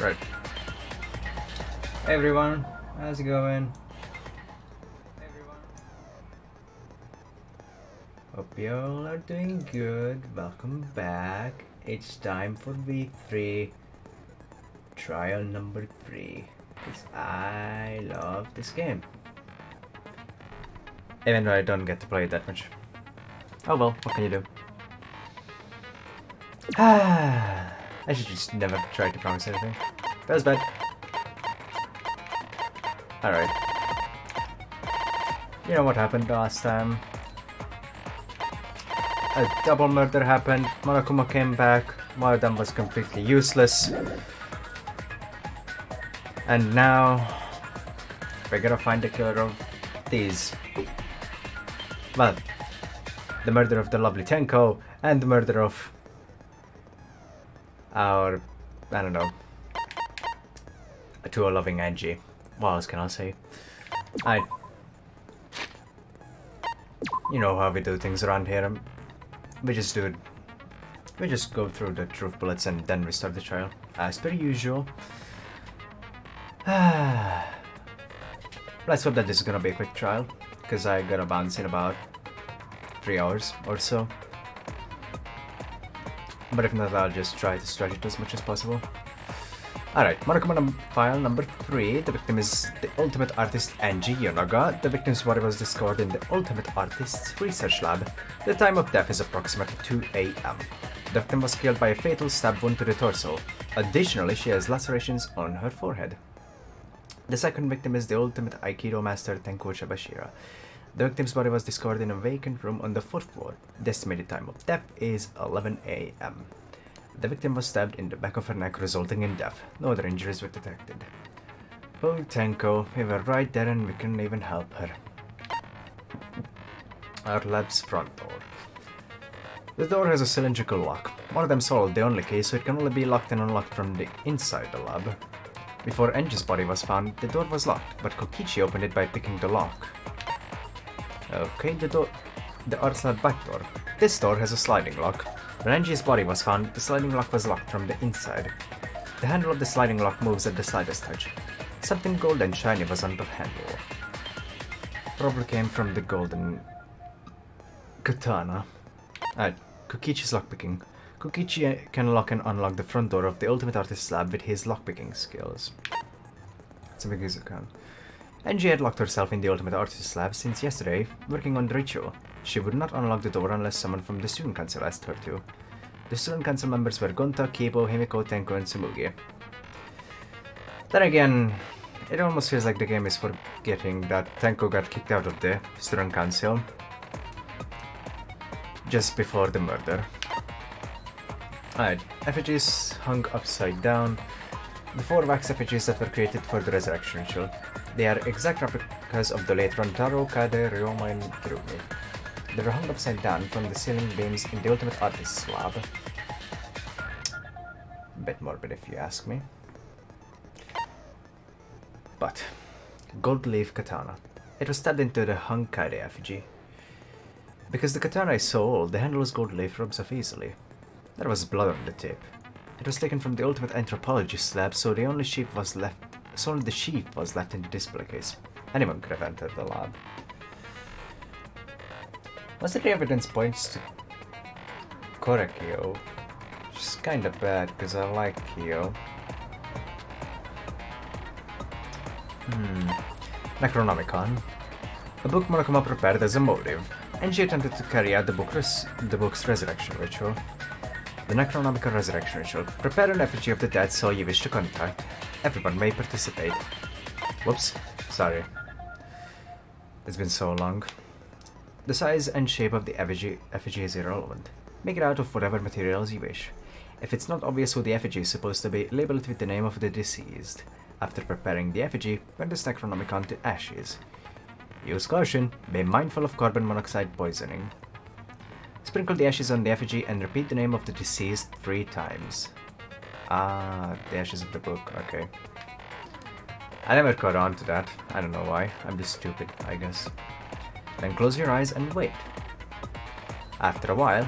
Right. Hey everyone, how's it going? Hope you all are doing good. Welcome back. It's time for V3. Trial number 3. Because I love this game. Even though I don't get to play it that much. Oh well, what can you do? I should just never try to promise anything. That was bad. Alright. You know what happened last time? A double murder happened, Monokuma came back, one of them was completely useless. And now we're gonna find the killer of these. Well, the murder of the lovely Tenko and the murder of our, I don't know, to a loving Angie. What else can I say? You know how we do things around here. We just do it. We just go through the truth bullets and then we start the trial. As per usual. Let's hope that this is gonna be a quick trial, because I gotta bounce in about 3 hours or so. But if not, I'll just try to stretch it as much as possible. Alright, Monokuma file number 3. The victim is the ultimate artist Angie Yonaga. The victim's body was discovered in the ultimate artist's research lab. The time of death is approximately 2 AM. The victim was killed by a fatal stab wound to the torso. Additionally, she has lacerations on her forehead. The second victim is the ultimate Aikido master Tenko Shabashira. The victim's body was discovered in a vacant room on the 4th floor. The estimated time of death is 11 AM. The victim was stabbed in the back of her neck, resulting in death. No other injuries were detected. Oh, Tenko, we were right there and we couldn't even help her. Our lab's front door. The door has a cylindrical lock. One of them solved the only case, so it can only be locked and unlocked from the inside the lab. Before Angie's body was found, the door was locked, but Kokichi opened it by picking the lock. Okay, the art lab back door. This door has a sliding lock. When Angie's body was found, the sliding lock was locked from the inside. The handle of the sliding lock moves at the slightest touch. Something gold and shiny was on the handle. Probably came from the golden katana. Kokichi's lockpicking. Kokichi can lock and unlock the front door of the Ultimate Artist's lab with his lockpicking skills. It's a big account. Angie had locked herself in the Ultimate Artist's lab since yesterday, working on the ritual. She would not unlock the door unless someone from the student council asked her to. The student council members were Gonta, Kibo, Himiko, Tenko, and Tsumugi. Then again, it almost feels like the game is forgetting that Tenko got kicked out of the student council just before the murder. Alright, effigies hung upside down. The 4 wax effigies that were created for the resurrection ritual. They are exact replicas of the late Rantaro, Kade, Ryoma, and Hirumi. They were hung upside down from the ceiling beams in the Ultimate Artist's lab. Bit morbid if you ask me. But, gold leaf katana. It was stabbed into the hung Kade effigy. Because the katana is so old, the handle is gold leaf rubs off easily. There was blood on the tip. It was taken from the Ultimate Anthropologist's lab, so the only sheath was left. So only the sheath was left in the display case. Anyone could have entered the lab. Most of the evidence points to Korekyo, which is kinda bad because I like Kyo. Necronomicon. A book Monokuma prepared as a motive, and she attempted to carry out the book's resurrection ritual. The Necronomicon Resurrection Ritual. Prepare an effigy of the dead soul you wish to contact. Everyone may participate. Whoops, sorry. It's been so long. The size and shape of the effigy is irrelevant. Make it out of whatever materials you wish. If it's not obvious who the effigy is supposed to be, label it with the name of the deceased. After preparing the effigy, burn this Necronomicon to ashes. Use caution, be mindful of carbon monoxide poisoning. Sprinkle the ashes on the effigy and repeat the name of the deceased 3 times. Ah, the ashes of the book, okay. I never caught on to that. I don't know why. I'm just stupid, I guess. Then close your eyes and wait. After a while,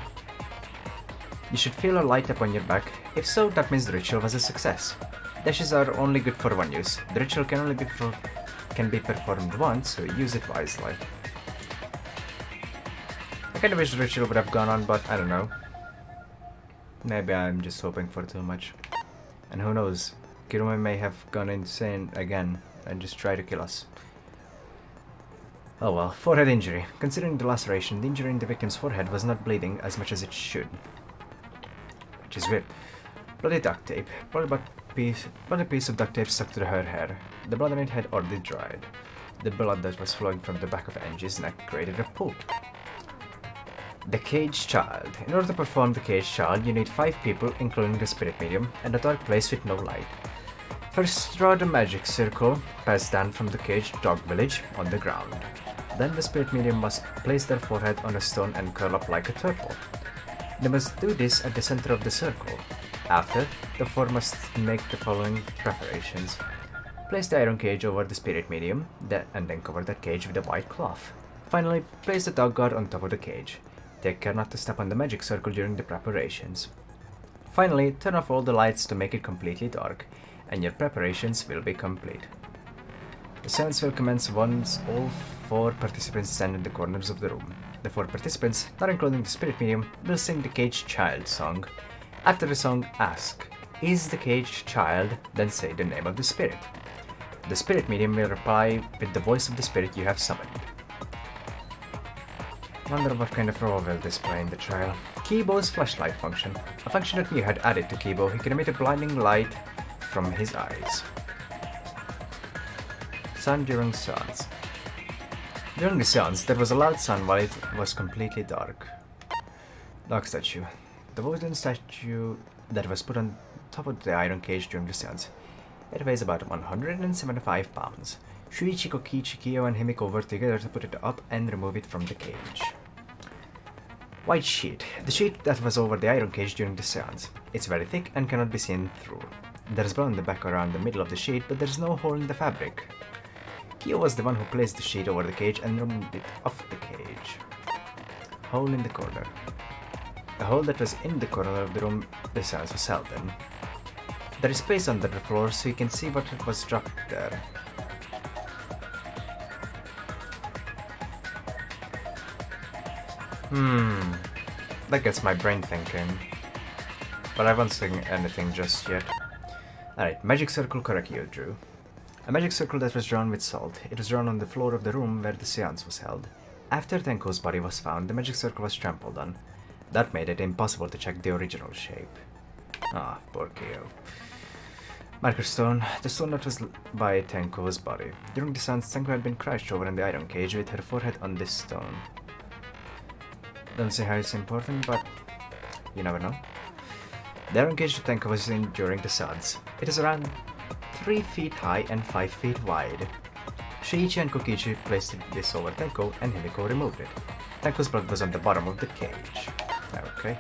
You should feel a light upon your back. If so, that means the ritual was a success. Dashes are only good for one use. The ritual can be performed once, so use it wisely. I kinda wish the ritual would have gone on, but I don't know. Maybe I'm just hoping for too much. And who knows, Kiruma may have gone insane again and just try to kill us. Oh well, forehead injury. Considering the laceration, the injury in the victim's forehead was not bleeding as much as it should. Which is weird. Bloody duct tape. Bloody piece of duct tape stuck to her hair. The blood on it had already dried. The blood that was flowing from the back of Angie's neck created a pool. The Caged Child. In order to perform the Caged Child, you need 5 people, including the spirit medium, and a dark place with no light. First, draw the magic circle passed down from the caged dog village on the ground. Then the spirit medium must place their forehead on a stone and curl up like a turtle. They must do this at the center of the circle. After, the 4 must make the following preparations. Place the iron cage over the spirit medium, and then cover that cage with a white cloth. Finally, place the dog guard on top of the cage. Take care not to step on the magic circle during the preparations. Finally, turn off all the lights to make it completely dark, and your preparations will be complete. The seance will commence once all 4 participants stand in the corners of the room. The 4 participants, not including the spirit medium, will sing the Caged Child song. After the song, ask, "Is the caged child?" Then say the name of the spirit. The spirit medium will reply with the voice of the spirit you have summoned. Wonder what kind of role will this play in the trial. Kibo's flashlight function. A function that Mew had added to Kibo. He can emit a blinding light from his eyes. Sound during seance. During the seance, there was a loud sound while it was completely dark. Dark statue. The wooden statue that was put on top of the iron cage during the seance. It weighs about 175 pounds. Shuichi, Kokichi, Kyo and Himiko worked together to put it up and remove it from the cage. White sheet. The sheet that was over the iron cage during the seance. It's very thick and cannot be seen through. There's blood in the back around the middle of the sheet, but there's no hole in the fabric. Kyo was the one who placed the sheet over the cage and removed it off the cage. Hole in the corner. The hole that was in the corner of the room the seance was held in. There is space under the floor so you can see what was dropped there. That gets my brain thinking. But I won't sing anything just yet. Alright, magic circle Korekio drew. A magic circle that was drawn with salt. It was drawn on the floor of the room where the seance was held. After Tenko's body was found, the magic circle was trampled on. That made it impossible to check the original shape. Ah, poor Kyo. Marker stone. The stone that was by Tenko's body. During the seance, Tenko had been crouched over in the iron cage with her forehead on this stone. Don't see how it's important, but you never know. The iron cage that Tenko was in during the seance. It is around 3 feet high and 5 feet wide. Shuichi and Kokichi placed this over Tenko and Himiko removed it. Tenko's blood was on the bottom of the cage. Okay.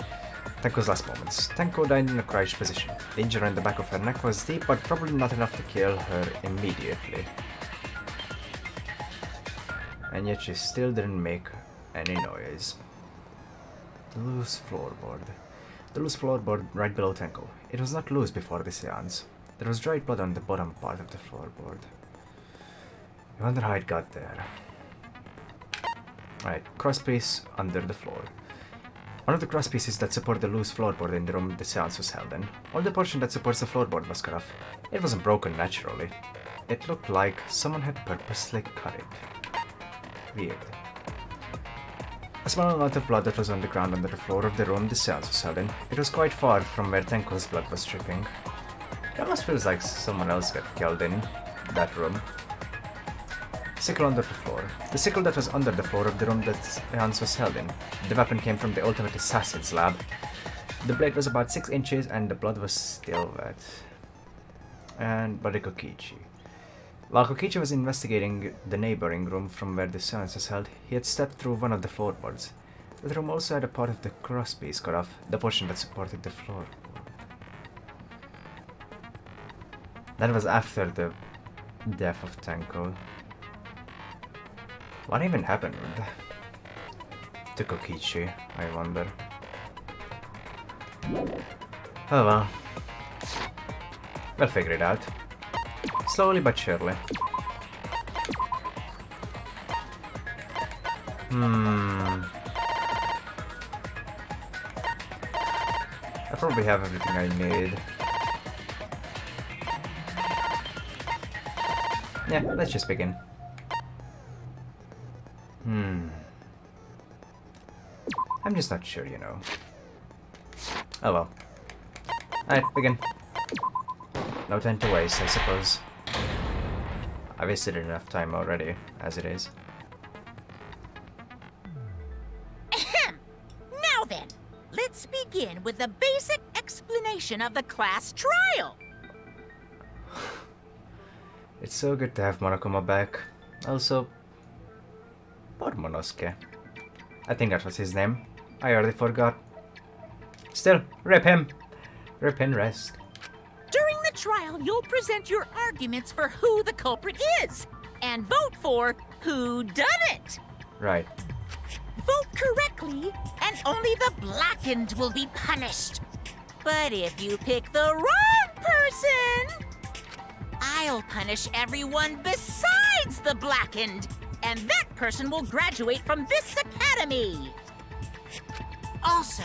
Tenko's last moments. Tenko died in a crouched position. The injury in the back of her neck was deep, but probably not enough to kill her immediately. And yet she still didn't make any noise. The loose floorboard. The loose floorboard right below Tenko. It was not loose before the seance. There was dried blood on the bottom part of the floorboard. I wonder how it got there. Alright, crosspiece under the floor. One of the crosspieces that support the loose floorboard in the room the seance was held in. All the portion that supports the floorboard was cut off. It wasn't broken naturally. It looked like someone had purposely cut it. Weird. A small amount of blood that was on the ground under the floor of the room the seance was held in. It was quite far from where Tenko's blood was dripping. It almost feels like someone else got killed in that room. Sickle under the floor. The sickle that was under the floor of the room that seance was held in. The weapon came from the Ultimate Assassin's lab. The blade was about 6 inches and the blood was still wet. And Body Kokichi. While Kokichi was investigating the neighboring room from where the seance was held, he had stepped through one of the floorboards. The room also had a part of the crosspiece cut off, the portion that supported the floorboard. That was after the death of Tenko. What even happened to Kokichi, I wonder? Oh well. We'll figure it out. Slowly but surely. I probably have everything I need. Yeah, let's just begin. I'm just not sure, you know. Oh well. Alright, begin. No time to waste, I suppose. I wasted enough time already, as it is. Now then, let's begin with the basic explanation of the class trial. It's so good to have Monokuma back. Also, poor Monosuke. I think that was his name. I already forgot. Still, rip him. Rip in rest. During the trial, you'll present your arguments for who the culprit is, and vote for who done it. Right. Vote correctly, and only the blackened will be punished. But if you pick the wrong person, I'll punish everyone besides the blackened, and that person will graduate from this academy. Also,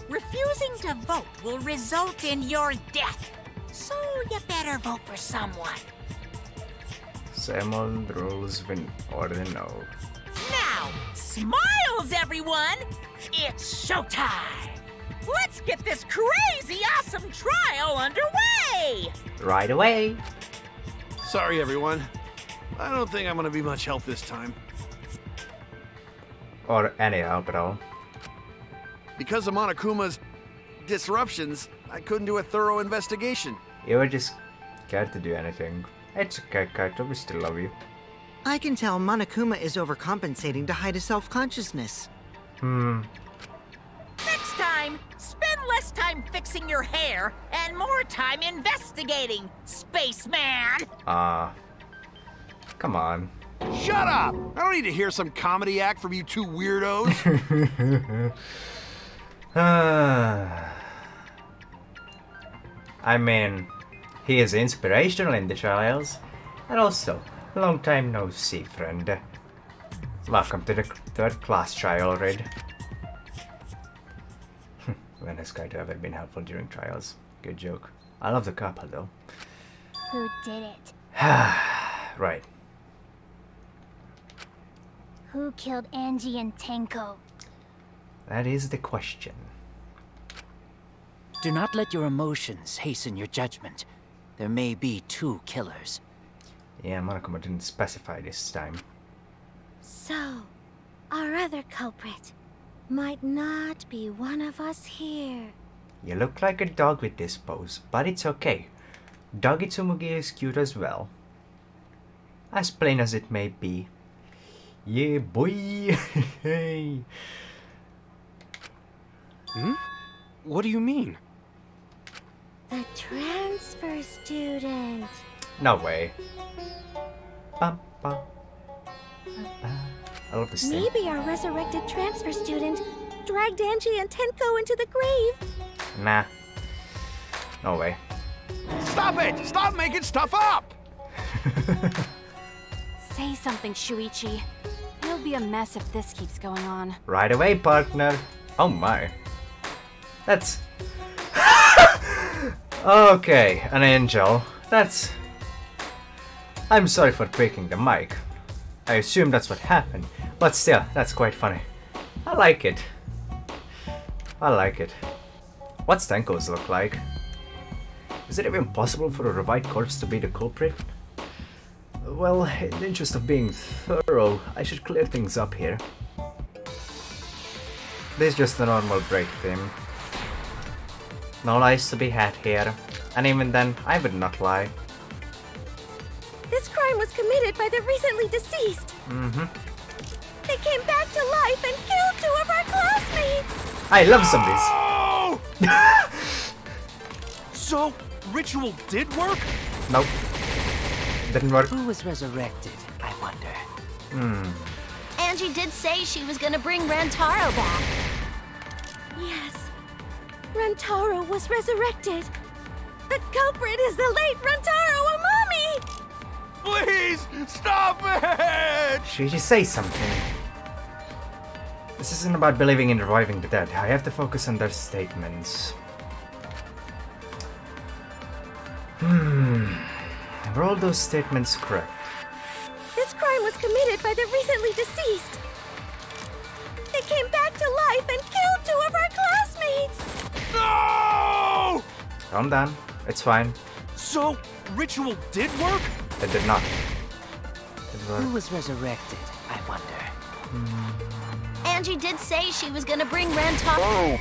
refusing to vote will result in your death, so you better vote for someone. Same old rules we already know. Now, smiles, everyone! It's showtime! Let's get this crazy awesome trial underway! Right away! Sorry, everyone. I don't think I'm gonna be much help this time. Or any help at all. Because of Monokuma's disruptions, I couldn't do a thorough investigation. You were just scared to do anything. It's okay, Kaito, we still love you. I can tell Monokuma is overcompensating to hide his self-consciousness. Next time, spend less time fixing your hair and more time investigating, spaceman! Come on. Shut up! I don't need to hear some comedy act from you two weirdos. I mean, he is inspirational in the trials. And also, long time no see, friend. Welcome to the third class trial, Rid. When has Kaito ever been helpful during trials? Good joke. I love the couple, though. Who did it? Right. Who killed Angie and Tenko? That is the question. Do not let your emotions hasten your judgment. There may be two killers. Yeah, Monokuma didn't specify this time. So, our other culprit might not be one of us here. You look like a dog with this pose, but it's okay. Doggy Tsumugi is cute as well. As plain as it may be. Yeah, boy! What do you mean? The transfer student. No way. Bum, bum. I love this thing. Maybe our resurrected transfer student dragged Angie and Tenko into the grave. Nah. No way. Stop it! Stop making stuff up! Say something, Shuichi. It'll be a mess if this keeps going on. Right away, partner. Oh my. That's... Okay, an angel. That's... I'm sorry for breaking the mic. I assume that's what happened, but still, that's quite funny. I like it. I like it. What's Tenko's look like? Is it even possible for a revived corpse to be the culprit? Well, in the interest of being thorough, I should clear things up here. This is just a normal break theme. No lies to be had here, and even then, I would not lie. This crime was committed by the recently deceased. They came back to life and killed 2 of our classmates. I love zombies. Oh! So, ritual did work? Nope. Didn't work. Who was resurrected, I wonder? Angie did say she was gonna bring Rantaro back. Yes. Rantaro was resurrected. The culprit is the late Rantaro Amami! Please, stop it! Shuichi, say something. This isn't about believing in reviving the dead. I have to focus on their statements. Were all those statements correct? This crime was committed by the recently deceased. They came back to life and killed 2 of our classmates! No! Calm down. It's fine. So, ritual did work? It did not. Who was resurrected, I wonder? Angie did say she was gonna bring Rantaro.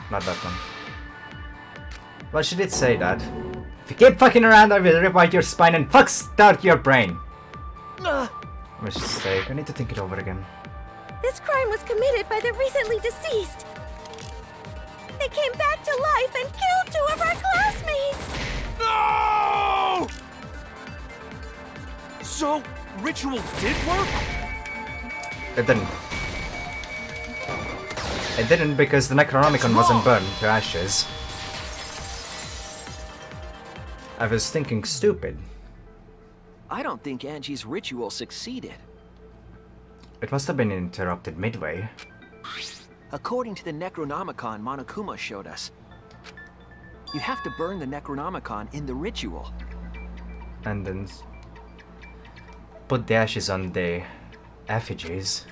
Not that one. Well, she did say that. If you keep fucking around, I will rip out your spine and start your brain. Mistake. I need to think it over again. This crime was committed by the recently deceased. They came back to life and killed 2 of our classmates! No! So, ritual did work? It didn't. It didn't because the Necronomicon wasn't burned to ashes. I was thinking stupid. I don't think Angie's ritual succeeded. It must have been interrupted midway. According to the Necronomicon Monokuma showed us, you have to burn the Necronomicon in the ritual. And then put the ashes on the effigies.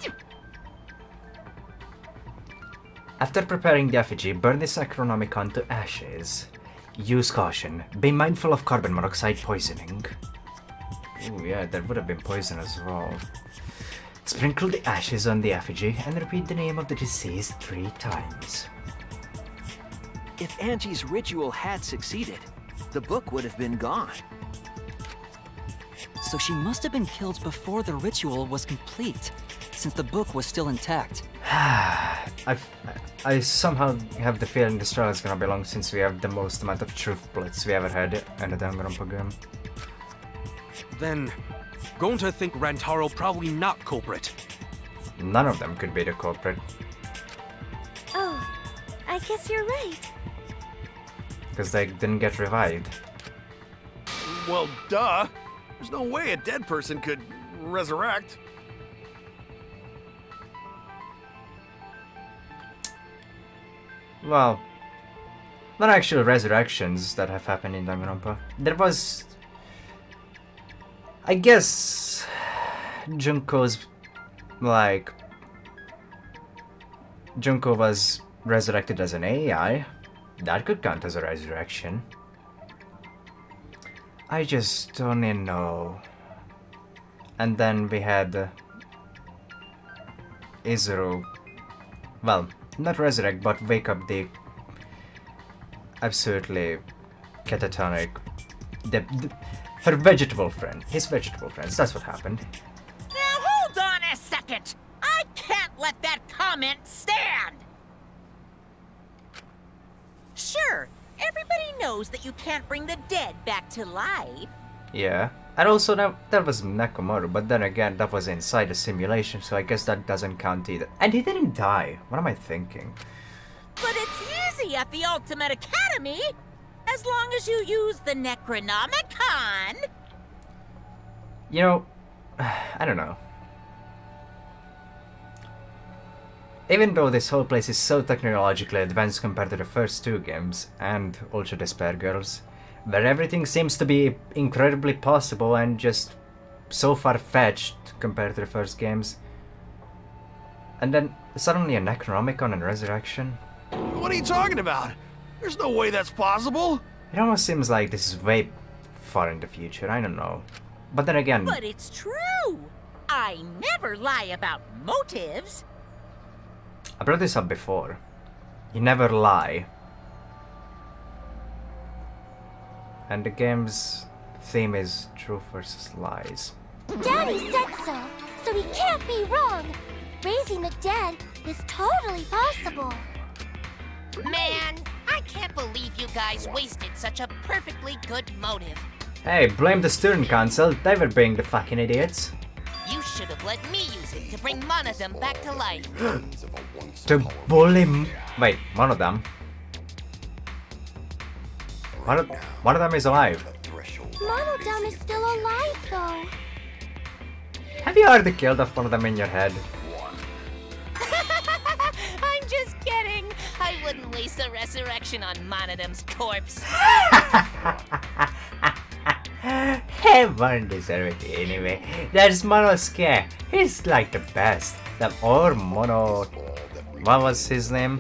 After preparing the effigy, burn this Necronomicon to ashes. Use caution. Be mindful of carbon monoxide poisoning. Ooh, yeah, there would have been poison as well. Sprinkle the ashes on the effigy and repeat the name of the deceased 3 times. If Angie's ritual had succeeded, the book would have been gone. So she must have been killed before the ritual was complete, since the book was still intact. I somehow have the feeling this trial is gonna be long since we have the most amount of truth bullets we ever had in a Danganronpa game. Then, going to think Rantaro probably not culprit. None of them could be the culprit. Oh, I guess you're right. Because they didn't get revived. Well, duh. There's no way a dead person could resurrect. Well, not actual resurrections that have happened in Danganronpa. There was... I guess... Junko's... like... Junko was resurrected as an AI. That could count as a resurrection. I just don't know. And then we had... Izuru... Well, not resurrect, but wake up the... absolutely catatonic... her vegetable friend. His vegetable friends. That's what happened. Now hold on a second! I can't let that comment stand! Sure, everybody knows that you can't bring the dead back to life. Yeah. And also that was Nekomaru, but then again that was inside a simulation, so I guess that doesn't count either. And he didn't die. What am I thinking? But it's easy at the Ultimate Academy! As long as you use the Necronomicon! You know, I don't know. Even though this whole place is so technologically advanced compared to the first 2 games, and Ultra Despair Girls, where everything seems to be incredibly possible and just so far-fetched compared to the first games, and then suddenly a Necronomicon and Resurrection? What are you talking about? There's no way that's possible. It almost seems like this is way far in the future, I don't know. But then again... But it's true! I never lie about motives! I brought this up before. You never lie. And the game's theme is truth versus lies. Daddy said so he can't be wrong. Raising the dead is totally possible. Man, I can't believe you guys wasted such a perfectly good motive. Hey, blame the student council. They were being the fucking idiots. You should have let me use it to bring Monodam back to life. To bully... Wait, one of them? One of them is alive. Monodam is still alive, though. Have you already killed off one of them in your head? I'm just kidding. I wouldn't waste a resurrection on Monodam's corpse. He won't deserve it anyway. There's Monosuke. He's like the best. What was his name?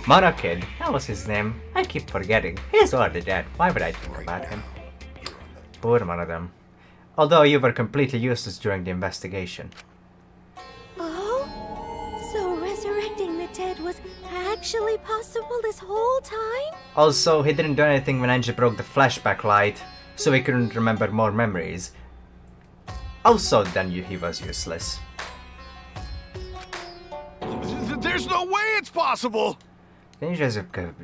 Monokid. That was his name. I keep forgetting. He's already dead. Why would I think about him? Poor Monodam. Although you were completely useless during the investigation. Oh? So resurrecting the dead was actually possible this whole time? Also, he didn't do anything when Angie broke the flashback light, so he couldn't remember more memories. Also, then he was useless. There's no way it's possible! Can you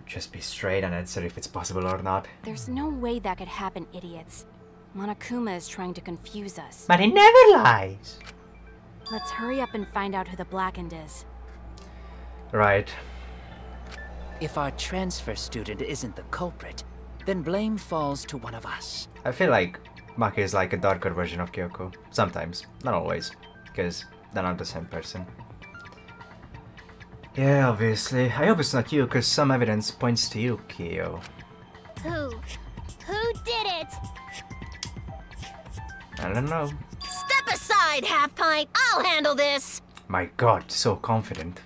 just be straight and answer if it's possible or not? There's no way that could happen, idiots. Monokuma is trying to confuse us. But he never lies! Let's hurry up and find out who the Blackened is. Right. If our transfer student isn't the culprit, then blame falls to one of us. I feel like Maki is like a darker version of Kyoko. Sometimes. Not always. Because they're not the same person. Yeah, obviously. I hope it's not you, because some evidence points to you, Kyo. Who did it? I don't know. Step aside, Half Pint. I'll handle this. My god, so confident.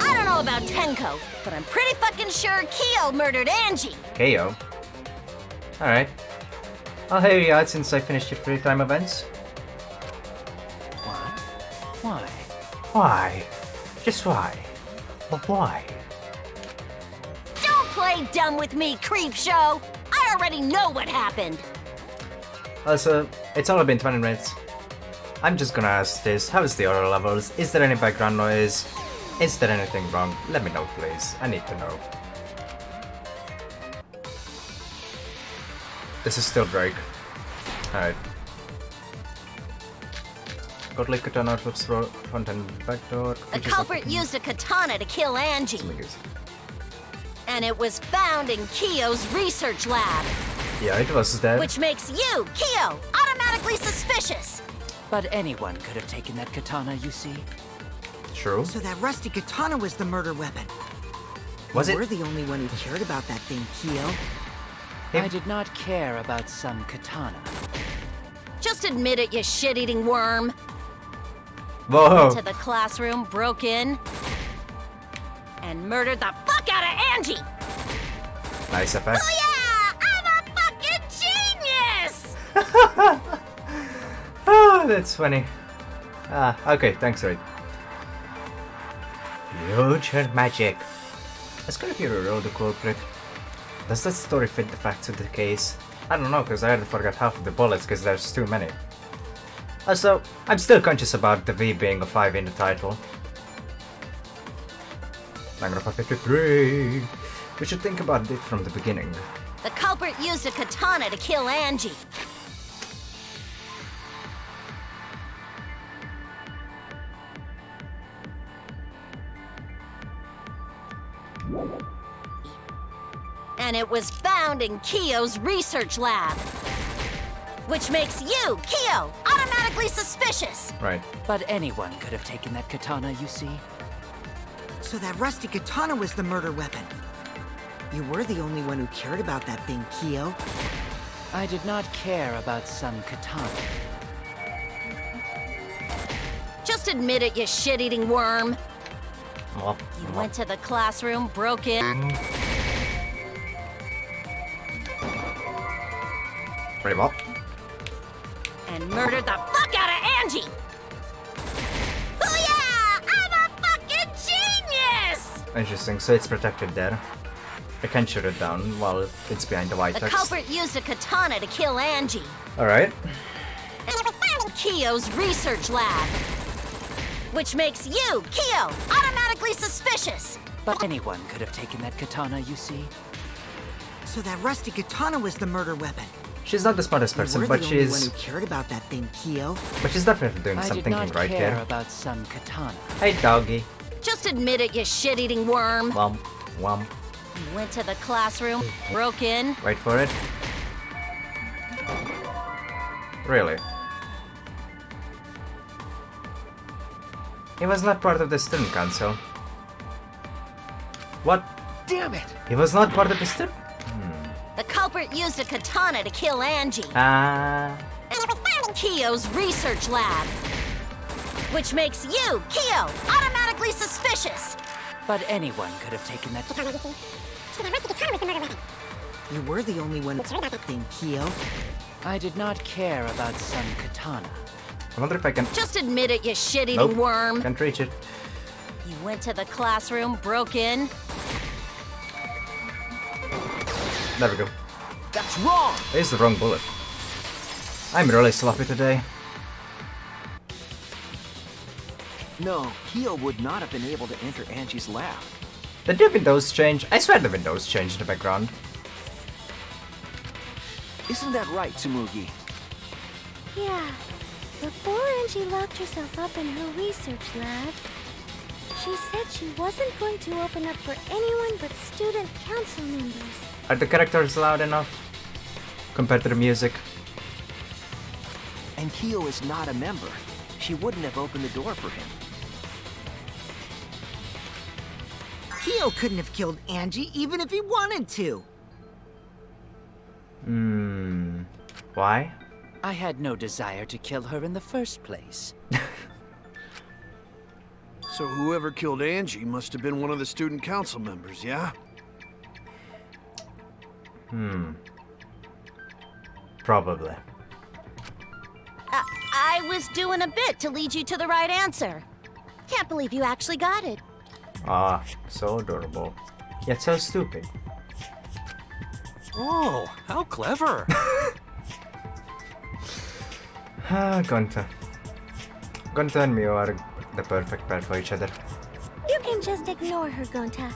I don't know about Tenko, but I'm pretty fucking sure Kyo murdered Angie. Kyo? Alright. I'll hear you out since I finished your free time events. What? Why? Why? Just why? But why? Don't play dumb with me, Creepshow. I already know what happened. Also, it's only been 20 minutes. I'm just gonna ask this. How is the audio levels? Is there any background noise? Is there anything wrong? Let me know, please. I need to know. This is still Drake. Alright. Godly katana flips front and back door. The culprit used a katana to kill Angie. And it was found in Kyo's research lab. Yeah, it was dead. Which makes you, Kyo, automatically suspicious. But anyone could have taken that katana, you see. True. So that rusty katana was the murder weapon. Was it? We're the only one who cared about that thing, Kyo. I did not care about some katana. Just admit it, you shit-eating worm. Whoa. Went to the classroom, broke in, and murdered the fuck out of Angie. Nice effect. Oh yeah! I'm a fucking genius! Oh, that's funny. Ah, okay, thanks, Ray. Future magic. Let's go if you're a real the culprit. Does that story fit the facts of the case? I don't know, because I already forgot half of the bullets because there's too many. Also, I'm still conscious about the V being a 5 in the title. Danganronpa 53. We should think about it from the beginning. The culprit used a katana to kill Angie. And it was found in Kyo's research lab. Which makes you, Kyo, automatically suspicious. Right. But anyone could have taken that katana, you see. So that rusty katana was the murder weapon. You were the only one who cared about that thing, Kyo. I did not care about some katana. Just admit it, you shit-eating worm. You went to the classroom, broke in. Pretty well. And murdered the fuck out of Angie! Oh yeah! I'm a fucking genius! Interesting, so it's protected there. I can shoot it down while it's behind the white The text. culprit used a katana to kill Angie. Alright. And it was found in Kyo's research lab. Which makes you, Kyo, automatically suspicious. But anyone could have taken that katana, you see. So that rusty katana was the murder weapon. She's not the smartest person, You were but the only one she's... who cared about that thing, Kyo. But she's definitely doing some thinking right I did not care here. about some katana. Hey, doggy. Just admit it, you shit-eating worm. Womp, womp. You went to the classroom, broke in. Wait for it. Really? He was not part of the student council. What? Damn it! He was not part of the student... The culprit used a katana to kill Angie. Ah... And it was found in Kyo's research lab. Which makes you, Kyo, automatically suspicious. But anyone could have taken that. You were the only one who cared about that thing, Kyo. I did not care about some katana. I wonder if I can... Just admit it, you shit-eating Nope. worm. Can't reach it. You went to the classroom, broke in. There we go. That's wrong! That is the wrong bullet. I'm really sloppy today. No, Kyo would not have been able to enter Angie's lab. Did the windows change? I swear the windows changed in the background. Isn't that right, Tsumugi? Yeah. Before Angie locked herself up in her research lab, she said she wasn't going to open up for anyone but student council members. Are the characters loud enough? Compared to the music? And Kyo is not a member. She wouldn't have opened the door for him. Kyo couldn't have killed Angie even if he wanted to. Why? I had no desire to kill her in the first place. So whoever killed Angie must have been one of the student council members, yeah? Probably. I was doing a bit to lead you to the right answer. Can't believe you actually got it. Ah, so adorable. Yet so stupid. Oh, how clever! Gonta. Gonta and Mio are the perfect pair for each other. You can just ignore her, Gonta.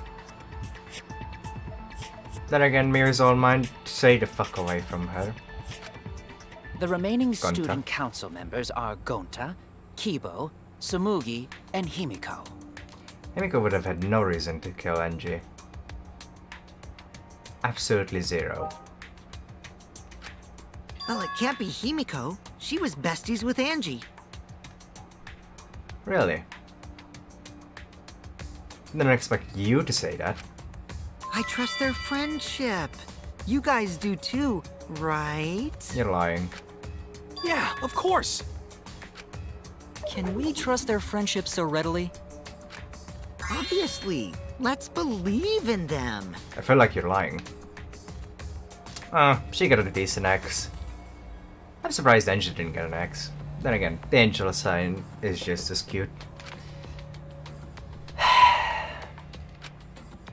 Then again, Mio's all mine. Stay the fuck away from her. The remaining Gonta. student council members are Gonta, Kibo, Tsumugi, and Himiko. Himiko would have had no reason to kill Angie. Absolutely zero. Well, it can't be Himiko. She was besties with Angie. Really? Didn't expect you to say that. I trust their friendship. You guys do too, right? You're lying. Yeah, of course! Can we trust their friendship so readily? Obviously. Let's believe in them. I feel like you're lying. She got a decent ex. I'm surprised Angie didn't get an ex. Then again, the angel sign is just as cute.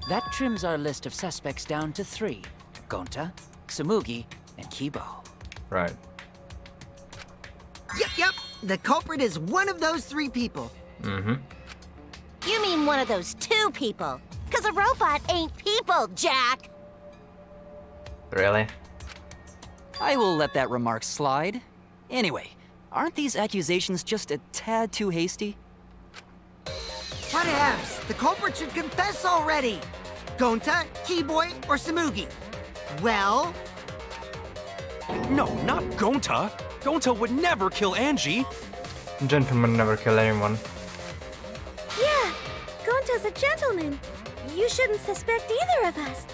That trims our list of suspects down to 3. Gonta, Tsumugi, and Kibo. Right. Yep. The culprit is one of those 3 people. You mean one of those 2 people? Because a robot ain't people, Jack! Really? I will let that remark slide. Anyway, aren't these accusations just a tad too hasty? Whatevs. The culprit should confess already. Gonta, Keyboy, or Tsumugi? Well... No, not Gonta! Gonta would never kill Angie! Gentlemen never kill anyone. Yeah, Gonta's a gentleman. You shouldn't suspect either of us.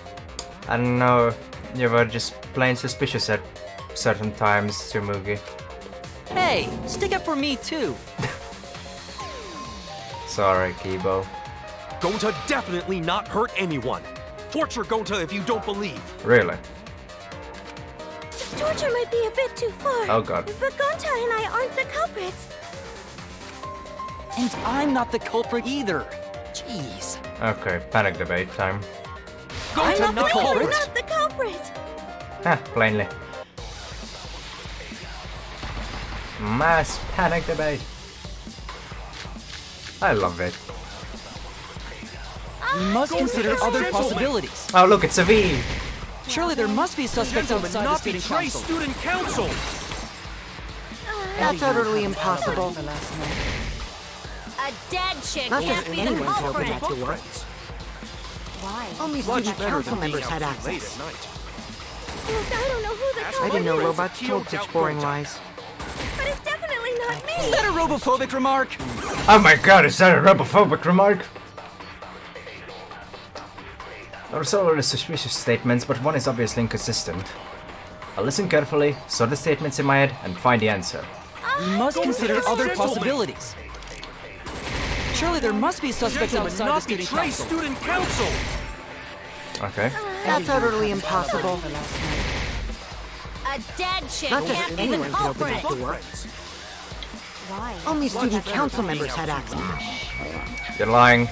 I don't know. You were just plain suspicious at certain times, Tsumugi. Hey, stick up for me too. Sorry, Kibo. Gonta definitely not hurt anyone! Torture Gonta if you don't believe! Really? Torture might be a bit too far. Oh god. But Gonta and I aren't the culprits. And I'm not the culprit either. Jeez. Okay, panic debate time. Gonta not We're culprit! not the culprit. Plainly. Mass panic debate. I love it. We must consider other possibilities. Oh look, it's a V! Surely there must be suspects Gentlemen, outside the not student betray council. student council! That's utterly impossible. A dead chick Not can't just be the anyone can open culprit. that door. Why? Only Much student better council than being members had out too late access. at night. I don't know who the I culprit didn't know is, robots told such boring lies. but it's definitely not me. Is that a robophobic remark? Oh my god, is that a robophobic remark? There are several suspicious statements, but one is obviously inconsistent. I'll listen carefully, sort the statements in my head, and find the answer. We must consider other Gentlemen. possibilities. Surely there must be suspects Gentlemen, outside the not student betray council. student council! Okay. That's utterly impossible. A dead chick Not just can't be the anyone can open culprit. that door. Why? Only student council members had access. You're lying.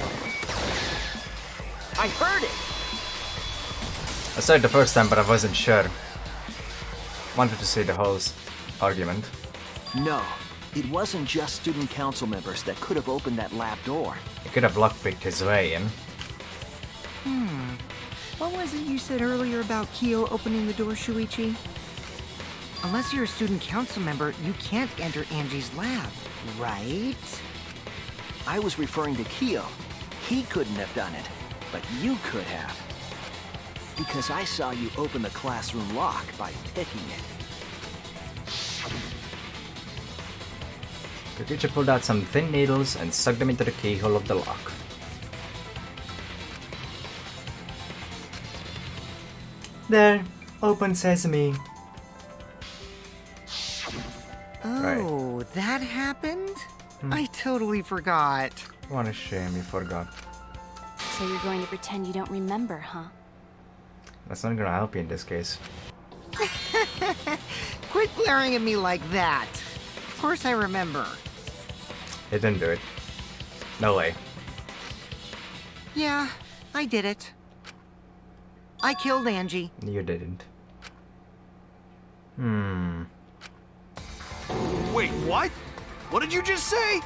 I heard it! I saw it the first time, but I wasn't sure. Wanted to see the whole argument. No, it wasn't just student council members that could have opened that lab door. He could have lockpicked his way in. What was it you said earlier about Kyo opening the door, Shuichi? Unless you're a student council member, you can't enter Angie's lab, right? I was referring to Kyo. He couldn't have done it, but you could have. Because I saw you open the classroom lock by picking it. The teacher pulled out some thin needles and stuck them into the keyhole of the lock. There, open sesame. Oh, that happened? I totally forgot. What a shame you forgot. So you're going to pretend you don't remember, huh? That's not gonna help you in this case. Quit glaring at me like that. Of course I remember. He didn't do it. No way. Yeah, I did it. I killed Angie. You didn't. Wait, what? What did you just say?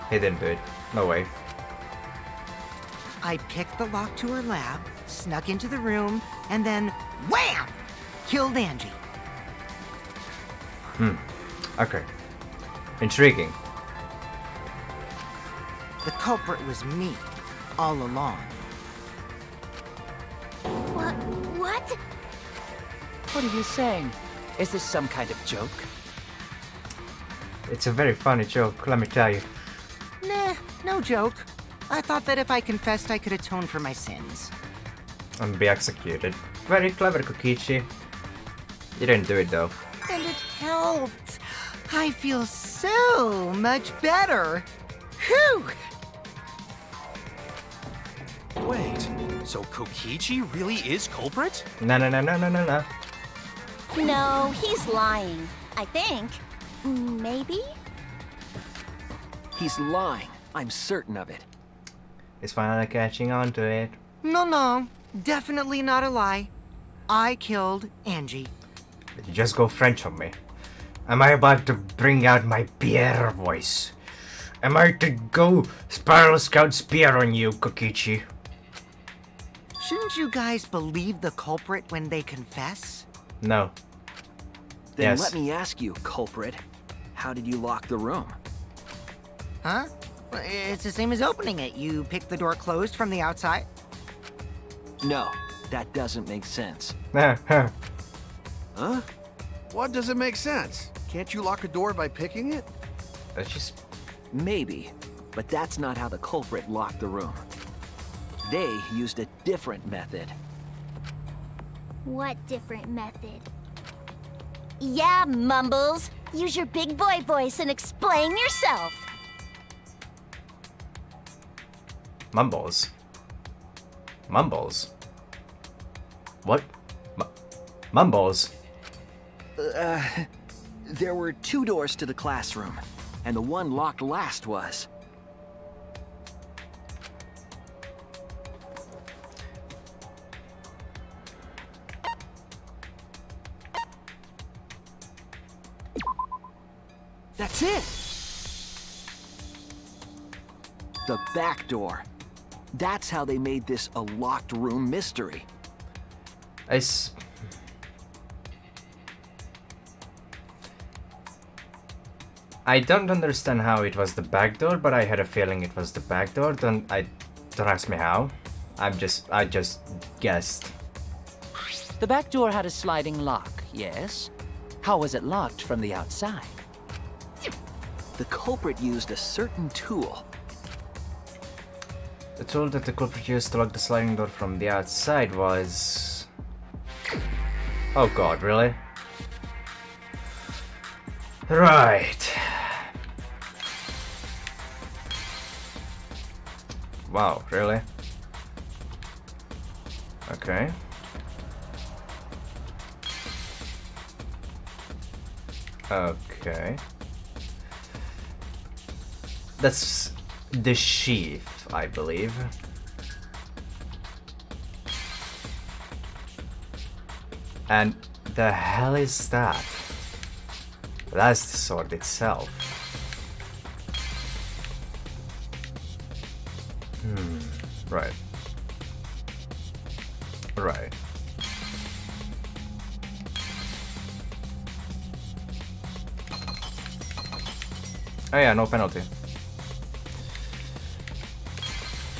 He didn't do it. No way. I picked the lock to her lab, snuck into the room, and then wham! Killed Angie. Okay. Intriguing. The culprit was me, all along. What? What are you saying? Is this some kind of joke? It's a very funny joke, let me tell you. Nah, no joke. I thought that if I confessed, I could atone for my sins. And be executed. Very clever, Kokichi. You didn't do it though. And it helped. I feel so much better. Whew! Wait, so Kokichi really is culprit? No. No, he's lying. I think. Maybe? He's lying. I'm certain of it. He's finally catching on to it. No, definitely not a lie. I killed Angie. Did you just go French on me? Am I about to bring out my Pierre voice? Am I to go Spiral Scout Spear on you, Kokichi? Shouldn't you guys believe the culprit when they confess? No. Then Yes. let me ask you, culprit. How did you lock the room? Huh? It's the same as opening it. You pick the door closed from the outside. No, that doesn't make sense. Huh? What doesn't make sense? Can't you lock a door by picking it? That's just... Maybe, but that's not how the culprit locked the room. They used a different method. What different method? Yeah, Mumbles. Use your big boy voice and explain yourself. Mumbles. Mumbles? What? Mumbles? There were 2 doors to the classroom, and the one locked last was. That's it! The back door. That's how they made this a locked room mystery. I I don't understand how it was the back door, but I had a feeling it was the back door. Don't ask me how. I just guessed. The back door had a sliding lock, yes? How was it locked from the outside? The culprit used a certain tool. The tool that the culprit used to lock the sliding door from the outside was... Oh god, really? Right. Wow, really? Okay. Okay. That's the sheath, I believe. And the hell is that? That's the sword itself. Right. Right. Oh yeah, no penalty.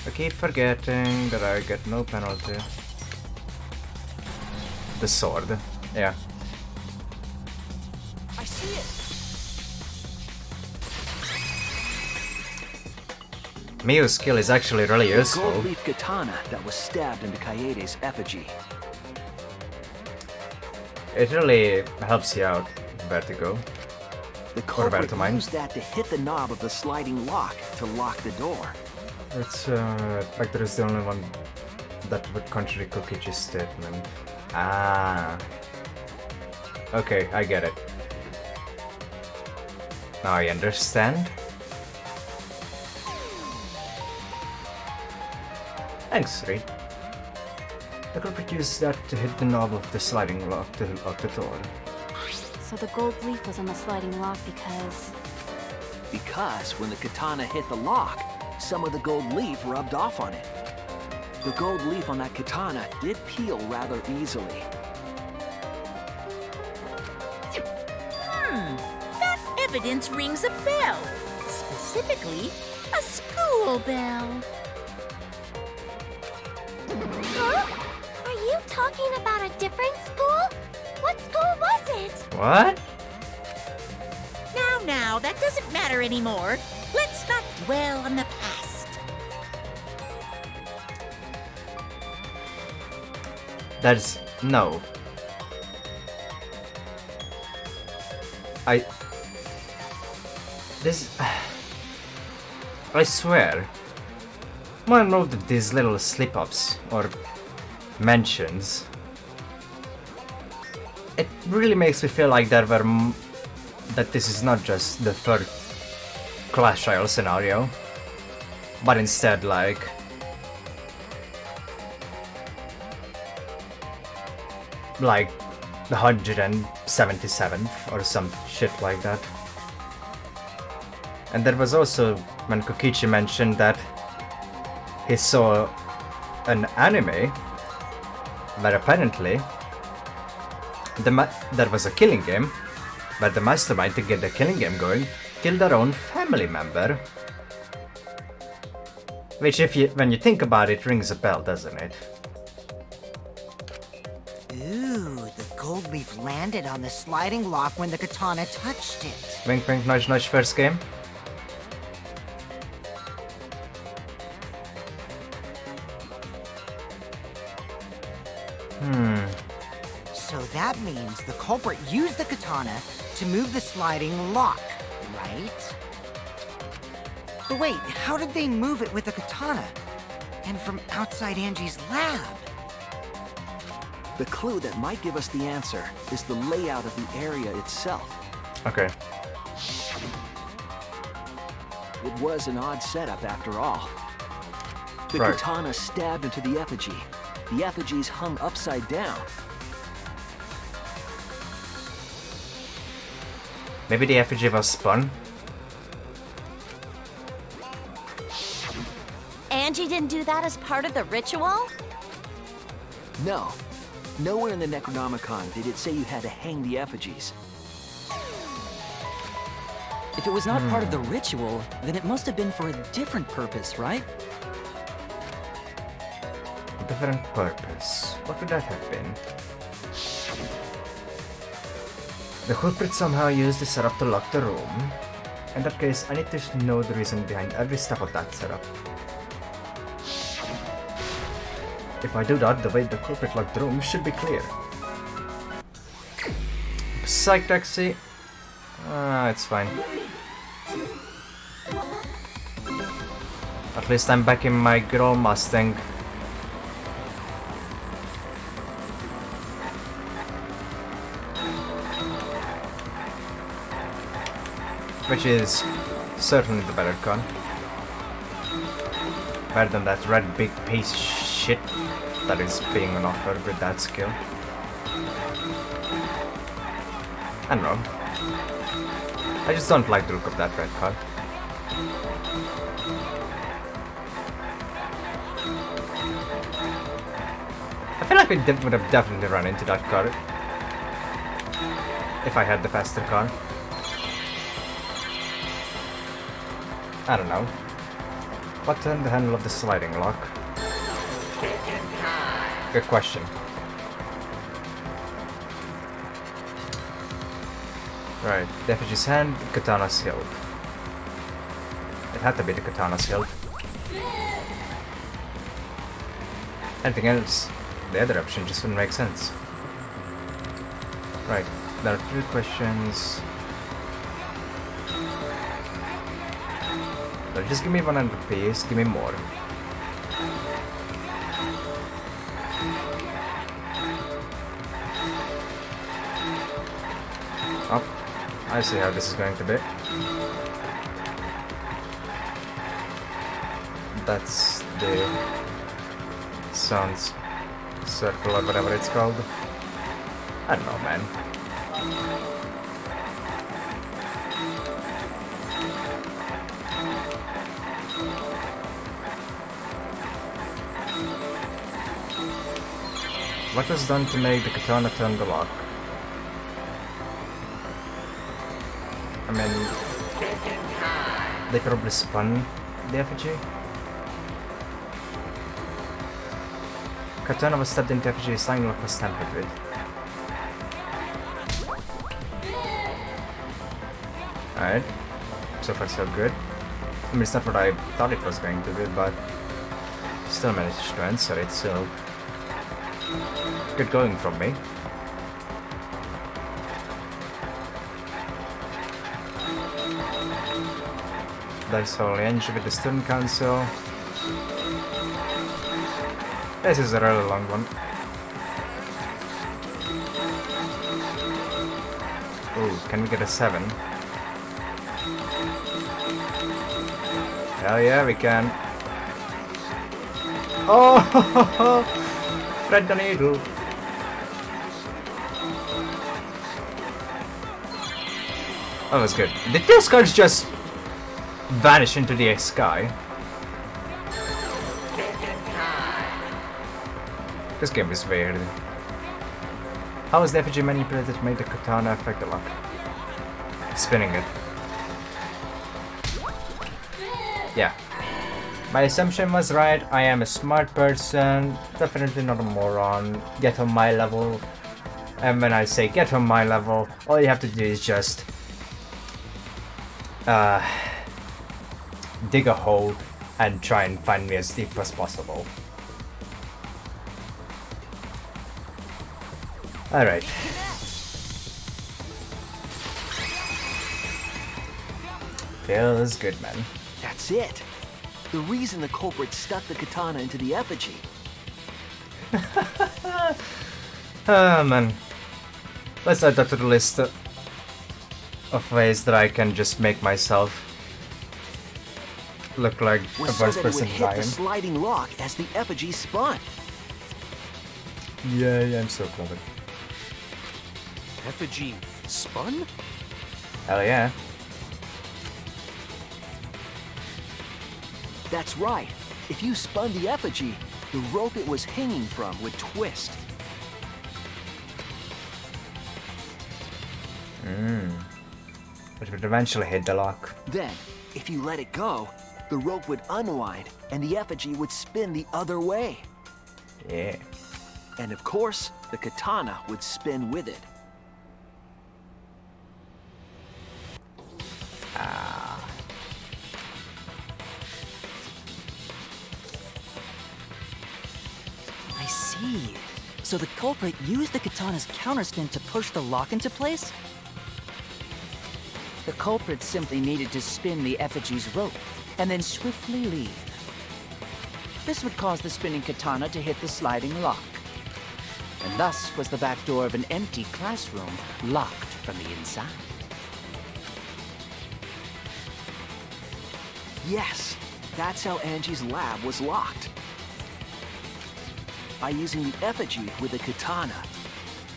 I keep forgetting that I get no penalty. The sword. Yeah. I see it. Miyu's skill is actually really useful. The gold leaf katana that was stabbed into Kaede's effigy. It really helps you out, Vertigo. The culprit used that to hit the knob of the sliding lock to lock the door. It's Vector is the only one that would contradict Kokichi's statement. Ah. Okay, I get it. Now I understand. Thanks, Reed. The culprit used that to hit the knob of the sliding lock to lock the door. So the gold leaf was on the sliding lock because... Because when the katana hit the lock, some of the gold leaf rubbed off on it. The gold leaf on that katana did peel rather easily. That evidence rings a bell. Specifically, a school bell. Huh? Are you talking about a different school? What school was it? What? Now, that doesn't matter anymore. Let's not dwell on the past. That's... no. This... I swear. One of these little slip-ups, or mentions, it really makes me feel like that this is not just the third Clash Royale scenario, but instead like the 177th or some shit like that. And there was also when Kokichi mentioned that he saw an anime where apparently there was a killing game where the mastermind to get the killing game going killed their own family member. Which when you think about it, rings a bell, doesn't it? Ooh, the gold leaf landed on the sliding lock when the katana touched it. Wink wink nudge nudge first game. So that means the culprit used the katana to move the sliding lock, right? But wait, how did they move it with the katana? And from outside Angie's lab? The clue that might give us the answer is the layout of the area itself. Okay. It was an odd setup after all. The katana stabbed into the effigy. The effigies hung upside down. Maybe the effigy was spun? Angie didn't do that as part of the ritual? No. Nowhere in the Necronomicon did it say you had to hang the effigies. If it was not part of the ritual, then it must have been for a different purpose, right? Different purpose. What would that have been? The culprit somehow used the setup to lock the room. In that case, I need to know the reason behind every step of that setup. If I do that, the way the culprit locked the room should be clear. Psych taxi. It's fine. At least I'm back in my good old Mustang. Which is certainly the better car. Better than that red big piece of shit that is being on offer with that skill. I don't know. I just don't like the look of that red car. I feel like we would have definitely run into that car if I had the faster car. I don't know. What turned the handle of the sliding lock? Good question. Right, the effigy's hand, katana's hilt. It had to be the katana's hilt. Anything else? The other option just wouldn't make sense. Right, there are 3 questions. So just give me 100 piece, give me more. Oh, I see how this is going to be. That's the sounds circle or whatever it's called. I don't know, man. What was done to make the katana turn the lock? I mean, they probably spun the effigy. Katana was stabbed into effigy, sliding lock was tampered with. Alright, so far so good. I mean, it's not what I thought it was going to be, but still managed to answer it, so good going from me. Dice Hole Engine with the Student Council. This is a really long one. Ooh, can we get a 7? Hell yeah, we can. Oh, thread the needle. That was good. Did those cards just vanish into the sky? This game is weird. How was the effigy manipulated to make the katana affect the lock? Spinning it. Yeah. My assumption was right. I am a smart person. Definitely not a moron. Get on my level. And when I say get on my level, all you have to do is just dig a hole and try and find me as deep as possible. Alright. Feels good, man. That's it. The reason the culprit stuck the katana into the effigy. Ah, man. Let's add that to the list of ways that I can just make myself look like a worse person than I hit the am. sliding lock as the effigy spun. Yay, I'm so clever. Effigy spun? Hell yeah. That's right. If you spun the effigy, the rope it was hanging from would twist. It would eventually hit the lock. Then, if you let it go, the rope would unwind and the effigy would spin the other way. Yeah. And of course, the katana would spin with it. Ah. I see. So the culprit used the katana's counterspin to push the lock into place? The culprit simply needed to spin the effigy's rope and then swiftly leave. This would cause the spinning katana to hit the sliding lock. And thus was the back door of an empty classroom locked from the inside. Yes, that's how Angie's lab was locked. By using the effigy with the katana.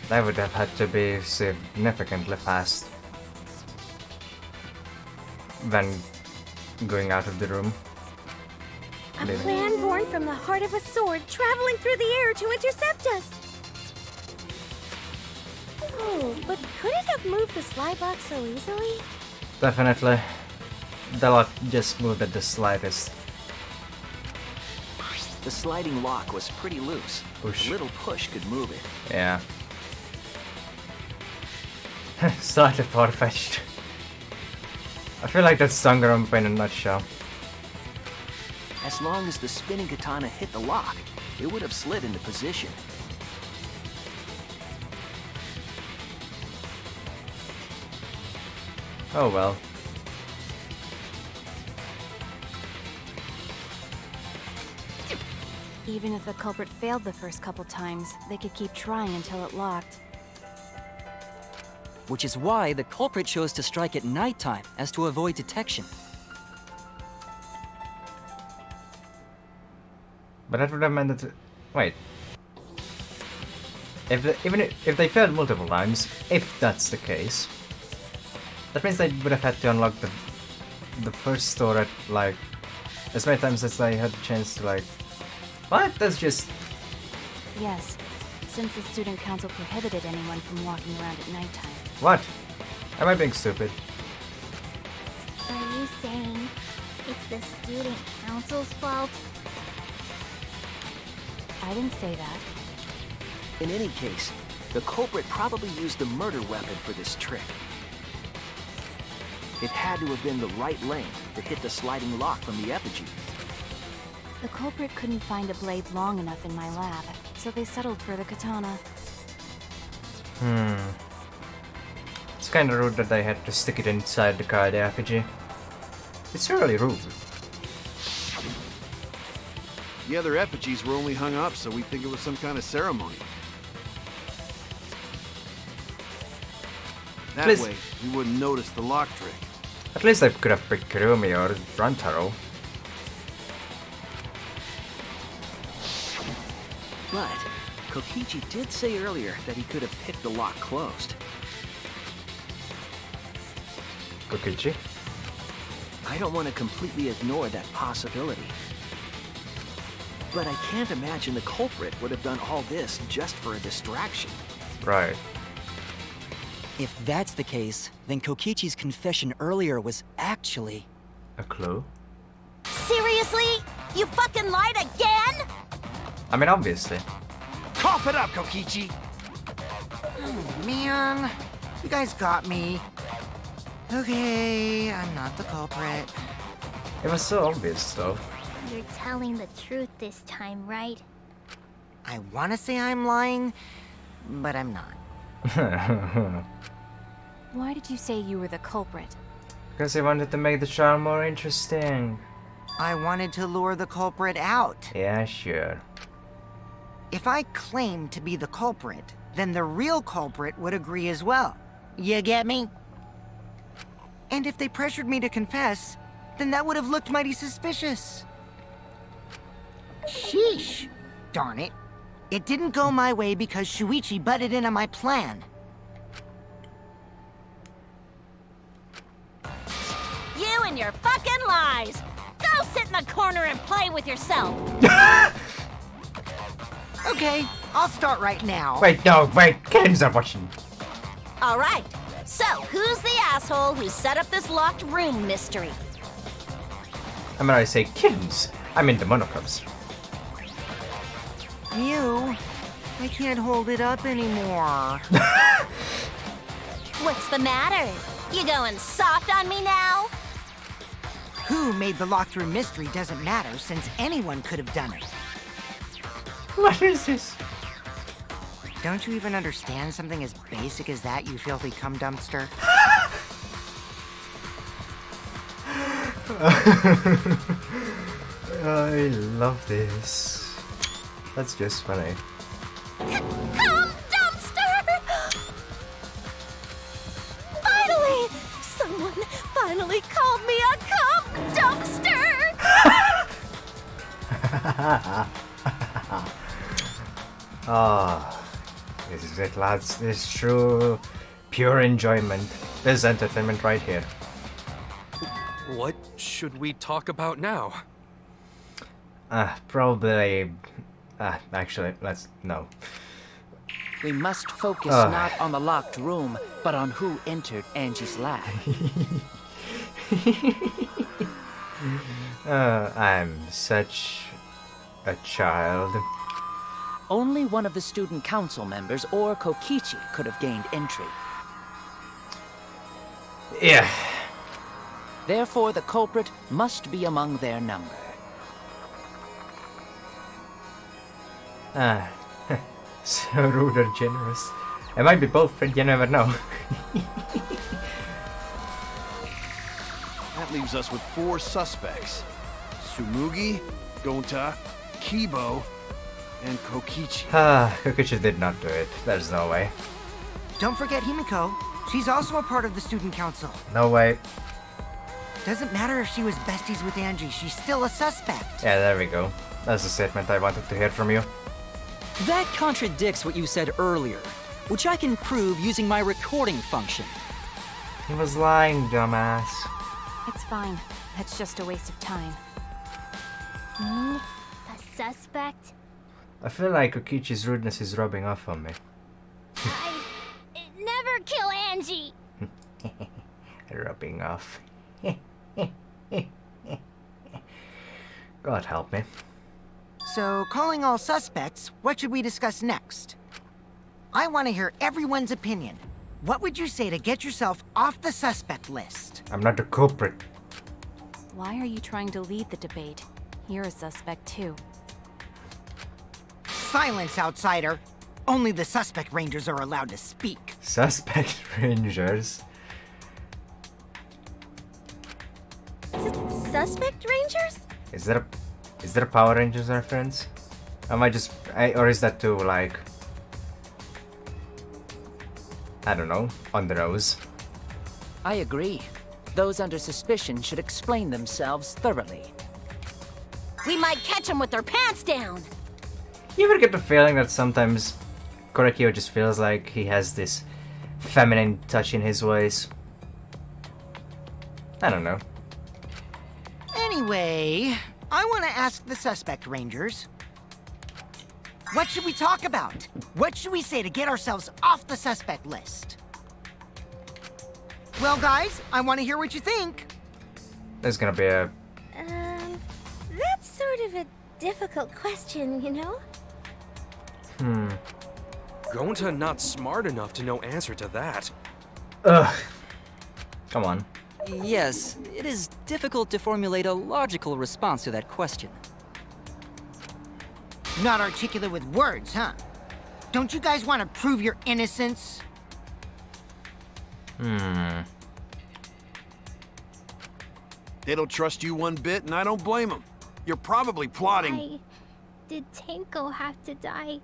That would have had to be significantly fast when going out of the room. A plan born from the heart of a sword traveling through the air to intercept us. Oh, but could it have moved the slide lock so easily? Definitely. The lock just moved at the slightest. The sliding lock was pretty loose. Push. A little push could move it. Yeah. Slightly far-fetched. I feel like that's Danganronpa in a nutshell. As long as the spinning katana hit the lock, it would have slid into position. Oh well. Even if the culprit failed the first couple times, they could keep trying until it locked. Which is why the culprit chose to strike at nighttime, as to avoid detection. But that would have meant that... Wait. Even if they failed multiple times, if that's the case, that means they would have had to unlock the first door at, like, as many times as they had the chance to, like... What? That's just... Yes, since the student council prohibited anyone from walking around at nighttime. What? Am I being stupid? Are you saying it's the student council's fault? I didn't say that. In any case, the culprit probably used the murder weapon for this trick. It had to have been the right length to hit the sliding lock from the effigy. The culprit couldn't find a blade long enough in my lab, so they settled for the katana. It's kinda rude that they had to stick it inside the card effigy. It's really rude. The other effigies were only hung up, so we think it was some kind of ceremony. That Please. way, we wouldn't notice the lock trick. At least they could have picked Kurumi or Rantaro. But Kokichi did say earlier that he could have picked the lock closed. Kokichi? I don't want to completely ignore that possibility. But I can't imagine the culprit would have done all this just for a distraction. Right. If that's the case, then Kokichi's confession earlier was actually... A clue? Seriously? You fucking lied again? I mean, obviously. Cough it up, Kokichi! Oh, man. You guys got me. Okay, I'm not the culprit. It was so obvious, though. You're telling the truth this time, right? I want to say I'm lying, but I'm not. Why did you say you were the culprit? Because he wanted to make the trial more interesting. I wanted to lure the culprit out. Yeah, sure. If I claimed to be the culprit, then the real culprit would agree as well. You get me? And if they pressured me to confess, then that would have looked mighty suspicious. Sheesh. Darn it. It didn't go my way because Shuichi butted in on my plan. You and your fucking lies! Go sit in the corner and play with yourself! Okay, I'll start right now. Wait, no, wait, Ken's not watching. Alright, So, who's the asshole who set up this locked room mystery? And when I say kittens, I mean the monochrome. Mew, I can't hold it up anymore. What's the matter? You going soft on me now? Who made the locked room mystery doesn't matter, since anyone could have done it. What is this? Don't you even understand something as basic as that, you filthy cum dumpster? I love this. That's just funny. Cum dumpster! Finally! Someone finally called me a cum dumpster! Ah, this is it, lads. This is true, pure enjoyment. This is entertainment right here. What should we talk about now? Probably. Actually, no. We must focus not on the locked room, but on who entered Angie's lab. I'm such a child. Only one of the student council members or Kokichi could have gained entry. Yeah. Therefore, the culprit must be among their number. So rude or generous. It might be both, Fred, you never know. That leaves us with 4 suspects. Tsumugi, Gonta, Kibo, and Kokichi. Kokichi did not do it. There's no way. Don't forget Himiko. She's also a part of the student council. No way. Doesn't matter if she was besties with Angie, she's still a suspect. Yeah, there we go. That's the statement I wanted to hear from you. That contradicts what you said earlier, which I can prove using my recording function. He was lying, dumbass. It's fine. That's just a waste of time. Me? A suspect? I feel like Kokichi's rudeness is rubbing off on me. I never kill Angie! Rubbing off. God help me. So, calling all suspects, what should we discuss next? I want to hear everyone's opinion. What would you say to get yourself off the suspect list? I'm not the culprit. Why are you trying to lead the debate? You're a suspect too. Silence, outsider! Only the suspect rangers are allowed to speak. Suspect rangers? Suspect rangers? Is there a Power Rangers reference? Am I just... or is that too, like... I don't know, on the nose? I agree. Those under suspicion should explain themselves thoroughly. We might catch them with their pants down! You ever get the feeling that sometimes Korekio just feels like he has this feminine touch in his voice? I don't know. Anyway, I want to ask the suspect rangers. What should we talk about? What should we say to get ourselves off the suspect list? Well, guys, I want to hear what you think. There's gonna be a... That's sort of a difficult question, you know? Gonta not smart enough to know answer to that. Ugh. Come on. Yes, it is difficult to formulate a logical response to that question. Not articulate with words, huh? Don't you guys want to prove your innocence? They don't trust you one bit, and I don't blame them. You're probably plotting... Why did Tenko have to die?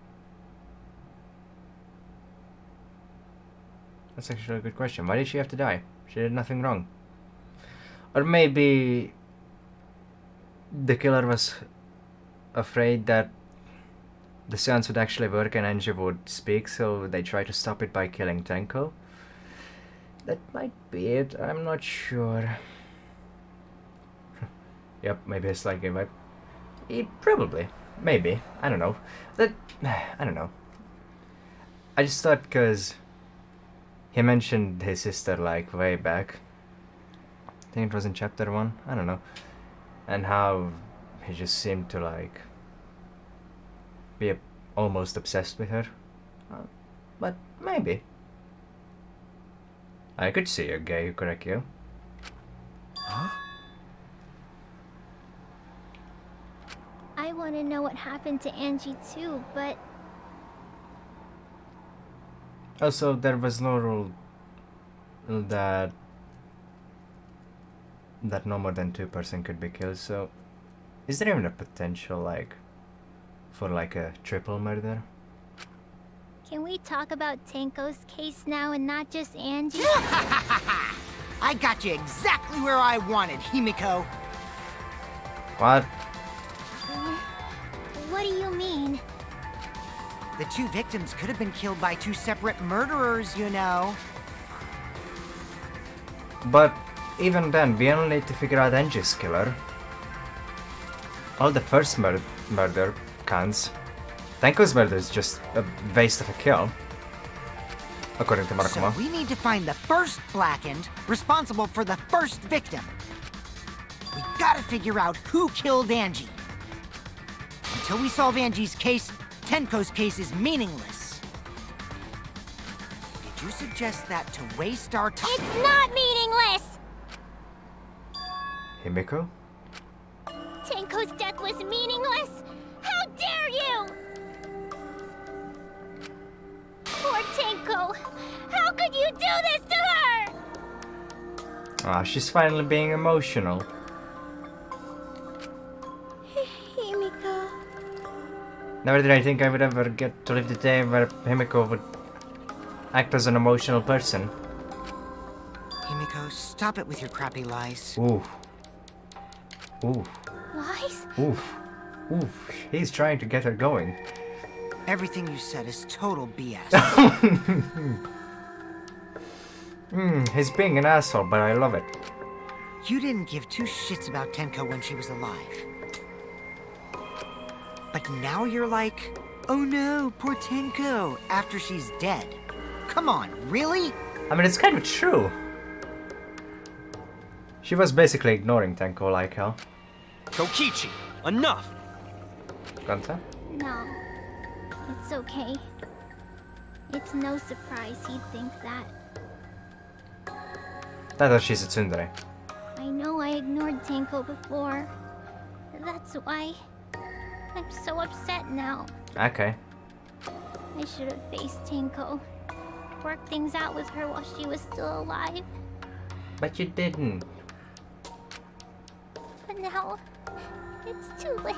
That's actually a good question. Why did she have to die? She did nothing wrong. Or maybe... the killer was afraid that the seance would actually work and Angie would speak, so they tried to stop it by killing Tenko. That might be it, I'm not sure. Yep, maybe a slight give up. Probably. Maybe. I don't know. I don't know. I just thought because He mentioned his sister like way back. I think it was in chapter 1, I don't know. And how he just seemed to like be almost obsessed with her. But maybe. I could see a gay Kurekyo. Huh? I want to know what happened to Angie too, but... Also, there was no rule that no more than 2 person could be killed, so is there even a potential like for like a triple murder? Can we talk about Tenko's case now and not just Angie? I got you exactly where I wanted, Himiko. What? What do you mean? The 2 victims could have been killed by 2 separate murderers, you know. But even then, we only need to figure out Angie's killer. All the first murder counts. Tenko's murder is just a waste of a kill, according to Marukuma. So we need to find the first Blackened responsible for the first victim. We gotta figure out who killed Angie. Until we solve Angie's case, Tenko's case is meaningless. Did you suggest that to waste our time? It's not meaningless! Himiko? Tenko's death was meaningless? How dare you! Poor Tenko! How could you do this to her? Ah, she's finally being emotional. Himiko... Never did I think I would ever get to live the day where Himiko would act as an emotional person. Himiko, stop it with your crappy lies. Ooh. Ooh. Lies? Oof. Oof. He's trying to get her going. Everything you said is total BS. He's being an asshole, but I love it. You didn't give 2 shits about Tenko when she was alive. But now you're like, oh no, poor Tenko, after she's dead. Come on, really? I mean, it's kind of true. She was basically ignoring Tenko like hell. Kokichi, enough! Gunta? No. It's okay. It's no surprise he'd think that. That she's a tsundere. I know I ignored Tenko before. That's why I'm so upset now. Okay. I should have faced Tenko. Worked things out with her while she was still alive. But you didn't. But now, it's too late.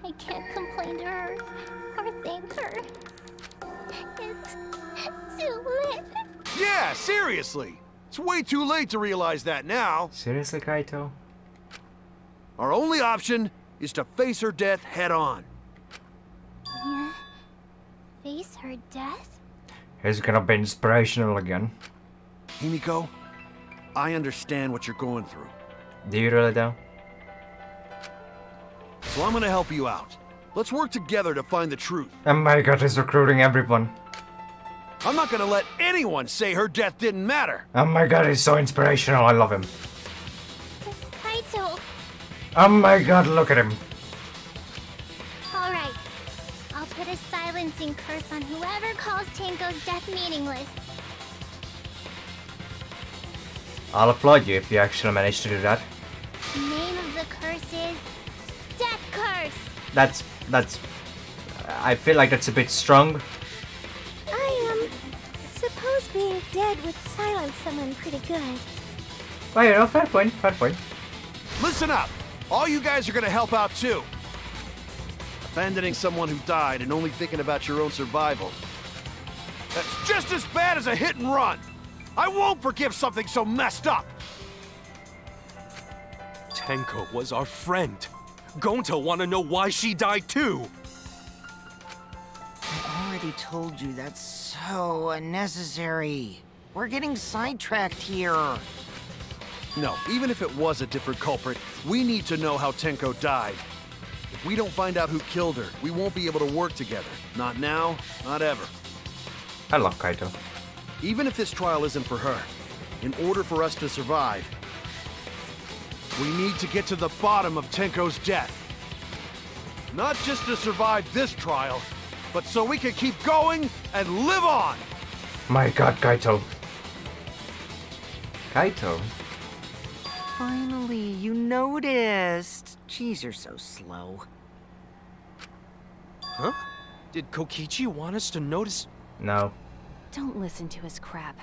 I can't complain to her or thank her. It's too late. Yeah, seriously! It's way too late to realize that now. Seriously, Kaito? Our only option is to face her death head on. Yeah? Face her death? He's gonna be inspirational again. Himiko, I understand what you're going through. Do you really though? So I'm gonna help you out. Let's work together to find the truth. Oh my god, he's recruiting everyone. I'm not gonna let anyone say her death didn't matter. Oh my god, he's so inspirational, I love him. Kaito! Oh my god, look at him. Alright. I'll put a silencing curse on whoever calls Tenko's death meaningless. I'll applaud you if you actually manage to do that. Name of the curse is... Death Curse! That's... I feel like that's a bit strong. Suppose being dead would silence someone pretty good. Well, you know, fair point, fair point. Listen up! All you guys are gonna help out too. Abandoning someone who died and only thinking about your own survival. That's just as bad as a hit and run! I won't forgive something so messed up! Tenko was our friend. Gonta wanna know why she died too! I already told you that's so unnecessary. We're getting sidetracked here. No, even if it was a different culprit, we need to know how Tenko died. If we don't find out who killed her, we won't be able to work together. Not now, not ever. I love Kaito. Even if this trial isn't for her, in order for us to survive, we need to get to the bottom of Tenko's death. Not just to survive this trial, but so we can keep going and live on! My god, Kaito. Kaito? Finally, you noticed. Jeez, you're so slow. Huh? Did Kokichi want us to notice? No. Don't listen to his crap.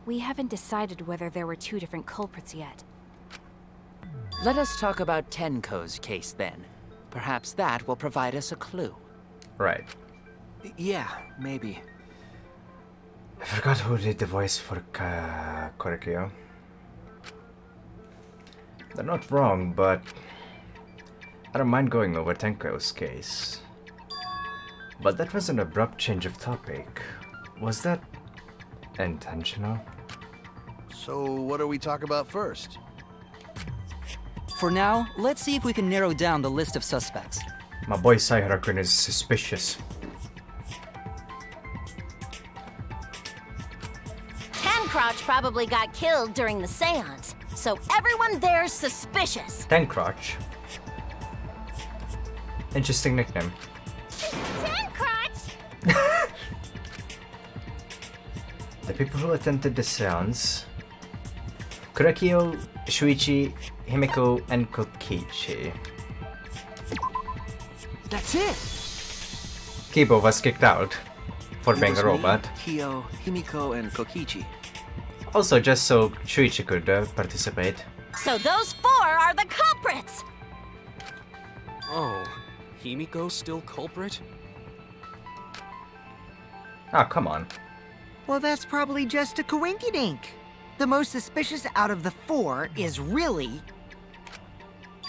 We haven't decided whether there were two different culprits yet. Let us talk about Tenko's case then. Perhaps that will provide us a clue. Right. Yeah, maybe. I forgot who did the voice for Korekio. They're not wrong, but I don't mind going over Tenko's case. But that was an abrupt change of topic. Was that intentional? So what do we talk about first? For now, let's see if we can narrow down the list of suspects. My boy Saiharakun is suspicious. Tencrotch probably got killed during the seance, so everyone there's suspicious. Tencrotch. Interesting nickname. Tencrotch! The people who attended the seance: Kurekio, Shuichi, Himiko, and Kokichi. That's it! Kibo was kicked out for being a robot. Kyo, Himiko, and Kokichi. Also, just so Shuichi could participate. So those four are the culprits! Oh, Himiko's still culprit? Oh, come on. Well, that's probably just a coinkydink. The most suspicious out of the four is really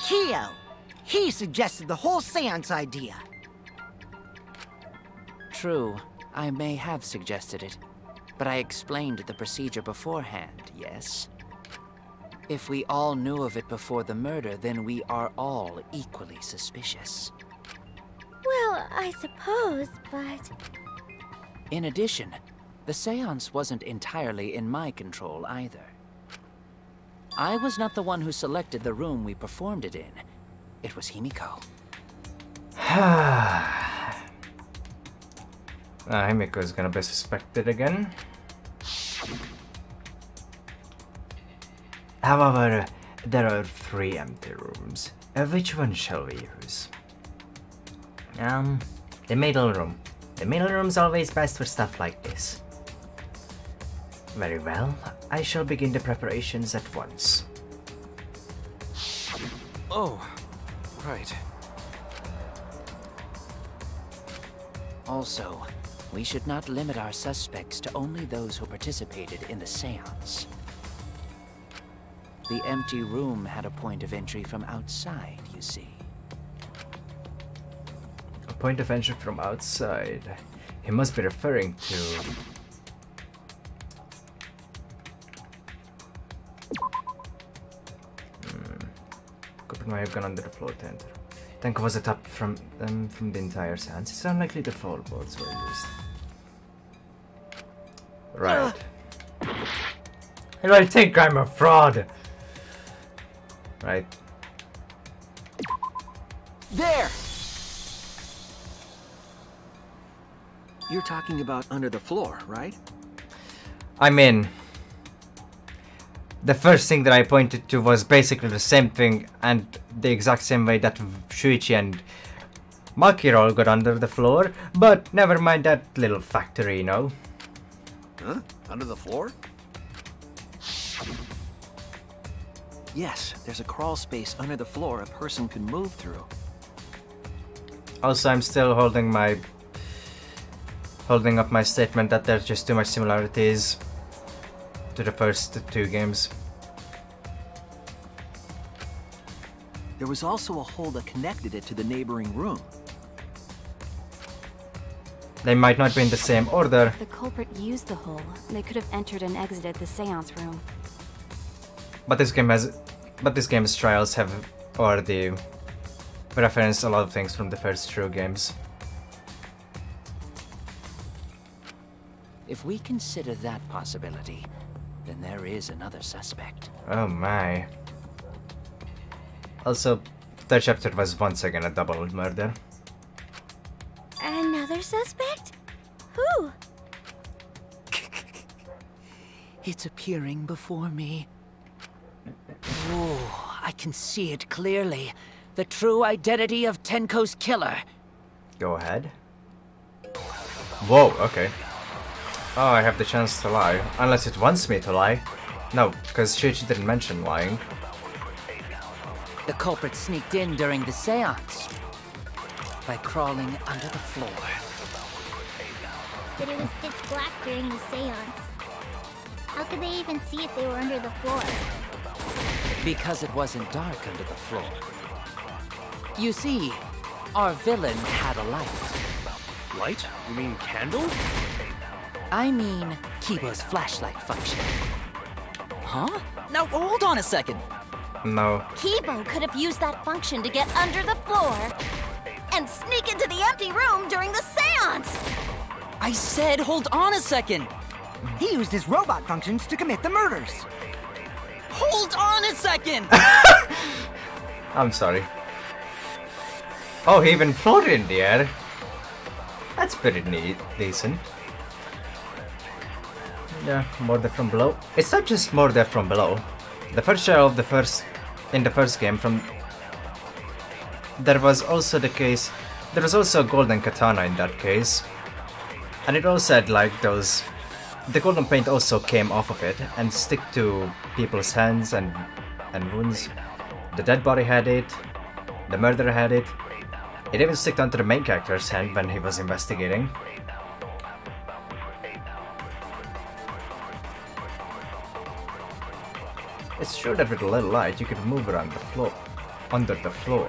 Kyo. He suggested the whole seance idea. True, I may have suggested it, but I explained the procedure beforehand, yes? If we all knew of it before the murder, then we are all equally suspicious. Well, I suppose, but... In addition, the seance wasn't entirely in my control either. I was not the one who selected the room we performed it in. It was Himiko. Himiko is gonna be suspected again. However, there are 3 empty rooms. Which one shall we use? The middle room. The middle room's always best for stuff like this. Very well, I shall begin the preparations at once. Oh, right. Also, we should not limit our suspects to only those who participated in the seance. The empty room had a point of entry from outside, you see. A point of entry from outside. He must be referring to... Cooper may have gone under the floor to enter. Tenko was atop from the entire seance. It's unlikely the floorboards were used. Right. And I think I'm a fraud! Right. There! You're talking about under the floor, right? I mean, the first thing that I pointed to was basically the same thing and the exact same way that Shuichi and Makiro got under the floor, but never mind that little factory, you know. Huh? Under the floor? Yes, there's a crawl space under the floor a person can move through. Also, I'm still holding up my statement that there's just too much similarities to the first 2 games. There was also a hole that connected it to the neighboring room. They might not be in the same order. The culprit used the hole. They could have entered and exited the seance room. But this game's trials have already referenced a lot of things from the first 2 games. If we consider that possibility, then there is another suspect. Oh my. Also, that chapter was once again a double murder. Another suspect? Who? It's appearing before me. Oh, I can see it clearly. The true identity of Tenko's killer. Go ahead. Whoa, okay. Oh, I have the chance to lie. Unless it wants me to lie. No, because Shiichi didn't mention lying. The culprit sneaked in during the seance by crawling under the floor. But it was pitch black during the seance. How could they even see if they were under the floor? Because it wasn't dark under the floor. You see, our villain had a light. Light? You mean candle? I mean Kibo's flashlight function. Huh? Now hold on a second. No. Kibo could have used that function to get under the floor and sneak into the empty room during the seance! I said hold on a second. He used his robot functions to commit the murders. Hold on a second! I'm sorry. Oh, he even floated in the air. That's pretty neat, decent. Yeah, murder from below. It's not just murder from below. The first trial of in the first game there was also the case. There was also a golden katana in that case, and it also had like those. The golden paint also came off of it and stick to people's hands and wounds. The dead body had it. The murderer had it. It even stuck onto the main character's hand when he was investigating. It's true that with a little light you could move around the floor, under the floor.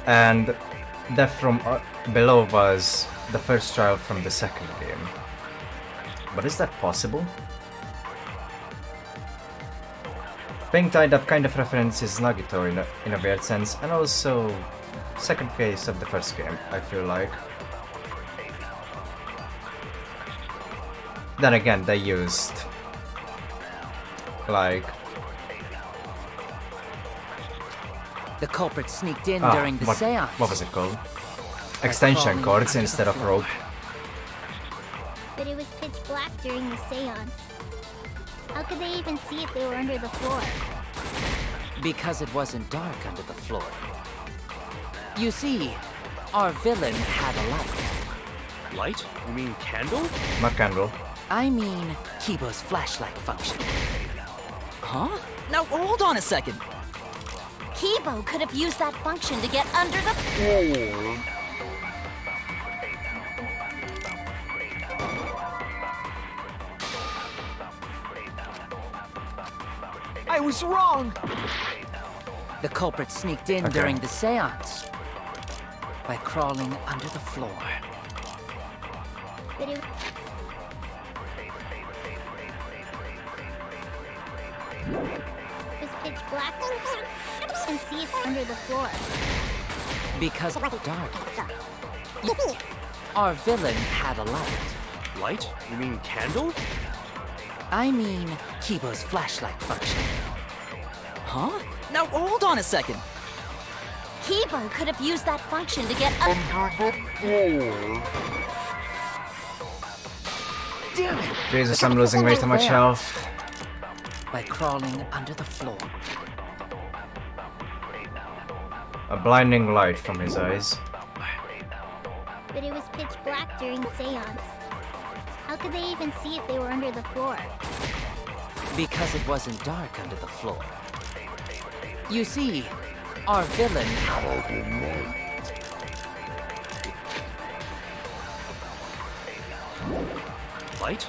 And death from below was the first trial from the second game. But is that possible? Being tied up kind of references Nagito in a weird sense, and also second case of the first game, I feel like. Then again, they used like the culprit sneaked in during the seance. What was it called? Extension cords instead of rope. But it was pitch black during the seance. How could they even see if they were under the floor? Because it wasn't dark under the floor. You see, our villain had a light. Light? You mean candle? Not candle. I mean Kibo's flashlight function. Huh? Now hold on a second. Kibo could have used that function to get under the floor. I was wrong! The culprit sneaked in during the seance by crawling under the floor. But it was pitch black and see if under the floor. Because it was dark. Our villain had a light. Light? You mean candle? I mean Kibo's flashlight function. Huh? Now hold on a second. Kibo could have used that function to get under the floor. Damn it! Jesus, I'm losing way too much health. By crawling under the floor. A blinding light from his eyes. But it was pitch black during the seance. How could they even see if they were under the floor? Because it wasn't dark under the floor. You see, our villain had a light.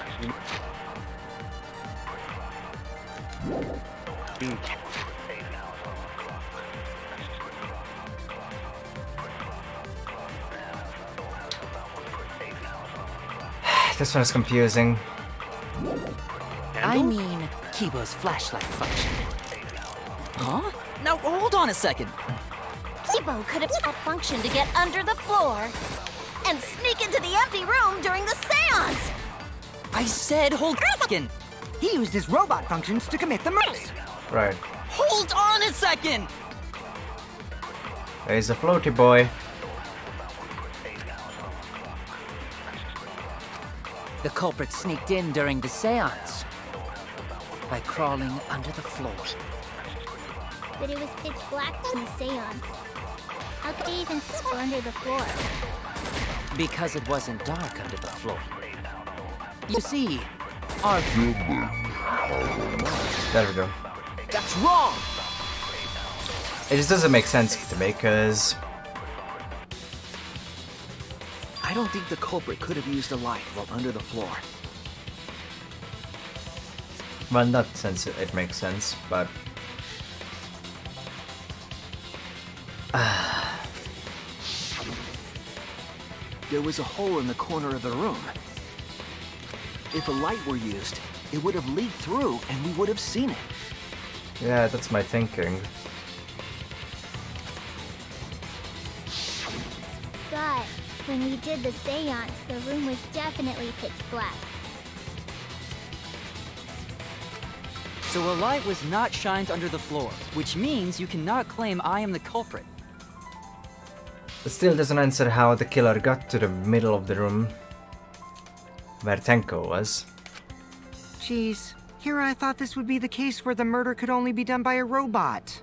This one is confusing. I mean Kibo's flashlight function. Huh? Now hold on a second. Kibo could have used that function to get under the floor and sneak into the empty room during the seance! I said hold second! He used his robot functions to commit the murder. Right. Hold on a second! There's a floaty boy. The culprit sneaked in during the seance by crawling under the floor. But it was pitch black in the seance. How could he even slip under the floor? Because it wasn't dark under the floor. You see, our... There we go. That's wrong! It just doesn't make sense to me, because... I don't think the culprit could have used a light while under the floor. Well, in that sense it makes sense, but... There was a hole in the corner of the room. If a light were used, it would have leaked through and we would have seen it. Yeah, that's my thinking. But when we did the seance, the room was definitely pitch black. So a light was not shined under the floor, which means you cannot claim I am the culprit. It still doesn't answer how the killer got to the middle of the room where Tenko was. Jeez, here I thought this would be the case where the murder could only be done by a robot.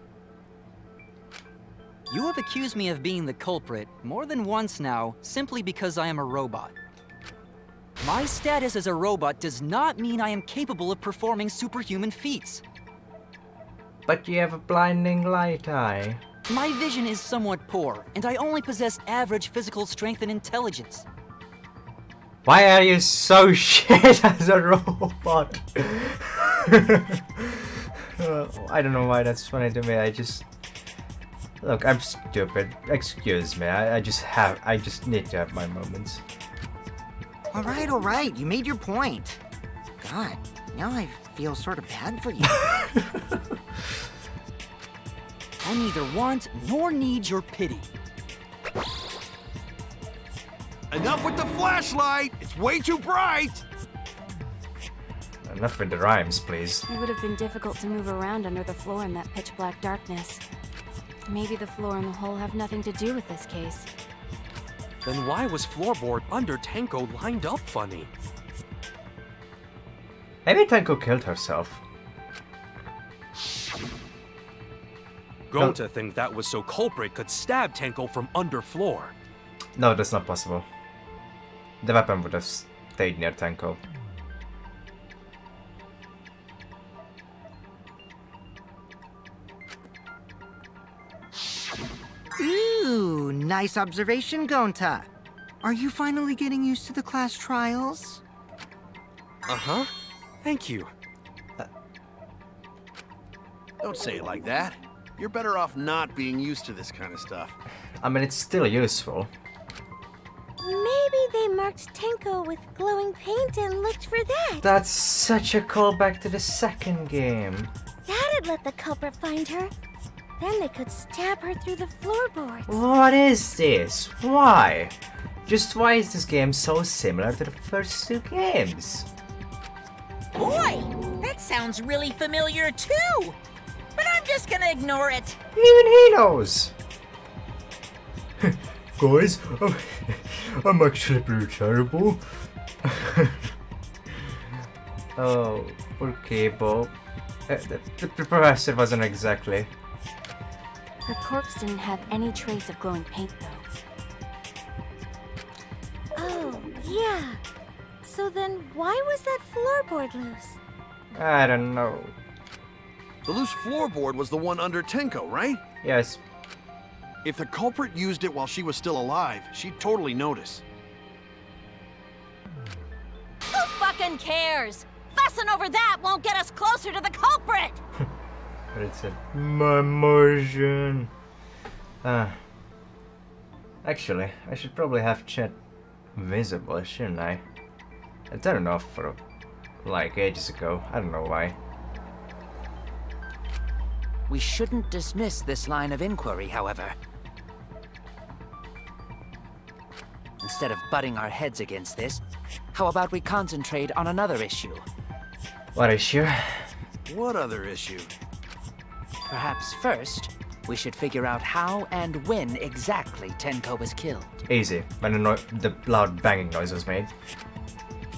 You have accused me of being the culprit more than once now, simply because I am a robot. My status as a robot does not mean I am capable of performing superhuman feats. But you have a blinding light eye. My vision is somewhat poor, and I only possess average physical strength and intelligence. Why are you so shit as a robot? I don't know why that's funny to me. I just... Look, I'm stupid. Excuse me. I just need to have my moments. Alright, you made your point. God, now I feel sort of bad for you. I neither want nor need your pity. Enough with the flashlight! It's way too bright! Enough with the rhymes, please. It would have been difficult to move around under the floor in that pitch black darkness. Maybe the floor and the hole have nothing to do with this case. Then why was floorboard under Tenko lined up funny? Maybe Tenko killed herself. Going to think that was so culprit could stab Tenko from under floor. No, that's not possible. The weapon would have stayed near Tenko. Ooh, nice observation, Gonta. Are you finally getting used to the class trials? Uh-huh. Thank you. Don't say it like that. You're better off not being used to this kind of stuff. I mean, it's still useful. Maybe they marked Tenko with glowing paint and looked for that. That's such a callback to the second game. That'd let the culprit find her. Then they could stab her through the floorboards. What is this? Why? Just why is this game so similar to the first two games? Boy, that sounds really familiar too. But I'm just gonna ignore it. Even he knows. Guys, I'm actually pretty terrible. Oh, poor Cable. The professor wasn't exactly. Her corpse didn't have any trace of glowing paint, though. Oh, yeah. So then why was that floorboard loose? I don't know. The loose floorboard was the one under Tenko, right? Yes. If the culprit used it while she was still alive, she'd totally notice. Who fucking cares? Fussing over that won't get us closer to the culprit! But it's a motion. Actually, I should probably have chat visible, shouldn't I? I turned it off for like ages ago. I don't know why. We shouldn't dismiss this line of inquiry, however. Instead of butting our heads against this, how about we concentrate on another issue? What issue? What other issue? Perhaps first, we should figure out how and when exactly Tenko was killed. Easy, when the loud banging noise was made.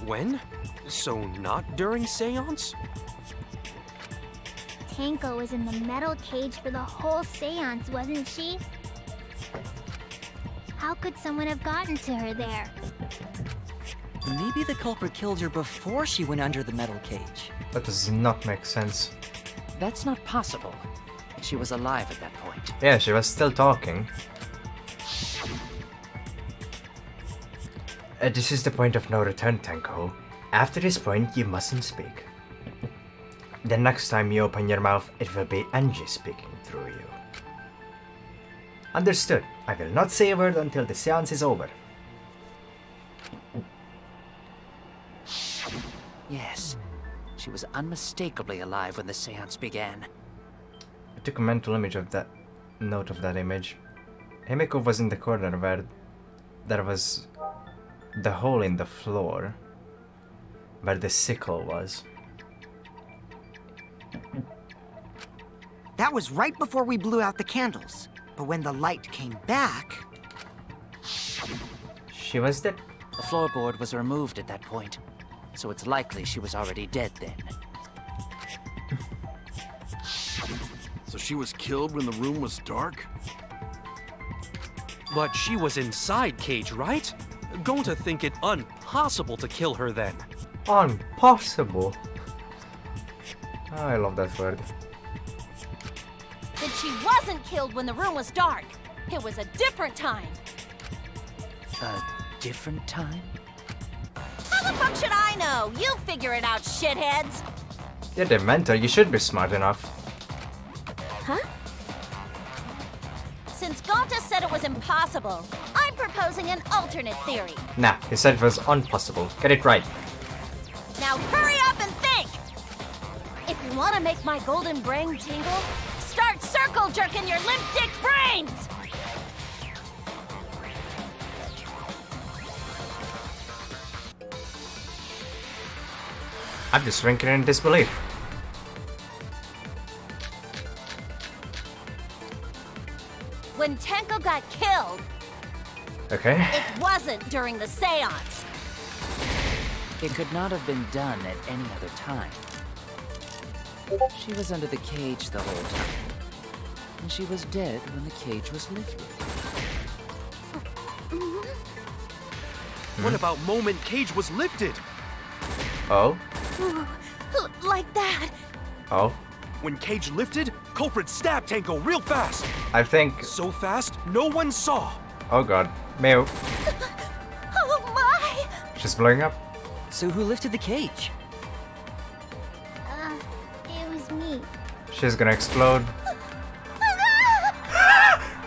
When? So not during seance? Tenko was in the metal cage for the whole seance, wasn't she? How could someone have gotten to her there? Maybe the culprit killed her before she went under the metal cage. That does not make sense. That's not possible. She was alive at that point. Yeah, she was still talking. This is the point of no return, Tenko. After this point, you mustn't speak. The next time you open your mouth, it will be Angie speaking through you. Understood. I will not say a word until the seance is over. Yes, she was unmistakably alive when the seance began. I took a mental image of that, note of that image. Himiko was in the corner where there was the hole in the floor, where the sickle was. That was right before we blew out the candles. But when the light came back... She was dead. The floorboard was removed at that point, so it's likely she was already dead then. So she was killed when the room was dark? But she was inside cage, right? Going to think it impossible to kill her then. Impossible. I love that word. Then she wasn't killed when the room was dark. It was a different time. A different time? How the fuck should I know? You figure it out, shitheads. You're the mentor, you should be smart enough. Huh? Since Gonta said it was impossible, I'm proposing an alternate theory. Nah, he said it was impossible. Get it right. Now hurry up and think! If you want to make my golden brain tingle, start circle jerking your limp dick brains! I'm just shrinking in disbelief. When Tenko got killed, Okay. it wasn't during the seance. It could not have been done at any other time. She was under the cage the whole time. And she was dead when the cage was lifted. What about moment cage was lifted? Oh? Ooh, like that. Oh? When cage lifted, culprit stabbed Tenko real fast. I think... So fast, no one saw. Oh god. Mew. Oh my! She's blowing up. So who lifted the cage? It was me. She's gonna explode.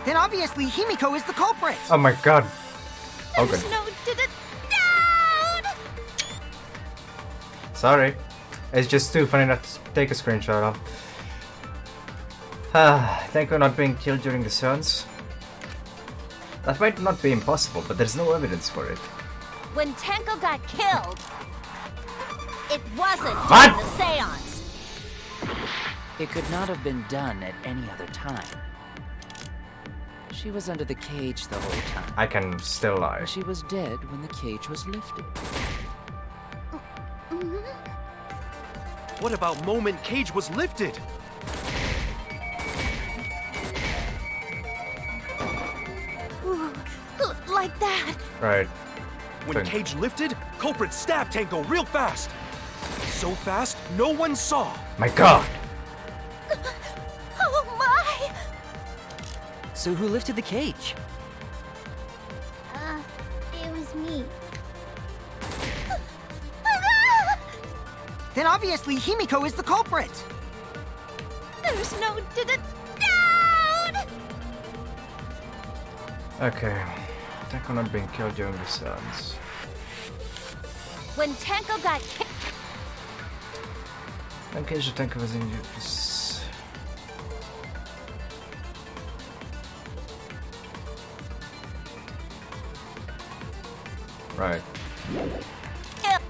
Then obviously Himiko is the culprit! Oh my god. Oh good. There's no down! Sorry. It's just too funny not to take a screenshot of. Tenko not being killed during the seance. That might not be impossible, but there's no evidence for it. When Tenko got killed, it wasn't What? during the seance. It could not have been done at any other time. She was under the cage the whole time. I can still lie. And she was dead when the cage was lifted. What about moment cage was lifted? Ooh, like that. Right. When Think. cage lifted, culprit stabbed Tenko real fast. So fast, no one saw. My god. Oh my! So who lifted the cage? It was me. Then obviously Himiko is the culprit! There's no down! Okay. Tenko not being killed during the seance. When Tenko got killed, In case you Tenko was injured, just... Right. Yep.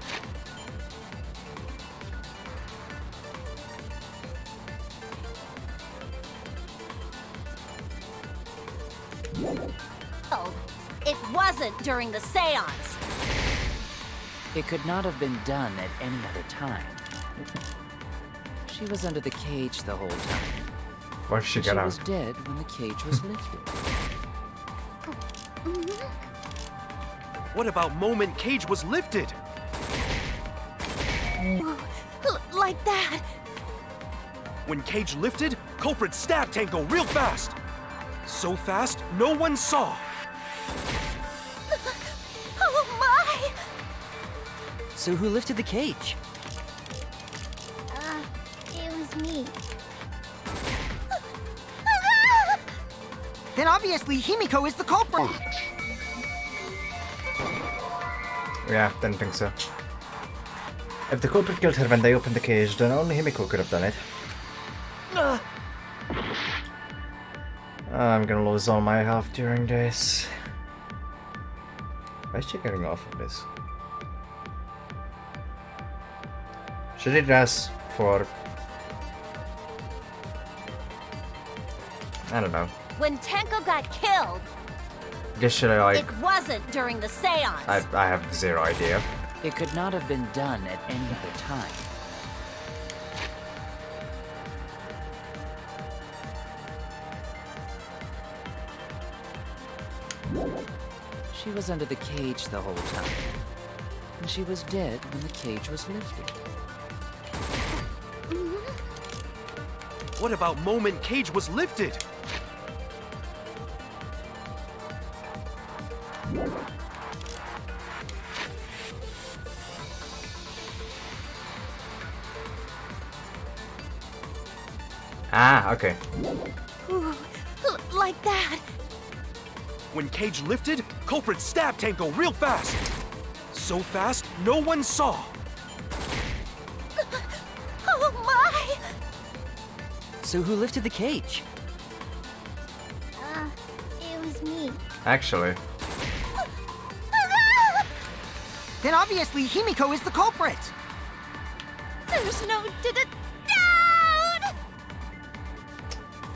Oh, it wasn't during the seance. It could not have been done at any other time. She was under the cage the whole time. Why did she get out? She was dead when the cage was lifted. What about moment cage was lifted? Like that. When cage lifted, culprit stabbed Tango real fast. So fast, no one saw. Oh my! So who lifted the cage? It was me. Then obviously Himiko is the culprit. Yeah, didn't think so. If the culprit killed her when they opened the cage, then only Himiko could have done it. I'm gonna lose all my health during this. Why is she getting off of this? She did ask for... I don't know. When Tenko got killed, Guess should I like... it wasn't during the seance. I have zero idea. It could not have been done at any other time. She was under the cage the whole time. And she was dead when the cage was lifted. What about moment cage was lifted? Ah, okay. Like that. When cage lifted, culprit stabbed Tango real fast. So fast, no one saw. Oh my! So who lifted the cage? It was me. Actually. Then obviously Himiko is the culprit. There's no doubt!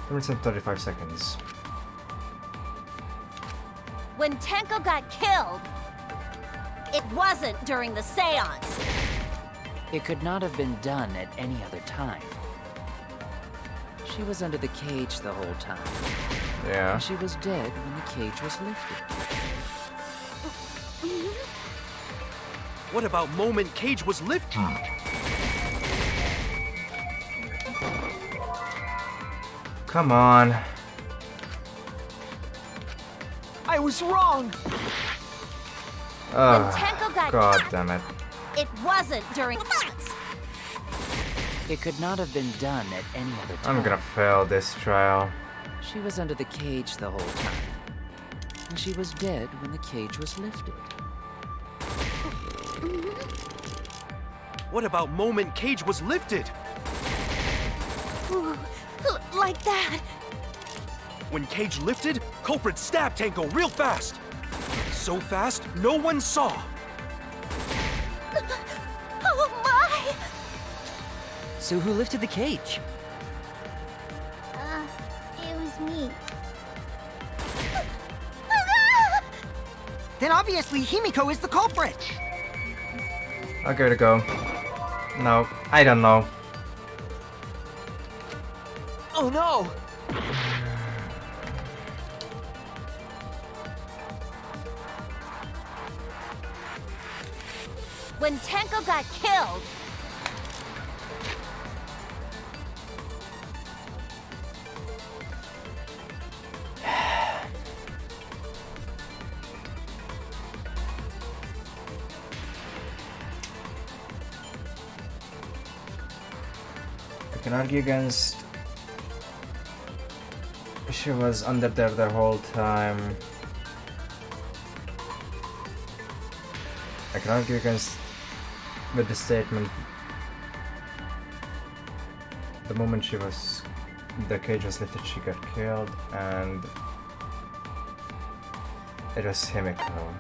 2 minutes and 35 seconds. When Tenko got killed, it wasn't during the seance. It could not have been done at any other time. She was under the cage the whole time. Yeah. And she was dead when the cage was lifted. What about moment cage was lifted? Come on. I was wrong. Oh, Tenko got God killed, damn it. it wasn't during the seance. It could not have been done at any other time. I'm gonna fail this trial. She was under the cage the whole time. And she was dead when the cage was lifted. What about moment cage was lifted? Like that. When cage lifted, culprit stabbed Tango real fast. So fast, no one saw. Oh my! So who lifted the cage? It was me. Then obviously Himiko is the culprit. I'll give it a go. No, I don't know. Oh no! When Tenko got killed, I can argue against... She was under there the whole time. I can argue against with the statement. The moment the cage was lifted, she got killed, and it was Himiko.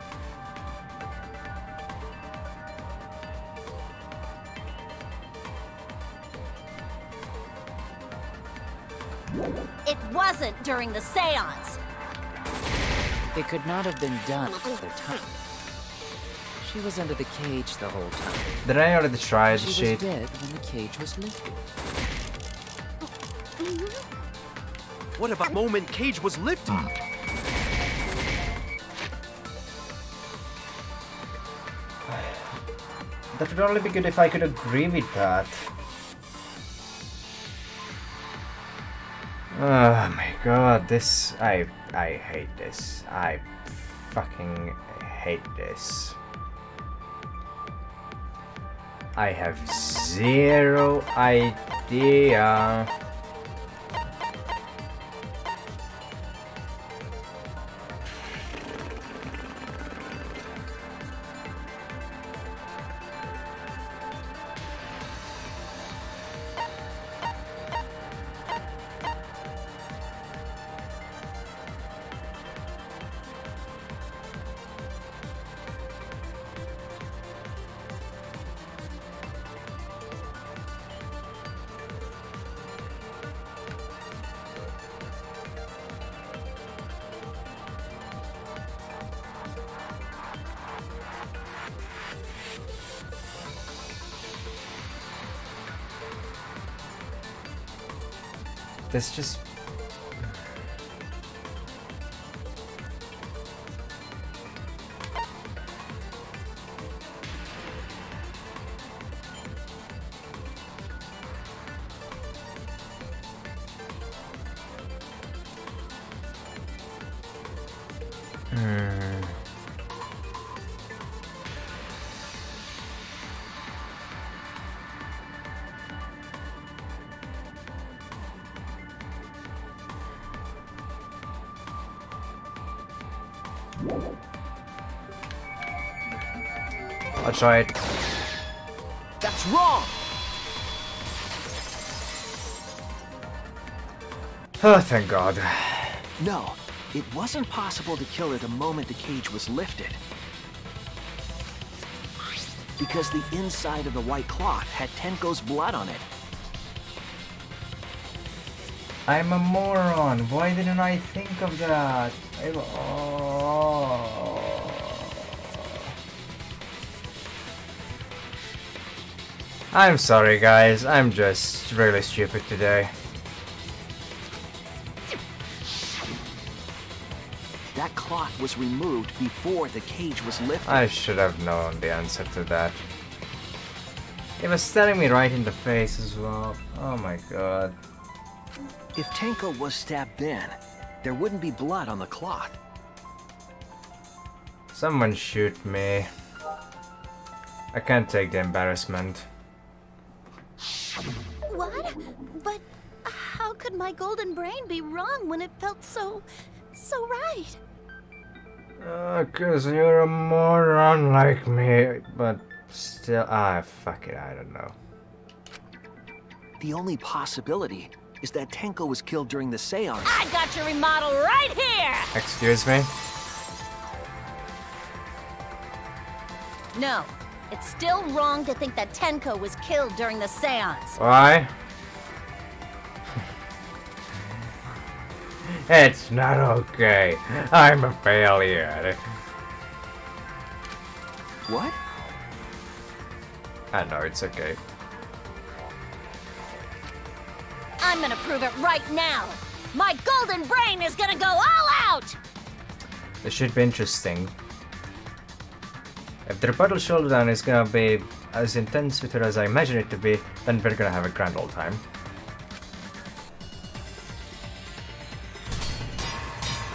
It wasn't during the seance. It could not have been done another time. She was under the cage the whole time. Did I already try the She shit? was dead when the cage was lifted. What about the moment Cage was lifted? That would only be good if I could agree with that. Oh my god, this... I hate this. I fucking hate this. I have zero idea. This just... I'll try it. That's wrong! Oh, thank God. No, it wasn't possible to kill her the moment the cage was lifted. Because the inside of the white cloth had Tenko's blood on it. I'm a moron. Why didn't I think of that? I'm sorry, guys. I'm just really stupid today. That cloth was removed before the cage was lifted. I should have known the answer to that. It was staring me right in the face as well. Oh my god. If Tenko was stabbed then, there wouldn't be blood on the cloth. Someone shoot me. I can't take the embarrassment. What? But how could my golden brain be wrong when it felt so right? 'Cause you're a moron like me, but still, fuck it, I don't know. The only possibility is that Tenko was killed during the seance. I got your remodel right here! Excuse me? No, it's still wrong to think that Tenko was killed during the seance. Why? It's not okay. I'm a failure. What? I know, it's okay. I'm gonna prove it right now. My golden brain is gonna go all out! This should be interesting. If the rebuttal showdown is gonna be as intense with her as I imagine it to be, then we're gonna have a grand old time.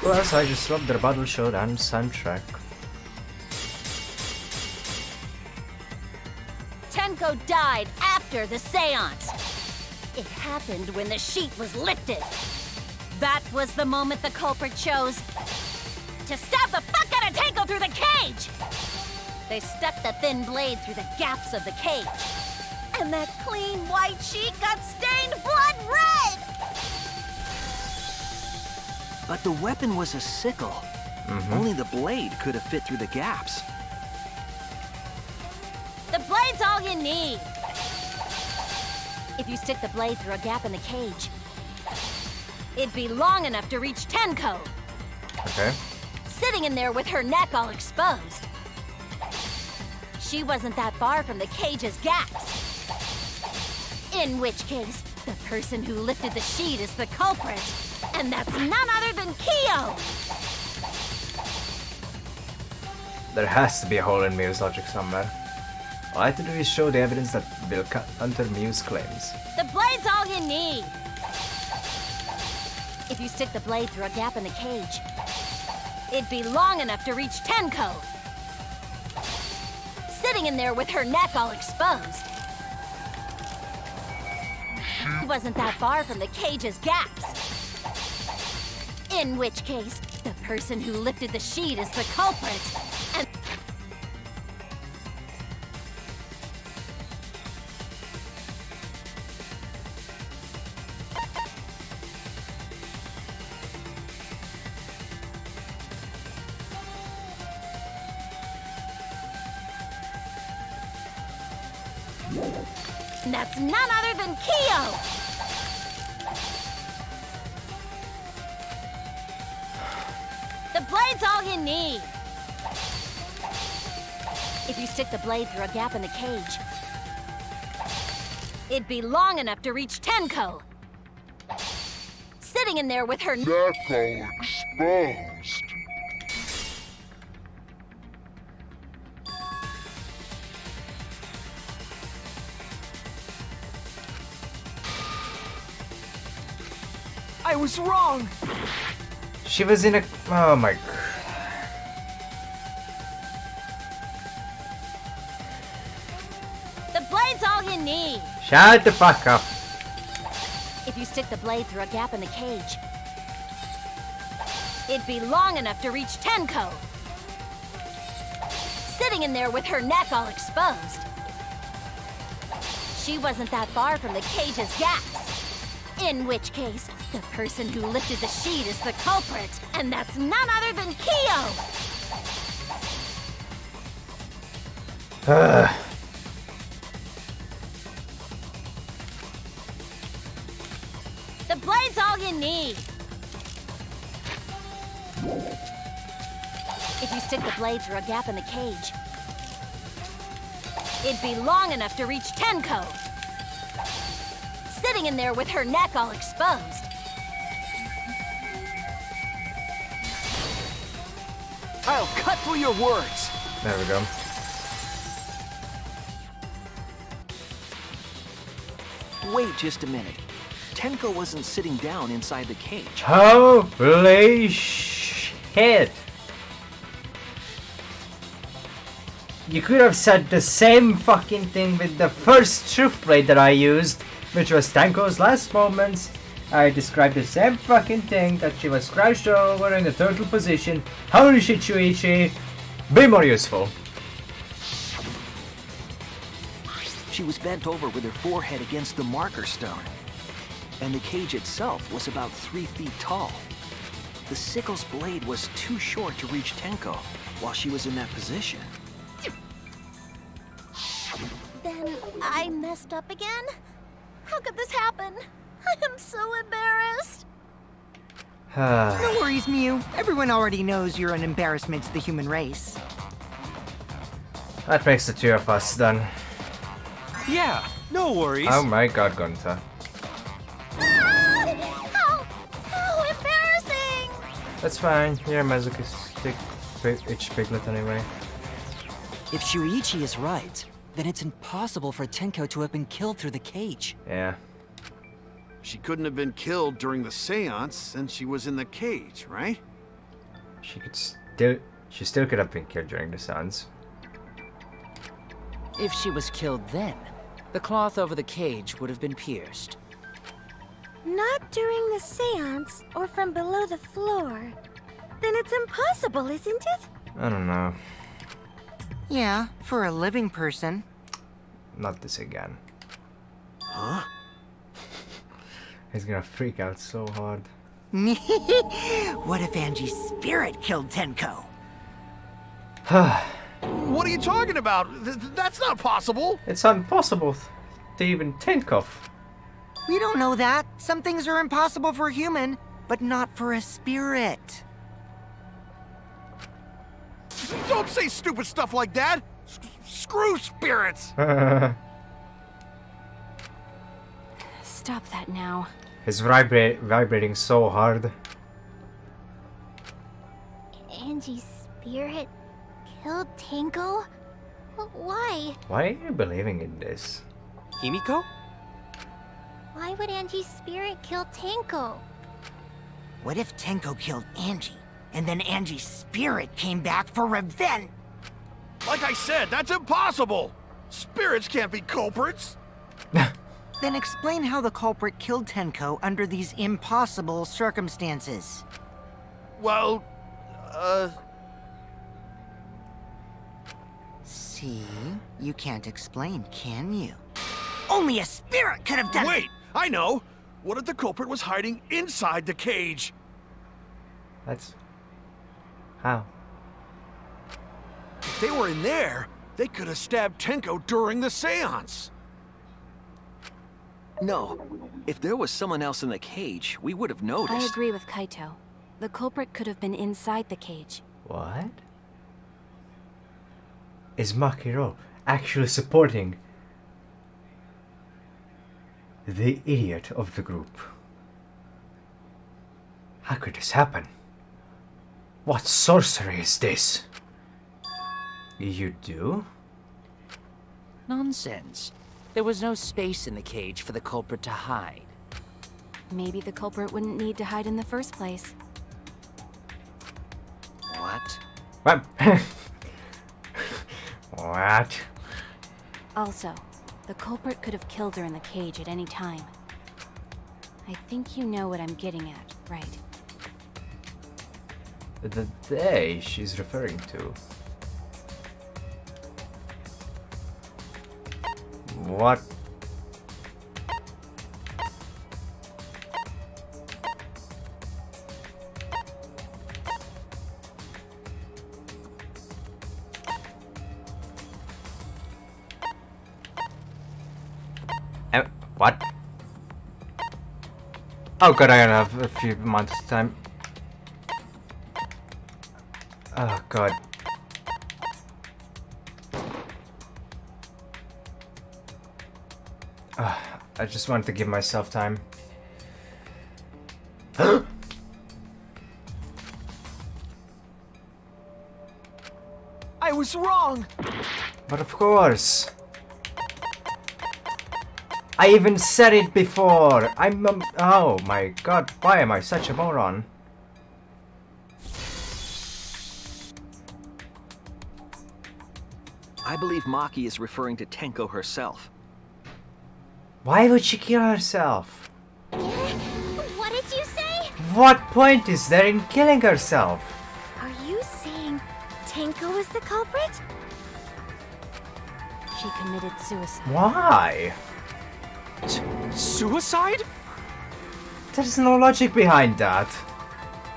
Plus, I just love the rebuttal showdown soundtrack. Tenko died after the seance. It happened when the sheet was lifted. That was the moment the culprit chose to stab the fuck out of Tenko through the cage! They stuck the thin blade through the gaps of the cage. And that clean white sheet got stained blood red! But the weapon was a sickle. Only the blade could have fit through the gaps. The blade's all you need. If you stick the blade through a gap in the cage, It'd be long enough to reach Tenko. Okay. Sitting in there with her neck all exposed. She wasn't that far from the cage's gaps. In which case, the person who lifted the sheet is the culprit. And that's none other than Kyo! There has to be a hole in Mew's logic somewhere. All I have to do is show the evidence that will counter Mew's claims. The blade's all you need! If you stick the blade through a gap in the cage, it'd be long enough to reach Tenko. Sitting in there with her neck all exposed. She wasn't that far from the cage's gaps. In which case, the person who lifted the sheet is the culprit. And that's none other than Kyo! The blade's all you need! If you stick the blade through a gap in the cage, it'd be long enough to reach Tenko. Sitting in there with her neck all exposed. I was wrong! She was in a... Oh my... The blade's all you need! Shut the fuck up! If you stick the blade through a gap in the cage, it'd be long enough to reach Tenko. Sitting in there with her neck all exposed. She wasn't that far from the cage's gaps. In which case, the person who lifted the sheet is the culprit, and that's none other than Kyo! The blade's all you need! If you stick the blade through a gap in the cage, it'd be long enough to reach Tenko. Sitting in there with her neck all exposed. I'll cut through your words! There we go. Wait just a minute. Tenko wasn't sitting down inside the cage. Holy shit! You could have said the same fucking thing with the first truth blade that I used, which was Tenko's last moments. I described the same fucking thing, that she was crouched over in the turtle position. Holy shit, Shuichi! Be more useful. She was bent over with her forehead against the marker stone. And the cage itself was about 3 feet tall. The sickle's blade was too short to reach Tenko while she was in that position. Then I messed up again? How could this happen? I am so embarrassed. No worries, Mew. Everyone already knows you're an embarrassment to the human race. That makes the two of us then. Yeah, no worries. Oh my god, Gunther. How embarrassing! That's fine, you're a masochistic itch piglet anyway. If Shuichi is right, then it's impossible for Tenko to have been killed through the cage. Yeah. She couldn't have been killed during the seance since she was in the cage, right? She still could have been killed during the seance. If she was killed then, the cloth over the cage would have been pierced. Not during the seance or from below the floor. Then it's impossible, isn't it? I don't know. Yeah, for a living person. Not this again. Huh? He's gonna freak out so hard. What if Angie's spirit killed Tenko? What are you talking about? That's not possible! It's impossible to even think of. We don't know that. Some things are impossible for a human, but not for a spirit. Don't say stupid stuff like that! Screw spirits! Stop that now. He's vibrating so hard. Angie's spirit killed Tango? Why? Why are you believing in this? Himiko? Why would Angie's spirit kill Tango? What if Tenko killed Angie, and then Angie's spirit came back for revenge? Like I said, that's impossible! Spirits can't be culprits! Then explain how the culprit killed Tenko under these impossible circumstances. Well, See? You can't explain, can you? Only a spirit could have done it! Wait! I know! What if the culprit was hiding inside the cage? That's... How? If they were in there, they could have stabbed Tenko during the seance! No. If there was someone else in the cage, we would have noticed. I agree with Kaito. The culprit could have been inside the cage. What? Is Makiro actually supporting the idiot of the group? How could this happen? What sorcery is this? You do? Nonsense. There was no space in the cage for the culprit to hide. Maybe the culprit wouldn't need to hide in the first place. What? What? What? Also, the culprit could have killed her in the cage at any time. I think you know what I'm getting at, right? The day she's referring to. What? What? Oh god, I have a few months time. Oh god. I just wanted to give myself time. I was wrong! But of course. I even said it before. Oh my god, why am I such a moron? I believe Maki is referring to Tenko herself. Why would she kill herself? What did you say? What point is there in killing herself? Are you saying Tanko is the culprit? She committed suicide. Why? Suicide? There's no logic behind that.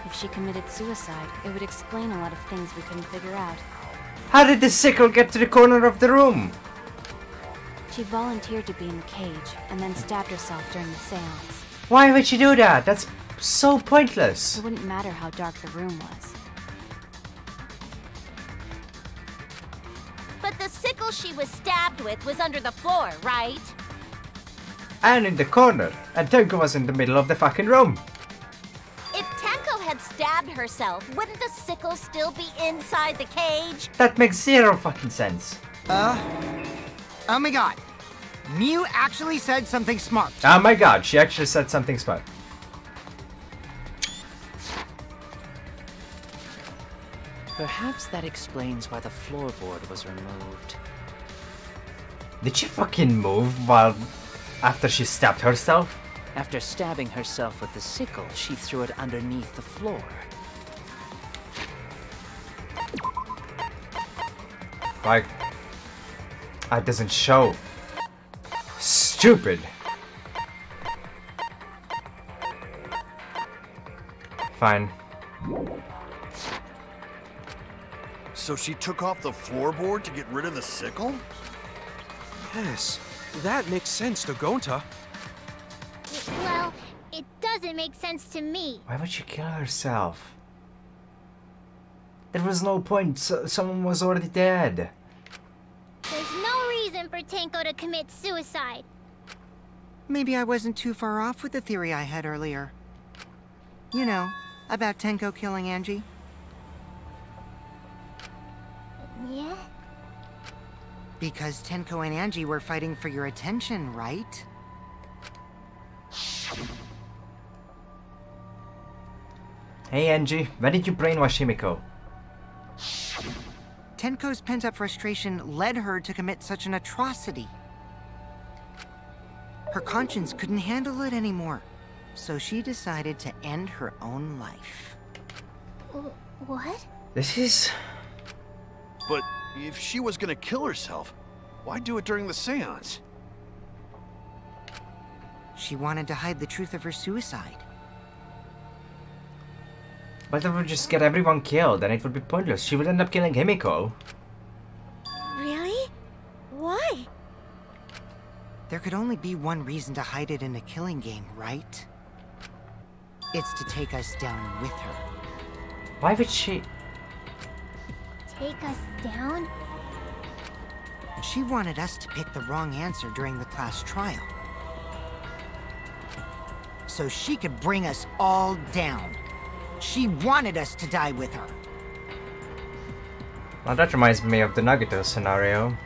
If she committed suicide, it would explain a lot of things we couldn't figure out. How did the sickle get to the corner of the room? She volunteered to be in the cage, and then stabbed herself during the seance. Why would she do that? That's so pointless. It wouldn't matter how dark the room was. But the sickle she was stabbed with was under the floor, right? And in the corner. And Tenko was in the middle of the fucking room. If Tenko had stabbed herself, wouldn't the sickle still be inside the cage? That makes zero fucking sense. Oh my god. Mew actually said something smart. Oh my god, she actually said something smart. Perhaps that explains why the floorboard was removed. Did she fucking move after she stabbed herself? After stabbing herself with the sickle, she threw it underneath the floor. Like, that doesn't show. Stupid. Fine. So she took off the floorboard to get rid of the sickle? Yes, that makes sense to Gonta. Well, it doesn't make sense to me. Why would she kill herself? There was no point. Someone was already dead. There's no reason for Tenko to commit suicide. Maybe I wasn't too far off with the theory I had earlier. You know, about Tenko killing Angie. Yeah? Because Tenko and Angie were fighting for your attention, right? Hey Angie, why did you brainwash Himiko? Tenko's pent-up frustration led her to commit such an atrocity. Her conscience couldn't handle it anymore, so she decided to end her own life. What? This is... But if she was gonna kill herself, why do it during the seance? She wanted to hide the truth of her suicide. But that would just get everyone killed and it would be pointless. She would end up killing Himiko. Really? Why? There could only be one reason to hide it in a killing game, right? It's to take us down with her. Why would she... Take us down? She wanted us to pick the wrong answer during the class trial. So she could bring us all down. She wanted us to die with her. Well, that reminds me of the Nagito scenario.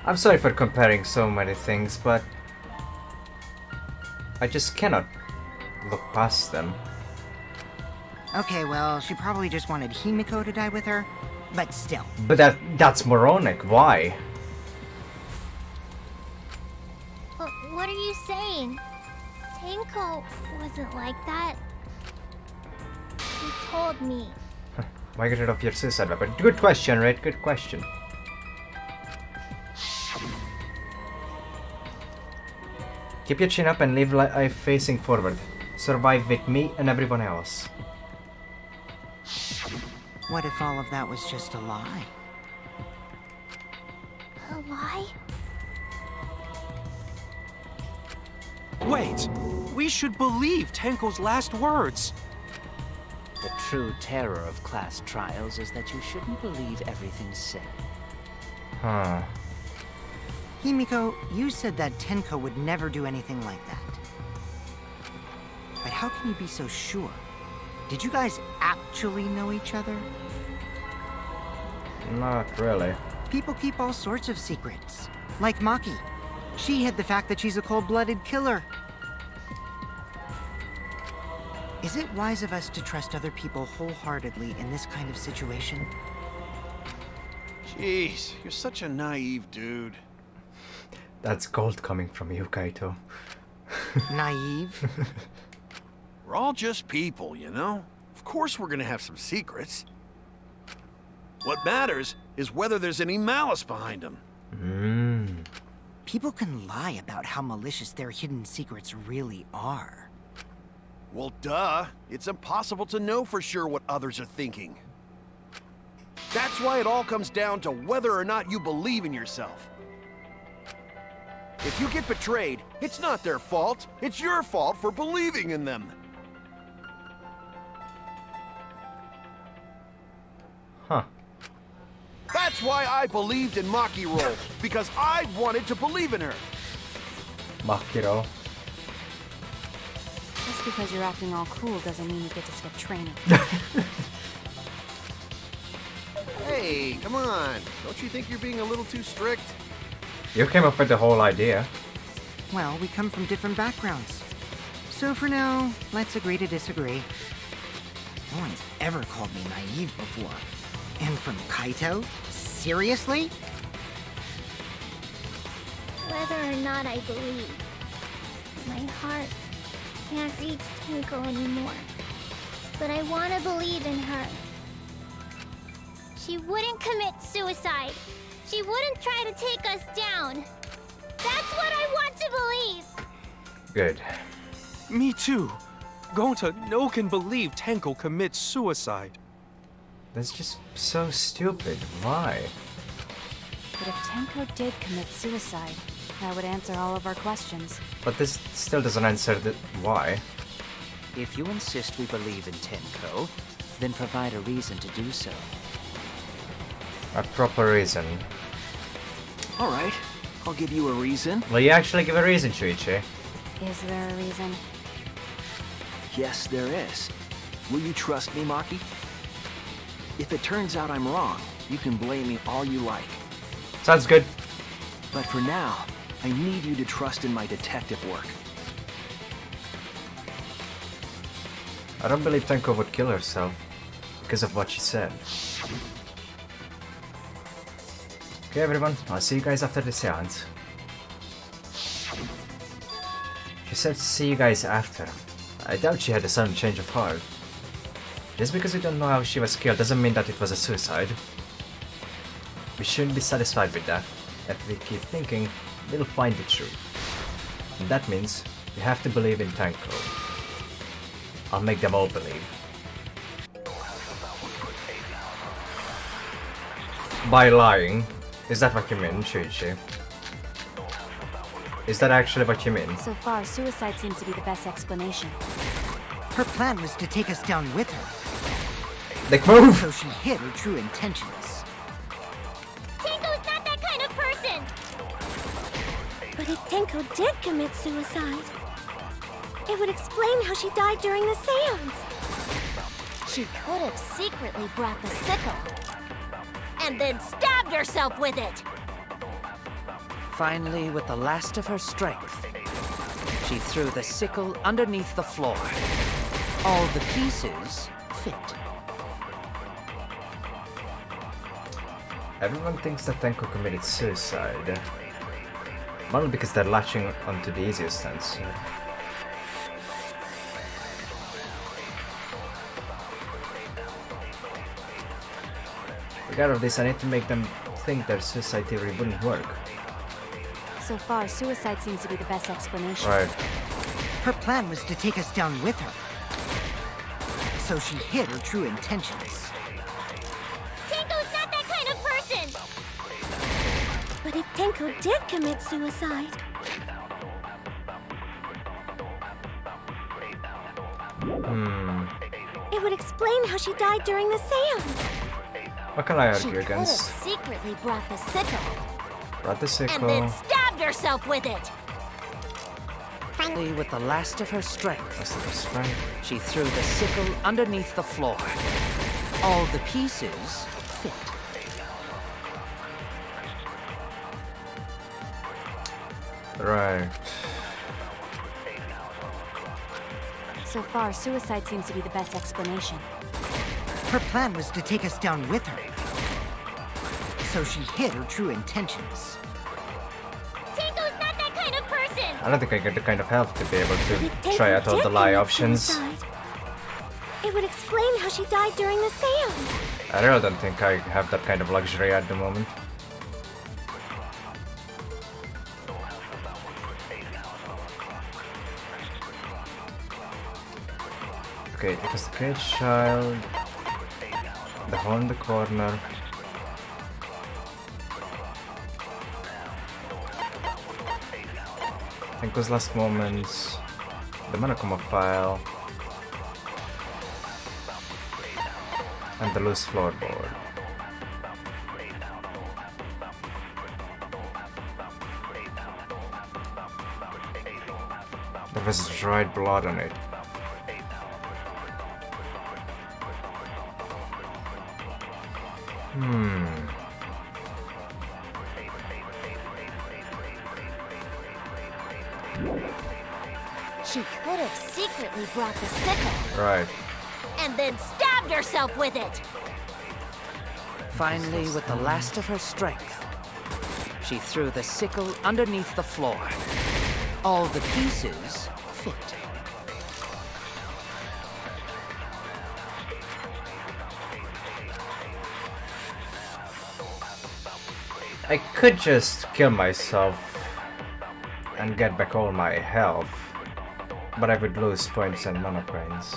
I'm sorry for comparing so many things, but I just cannot look past them. Okay, well, she probably just wanted Himiko to die with her, but still. But that's moronic. Why? What are you saying? Tenko wasn't like that. She told me. Why get rid of your suicide weapon? Good question, right? Good question. Keep your chin up and live life facing forward. Survive with me and everyone else. What if all of that was just a lie? A lie? Wait! We should believe Tenko's last words! The true terror of class trials is that you shouldn't believe everything said. Huh. Himiko, you said that Tenko would never do anything like that. But how can you be so sure? Did you guys actually know each other? Not really. People keep all sorts of secrets. Like Maki. She hid the fact that she's a cold-blooded killer. Is it wise of us to trust other people wholeheartedly in this kind of situation? Jeez, you're such a naive dude. That's gold coming from you, Kaito. Naive? We're all just people, you know? Of course we're gonna have some secrets. What matters is whether there's any malice behind them. People can lie about how malicious their hidden secrets really are. Well, duh. It's impossible to know for sure what others are thinking. That's why it all comes down to whether or not you believe in yourself. If you get betrayed, it's not their fault. It's your fault for believing in them. Huh. That's why I believed in Makiro, because I wanted to believe in her. Makiro. Just because you're acting all cool doesn't mean you get to skip training. Hey, come on. Don't you think you're being a little too strict? You came up with the whole idea. Well, we come from different backgrounds. So for now, let's agree to disagree. No one's ever called me naive before. And from Kaito? Seriously? Whether or not I believe, my heart can't reach Tenko anymore. But I want to believe in her. She wouldn't commit suicide. She wouldn't try to take us down. That's what I want to believe. Good. Me too. Gonta no can believe Tenko commits suicide. That's just so stupid. Why? But if Tenko did commit suicide, That would answer all of our questions. But this still doesn't answer the why. If you insist we believe in Tenko, then provide a reason to do so. A proper reason. All right, I'll give you a reason. Will you actually give a reason, Shuichi? Is there a reason? Yes, there is. Will you trust me, Maki? If it turns out I'm wrong, you can blame me all you like. Sounds good. But for now, I need you to trust in my detective work. I don't believe Tenko would kill herself because of what she said. Okay, everyone, I'll see you guys after the seance. She said see you guys after. I doubt she had a sudden change of heart. Just because we don't know how she was killed doesn't mean that it was a suicide. We shouldn't be satisfied with that. If we keep thinking, we'll find the truth. And that means we have to believe in Tenko. I'll make them all believe. By lying? Is that what you mean, Shuichi? Is that actually what you mean? So far, suicide seems to be the best explanation. Her plan was to take us down with her. Like, move! So she hid her true intentions. Tenko's not that kind of person! But if Tenko did commit suicide, it would explain how she died during the seance. She could have secretly brought the sickle. And then stabbed herself with it! Finally, with the last of her strength, she threw the sickle underneath the floor. All the pieces fit. Everyone thinks that Tenko committed suicide. Probably because they're latching onto the easiest answer. Regardless of this, I need to make them think their suicide theory wouldn't work. So far, suicide seems to be the best explanation. Right. Her plan was to take us down with her. So she hid her true intentions. Tenko's not that kind of person! But if Tenko did commit suicide, it would explain how she died during the seance. What can I She argue could have against? secretly brought the sickle. Brought the And sickle. then stabbed herself with it! Finally, with the last of her strength, That's the strength. she threw the sickle underneath the floor. All the pieces fit. Right. So far, suicide seems to be the best explanation. Her plan was to take us down with her. So she hid her true intentions. Tenko's not that kind of person! I don't think I get the kind of help to be able But to if Tenko try out all did the lie commit options. suicide, it would explain how she died during the seance. I really don't think I have that kind of luxury at the moment. Okay, it was the great child, the hole in the corner. Tenko's last moments, the Monokuma file, and the loose floorboard. There was dried blood on it. She could have secretly brought the sickle. Right. And then stabbed herself with it! Finally, with the last of her strength, she threw the sickle underneath the floor. All the pieces fit. I could just kill myself and get back all my health, but I would lose points and mana coins.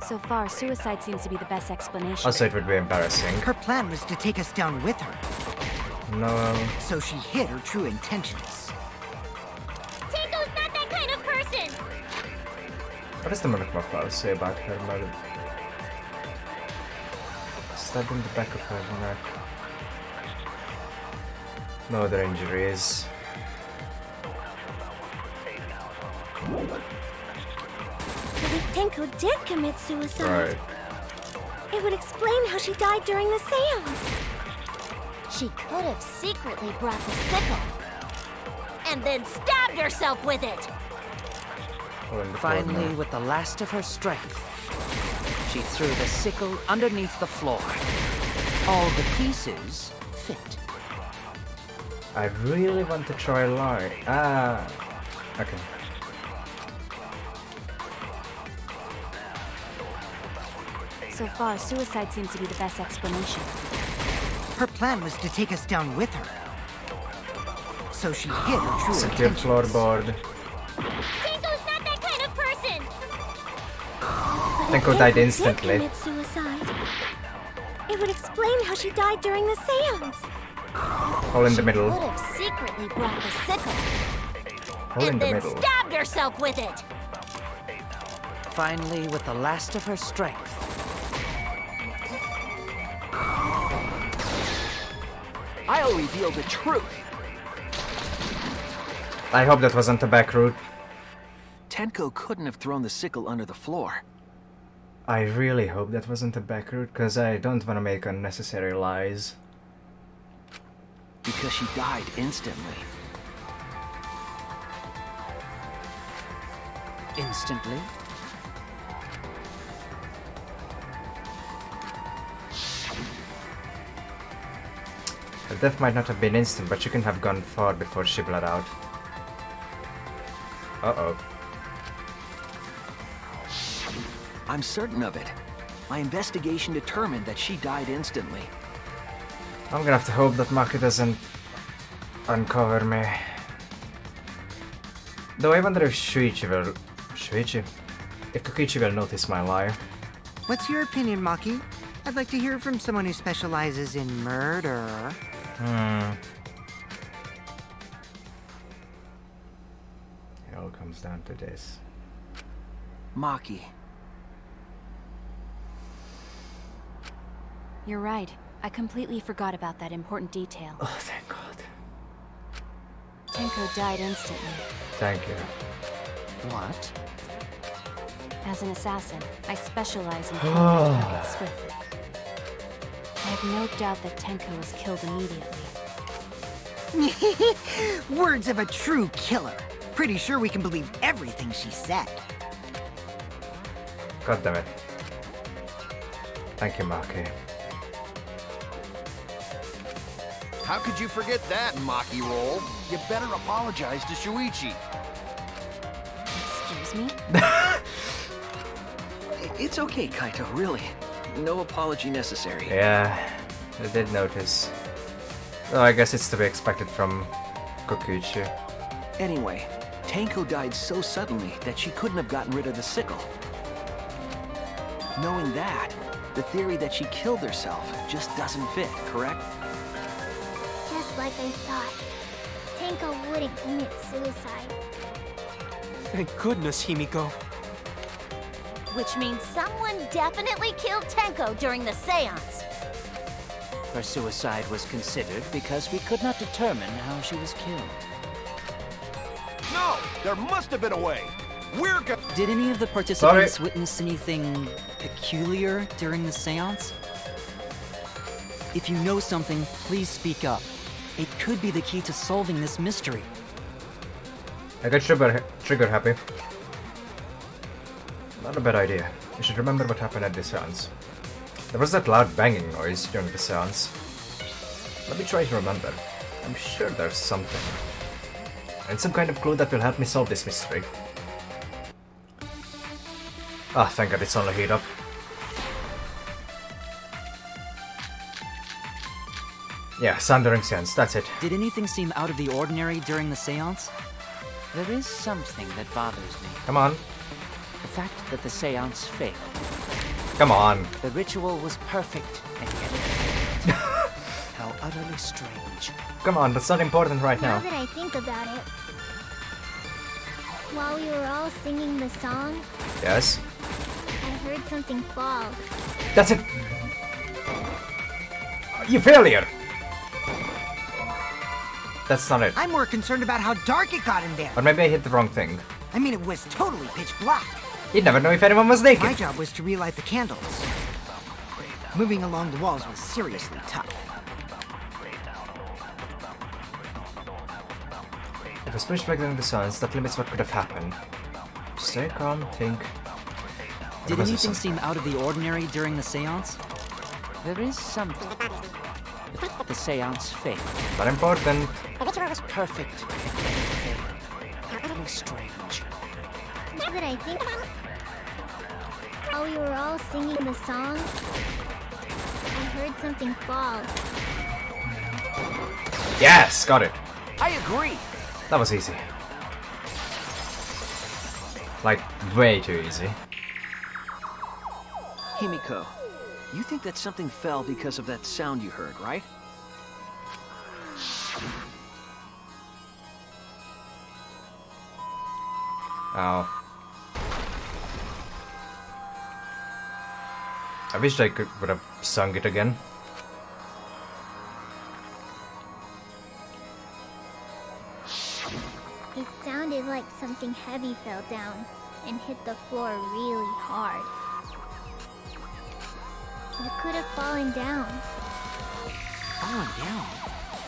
So far, suicide seems to be the best explanation. Also, it would be embarrassing. Her plan was to take us down with her. No. So she hid her true intentions. Tenko's not that kind of person! What does the Monarch file say about her mother? Stabbed in the back of her neck. No other injuries. But if Tenko did commit suicide, Right. it would explain how she died during the seance. She could have secretly brought the sickle and then stabbed herself with it. Finally, with the last of her strength, she threw the sickle underneath the floor. All the pieces fit. I really want to try lie. Ah. Okay. So far, suicide seems to be the best explanation. Her plan was to take us down with her. So she hid her true Secure intentions. floorboard. Tenko's not that kind of person! Tenko died instantly. Did commit suicide, it would explain how she died during the seance. Hole in the middle. Could have secretly brought the sickle Hole in and the then middle. stabbed herself with it. Finally, with the last of her strength, I'll reveal the truth. I hope that wasn't a back route. Tenko couldn't have thrown the sickle under the floor. I really hope that wasn't a back route, because I don't want to make unnecessary lies. Because she died instantly. instantly. Her death might not have been instant, but she couldn't have gone far before she bled out. Uh-oh. I'm certain of it. My investigation determined that she died instantly. I'm gonna have to hope that Maki doesn't uncover me. Though I wonder if Shuichi will... Shuichi? If Kokichi will notice my lie. What's your opinion, Maki? I'd like to hear from someone who specializes in murder. It all comes down to this. Maki. You're right. I completely forgot about that important detail. Oh, thank God. Tenko died instantly. Thank you. What? As an assassin, I specialize in killing targets swiftly. I have no doubt that Tenko was killed immediately. Words of a true killer. Pretty sure we can believe everything she said. God damn it. Thank you, Maki. How could you forget that, Maki Roll? You better apologize to Shuichi. Excuse me? It's okay, Kaito, really. No apology necessary. Yeah, I did notice. Well, I guess it's to be expected from Kokichi. Anyway, Tenko died so suddenly that she couldn't have gotten rid of the sickle. Knowing that, the theory that she killed herself just doesn't fit, correct? Just like I thought. Tenko wouldn't commit suicide. Thank goodness, Himiko. Which means someone definitely killed Tenko during the seance. Her suicide was considered because we could not determine how she was killed. No! There must have been a way! We're go- Did any of the participants witness anything peculiar during the seance? If you know something, please speak up. It could be the key to solving this mystery. I got trigger happy. Not a bad idea. We should remember what happened at the seance. There was that loud banging noise during the seance. Let me try to remember. I'm sure there's something. And some kind of clue that will help me solve this mystery. Ah, thank God it's only heat up. Yeah, sound during seance, that's it. Did anything seem out of the ordinary during the seance? There is something that bothers me. Come on. The fact that the seance failed. Come on. The ritual was perfect, and yet it failed. How utterly strange. Come on, that's not important right now. Now that I think about it, while we were all singing the song, Yes? I heard something fall. That's it! You failure! That's not it. I'm more concerned about how dark it got in there. Or maybe I hit the wrong thing. I mean, it was totally pitch black. You'd never know if anyone was naked. My job was to relight the candles. Moving along the walls was seriously tough. If I push back in the silence, that limits what could have happened. Stay calm, think. Did anything seem out of the ordinary during the seance? There is something. The seance failed. Not important. The ritual was perfect. It failed. Utterly strange. Now that I think about it, while we were all singing the song, I heard something fall. Yes! Got it. I agree. That was easy. Like, way too easy. Himiko, you think that something fell because of that sound you heard, right? Oh. I wish I would have sung it again. It sounded like something heavy fell down and hit the floor really hard. What could have fallen down? Fallen down?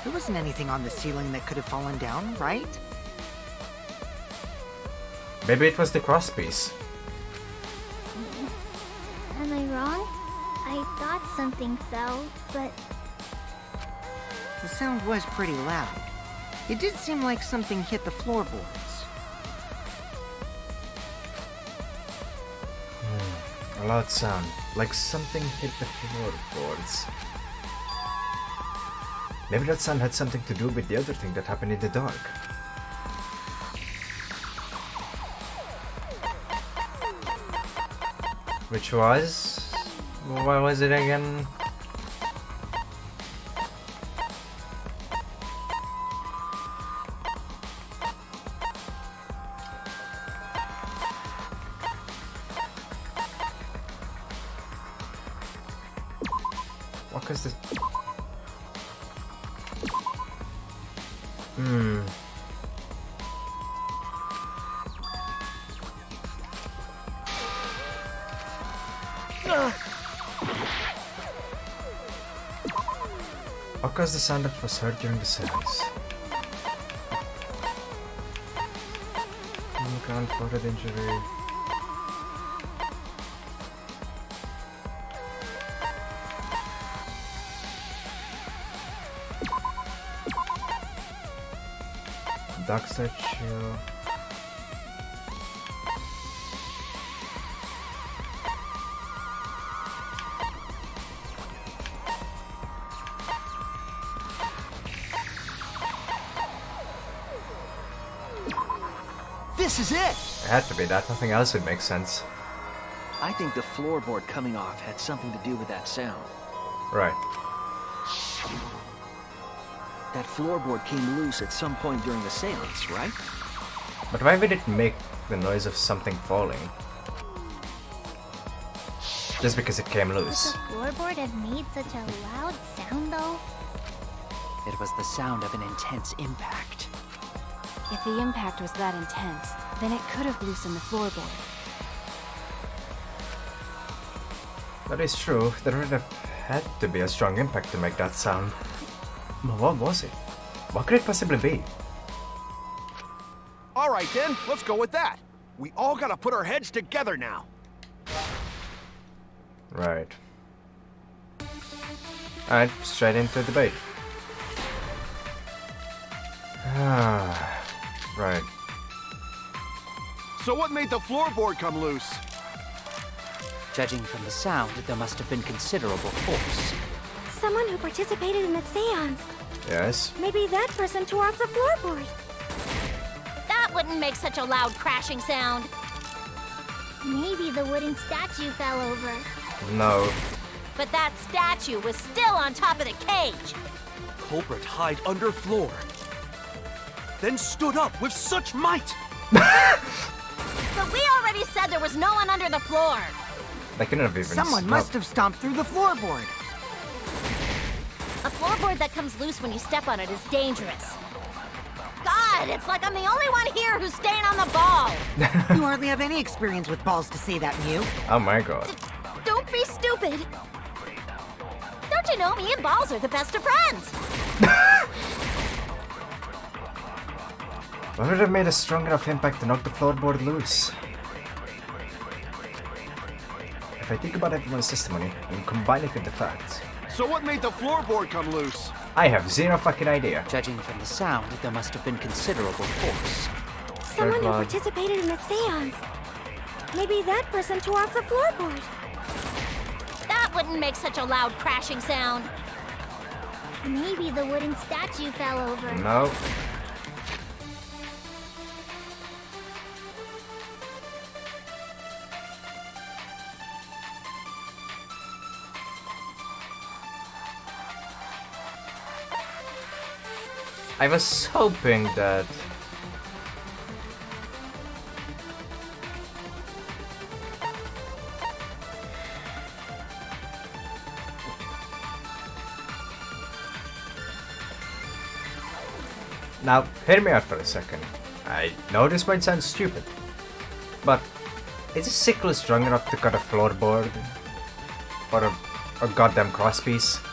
There wasn't anything on the ceiling that could have fallen down, right? Maybe it was the crosspiece. Am I wrong? I thought something fell, but The sound was pretty loud. It did seem like something hit the floorboards. A loud sound, like something hit the floorboards. Maybe that sound had something to do with the other thing that happened in the dark. Which was... what was it again? What was this? What caused the sound that was heard during the seance? Gunpowder injury. Dark statue. This is it! It had to be that, nothing else would make sense. I think the floorboard coming off had something to do with that sound. Right. That floorboard came loose at some point during the seance, right? But why would it make the noise of something falling? Just because it came would loose. the floorboard have made such a loud sound though? It was the sound of an intense impact. If the impact was that intense, then it could have loosened the floorboard. That is true. There would have had to be a strong impact to make that sound. But what was it? What could it possibly be? All right then, let's go with that. We all gotta put our heads together now. Right. Alright, straight into debate. Right. So what made the floorboard come loose? Judging from the sound, there must have been considerable force. Someone who participated in the seance. Yes. Maybe that person tore off the floorboard. That wouldn't make such a loud crashing sound. Maybe the wooden statue fell over. No. But that statue was still on top of the cage. Culprit hide under floor. Then stood up with such might. But we already said there was no one under the floor. They couldn't have even. Someone must have stomped through the floorboard. A floorboard that comes loose when you step on it is dangerous. God, it's like I'm the only one here who's staying on the ball. You hardly have any experience with balls to say that, Mew. Oh my god. Don't be stupid. Don't you know me and balls are the best of friends? What would have made a strong enough impact to knock the floorboard loose? If I think about everyone's testimony and combine it with the facts, So what made the floorboard come loose? I have zero fucking idea. Judging from the sound, there must have been considerable force. Someone who blood. participated in the seance. Maybe that person tore off the floorboard. That wouldn't make such a loud crashing sound. Maybe the wooden statue fell over. No. I was hoping that... Now, hear me out for a second. I know this might sound stupid, but is a sickle strong enough to cut a floorboard? Or a goddamn crosspiece?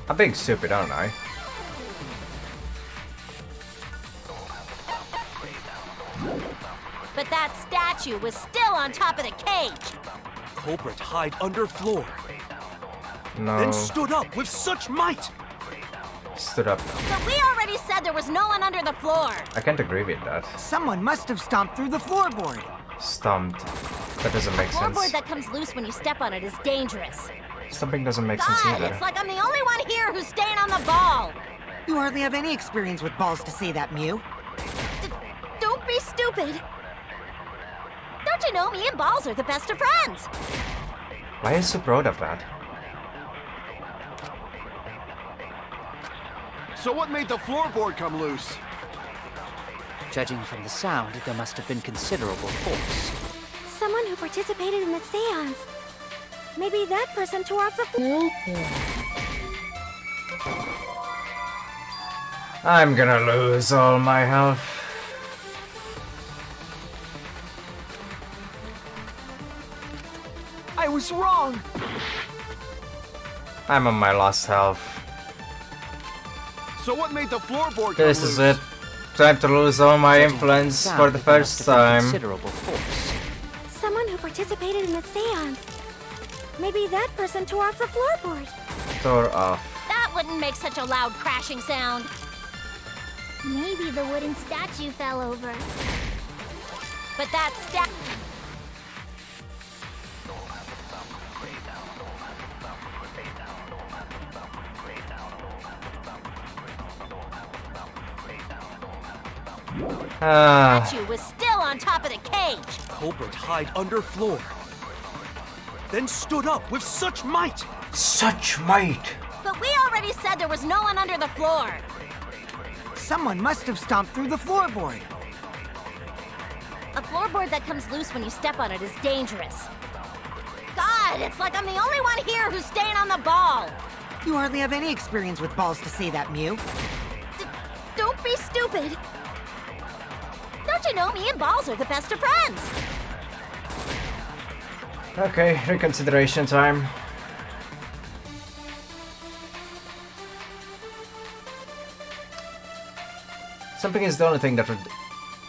I'm being stupid, aren't I? But that statue was still on top of the cage. Culprit hide under floor. No. Then stood up with such might. Stood up. But we already said there was no one under the floor. I can't agree with that. Someone must have stomped through the floorboard. Stomped. That doesn't make A floorboard sense. that comes loose when you step on it is dangerous. Stomping doesn't make sense God, either. it's like I'm the only one here who's staying on the ball. You hardly have any experience with balls to say that, Mew. Don't be stupid. Don't you know me and balls are the best of friends? Why are you so proud of that? So what made the floorboard come loose? Judging from the sound, there must have been considerable force. Someone who participated in the seance. Maybe that person tore off the floor. I'm gonna lose all my health. I was wrong! I'm on my last health. So what made the floorboard come This loose? is it. Time to lose all my influence for the first time. Considerable force. Someone who participated in the seance. Maybe that person tore off the floorboard. Tore off. That wouldn't make such a loud crashing sound. Maybe the wooden statue fell over. But that statue was still on top of the cage. Culprit hide under floor. Then stood up with such might. Such might! But we already said there was no one under the floor. Someone must have stomped through the floorboard. A floorboard that comes loose when you step on it is dangerous. God, it's like I'm the only one here who's staying on the ball. You hardly have any experience with balls to say that, Mew. Don't be stupid. Don't you know me and balls are the best of friends? Okay, reconsideration time. Something is the only thing that would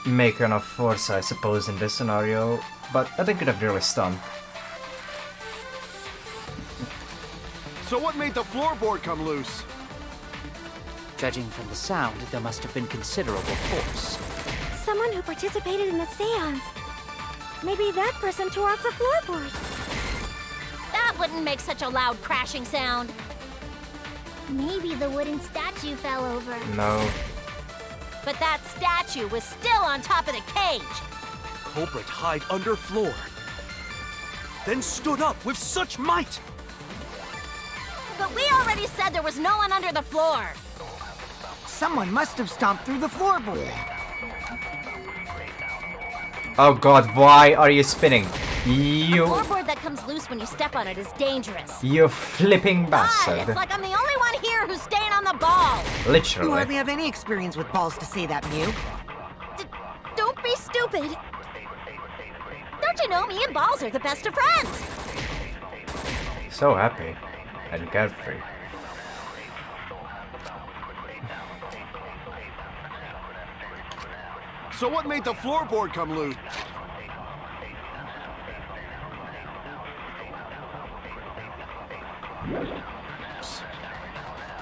make enough force, I suppose, in this scenario, but nothing could have really stunned. So what made the floorboard come loose? Judging from the sound, there must have been considerable force. Someone who participated in the seance. Maybe that person tore off the floorboard. That wouldn't make such a loud crashing sound. Maybe the wooden statue fell over. No. But that statue was still on top of the cage. Culprit hide under floor. Then stood up with such might. But we already said there was no one under the floor. Someone must have stomped through the floorboard. Oh god, why are you spinning? A You... floorboard that comes loose when you step on it is dangerous. You flipping God, bastard. it's like I'm the only one here who's staying on the ball. You Literally. hardly have any experience with balls to say that, Mew. Don't be stupid. Don't you know me and Balls are the best of friends? So happy. And carefree. So what made the floorboard come loose?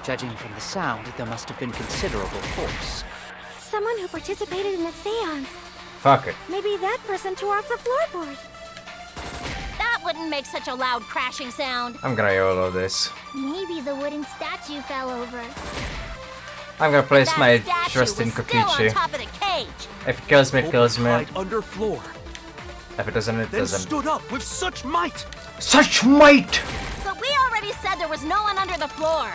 Judging from the sound, there must have been considerable force. Someone who participated in the seance. Fuck it. Maybe that person tore off the floorboard. That wouldn't make such a loud crashing sound. I'm gonna YOLO this. Maybe the wooden statue fell over. I'm gonna place That my statue trust in was still on Kokichi. top of the cage. If it kills me, it kills me. Right under floor. If it doesn't, it Then doesn't. stood up with such might. Such might! But we already said there was no one under the floor.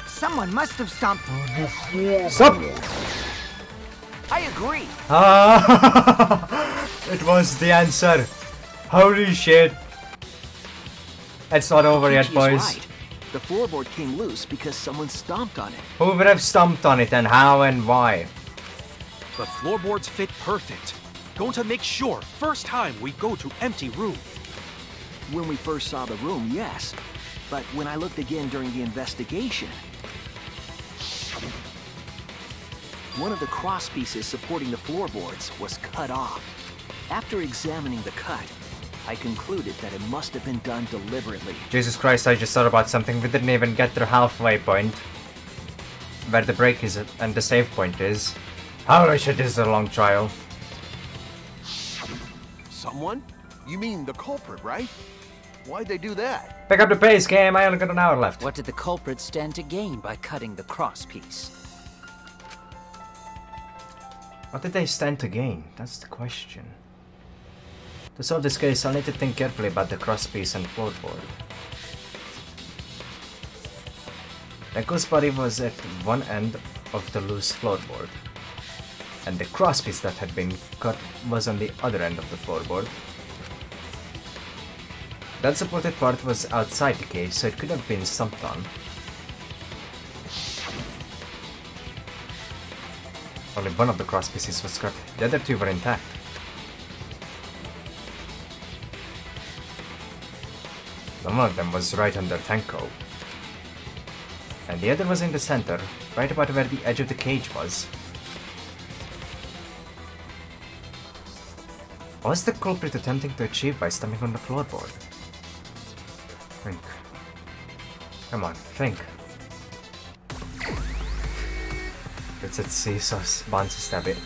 Someone must have stomped. Stop! I agree. Ah, it was the answer. Holy shit. It's not over yet, Kokichi is boys. right. The floorboard came loose because someone stomped on it. Who would have stomped on it and how and why? The floorboards fit perfect. Going to make sure first time we go to empty room. When we first saw the room, yes. But when I looked again during the investigation, one of the cross pieces supporting the floorboards was cut off. After examining the cut, I concluded that it must have been done deliberately. Jesus Christ, I just thought about something. We didn't even get to the halfway point. Where the break is and the save point is. Holy shit, this is a long trial. Someone? You mean the culprit, right? Why'd they do that? Pick up the pace, game. I only got an hour left. What did the culprit stand to gain by cutting the crosspiece? What did they stand to gain? That's the question. To solve this case, I'll need to think carefully about the crosspiece and floorboard. The ghost body was at one end of the loose floorboard, and the crosspiece that had been cut was on the other end of the floorboard. That supported part was outside the cage, so it could have been stomped on. Only one of the crosspieces was cut, the other two were intact. One of them was right under Tenko, and the other was in the center, right about where the edge of the cage was. What was the culprit attempting to achieve by stomping on the floorboard? Think. Come on, think. Let's see, so Bansi stab it.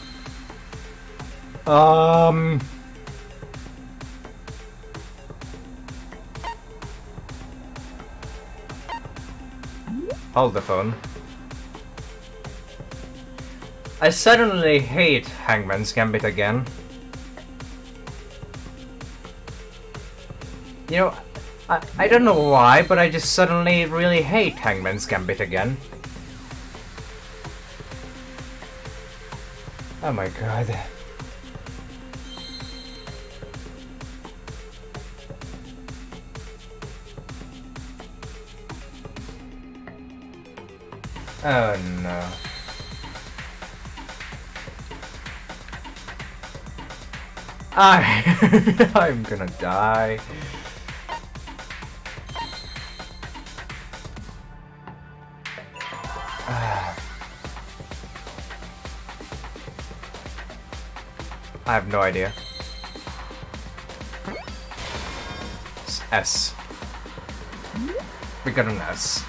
Hold the phone. I suddenly hate Hangman's Gambit again. You know, I don't know why, but I just suddenly really hate Hangman's Gambit again. Oh my god. Oh no. I'm gonna die. I have no idea. It's S. We got an S.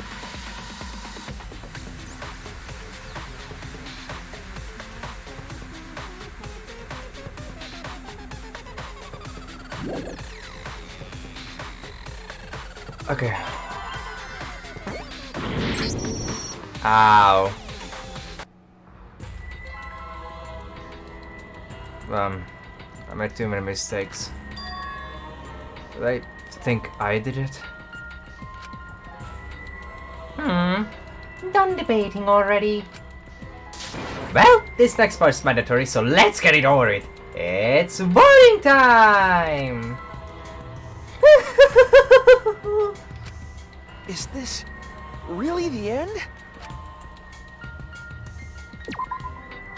Okay. Ow. I made too many mistakes. Did I think I did it? done debating already? Well, this next part's mandatory, so let's get it over it. It's voting time! Is this really the end?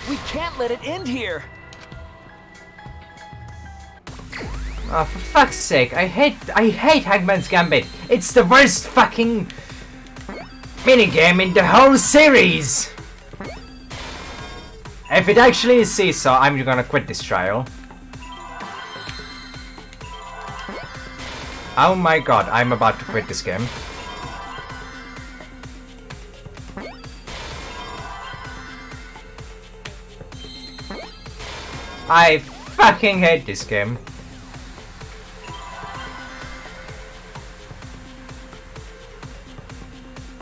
We can't let it end here! Oh, for fuck's sake, I hate Hangman's Gambit. It's the worst fucking minigame in the whole series! If it actually is Seesaw, I'm gonna quit this trial. Oh my god, I'm about to quit this game. I fucking hate this game.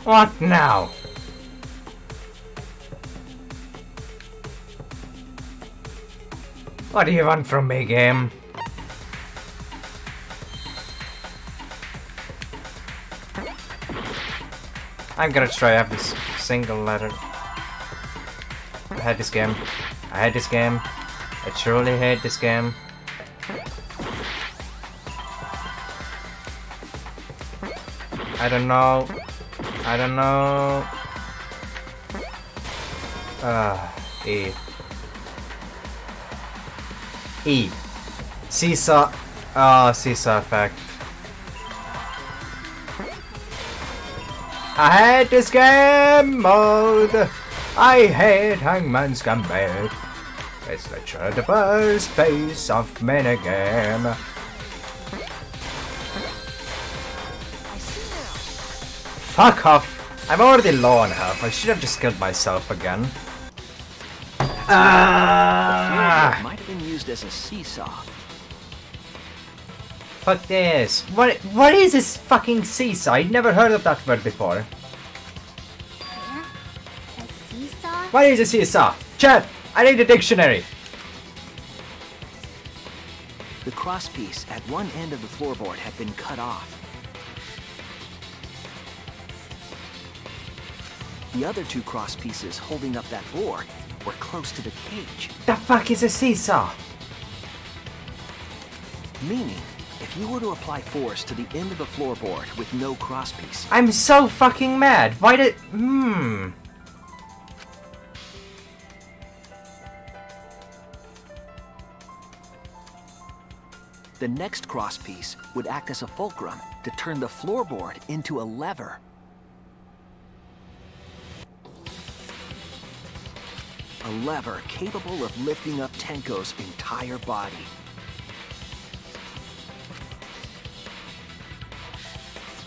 What now? What do you want from me, game? I'm gonna try every single letter. I hate this game. I hate this game. I truly hate this game. I don't know. I don't know. E. E. Seesaw. Oh, Seesaw effect. I hate this game mode. I hate Hangman's Gambit. It's literally the first piece of minigame. Fuck off! I'm already low on health. I should have just killed myself again. The floorboard might have been used as a seesaw. Fuck this. What is this fucking seesaw? I'd never heard of that word before. Huh? A seesaw? What is a seesaw? Chat! I need a dictionary. The crosspiece at one end of the floorboard had been cut off. The other two crosspieces holding up that board were close to the cage. The fuck is a seesaw? Meaning, if you were to apply force to the end of the floorboard with no crosspiece... I'm so fucking mad. Why did... The next crosspiece would act as a fulcrum to turn the floorboard into a lever. A lever capable of lifting up Tenko's entire body.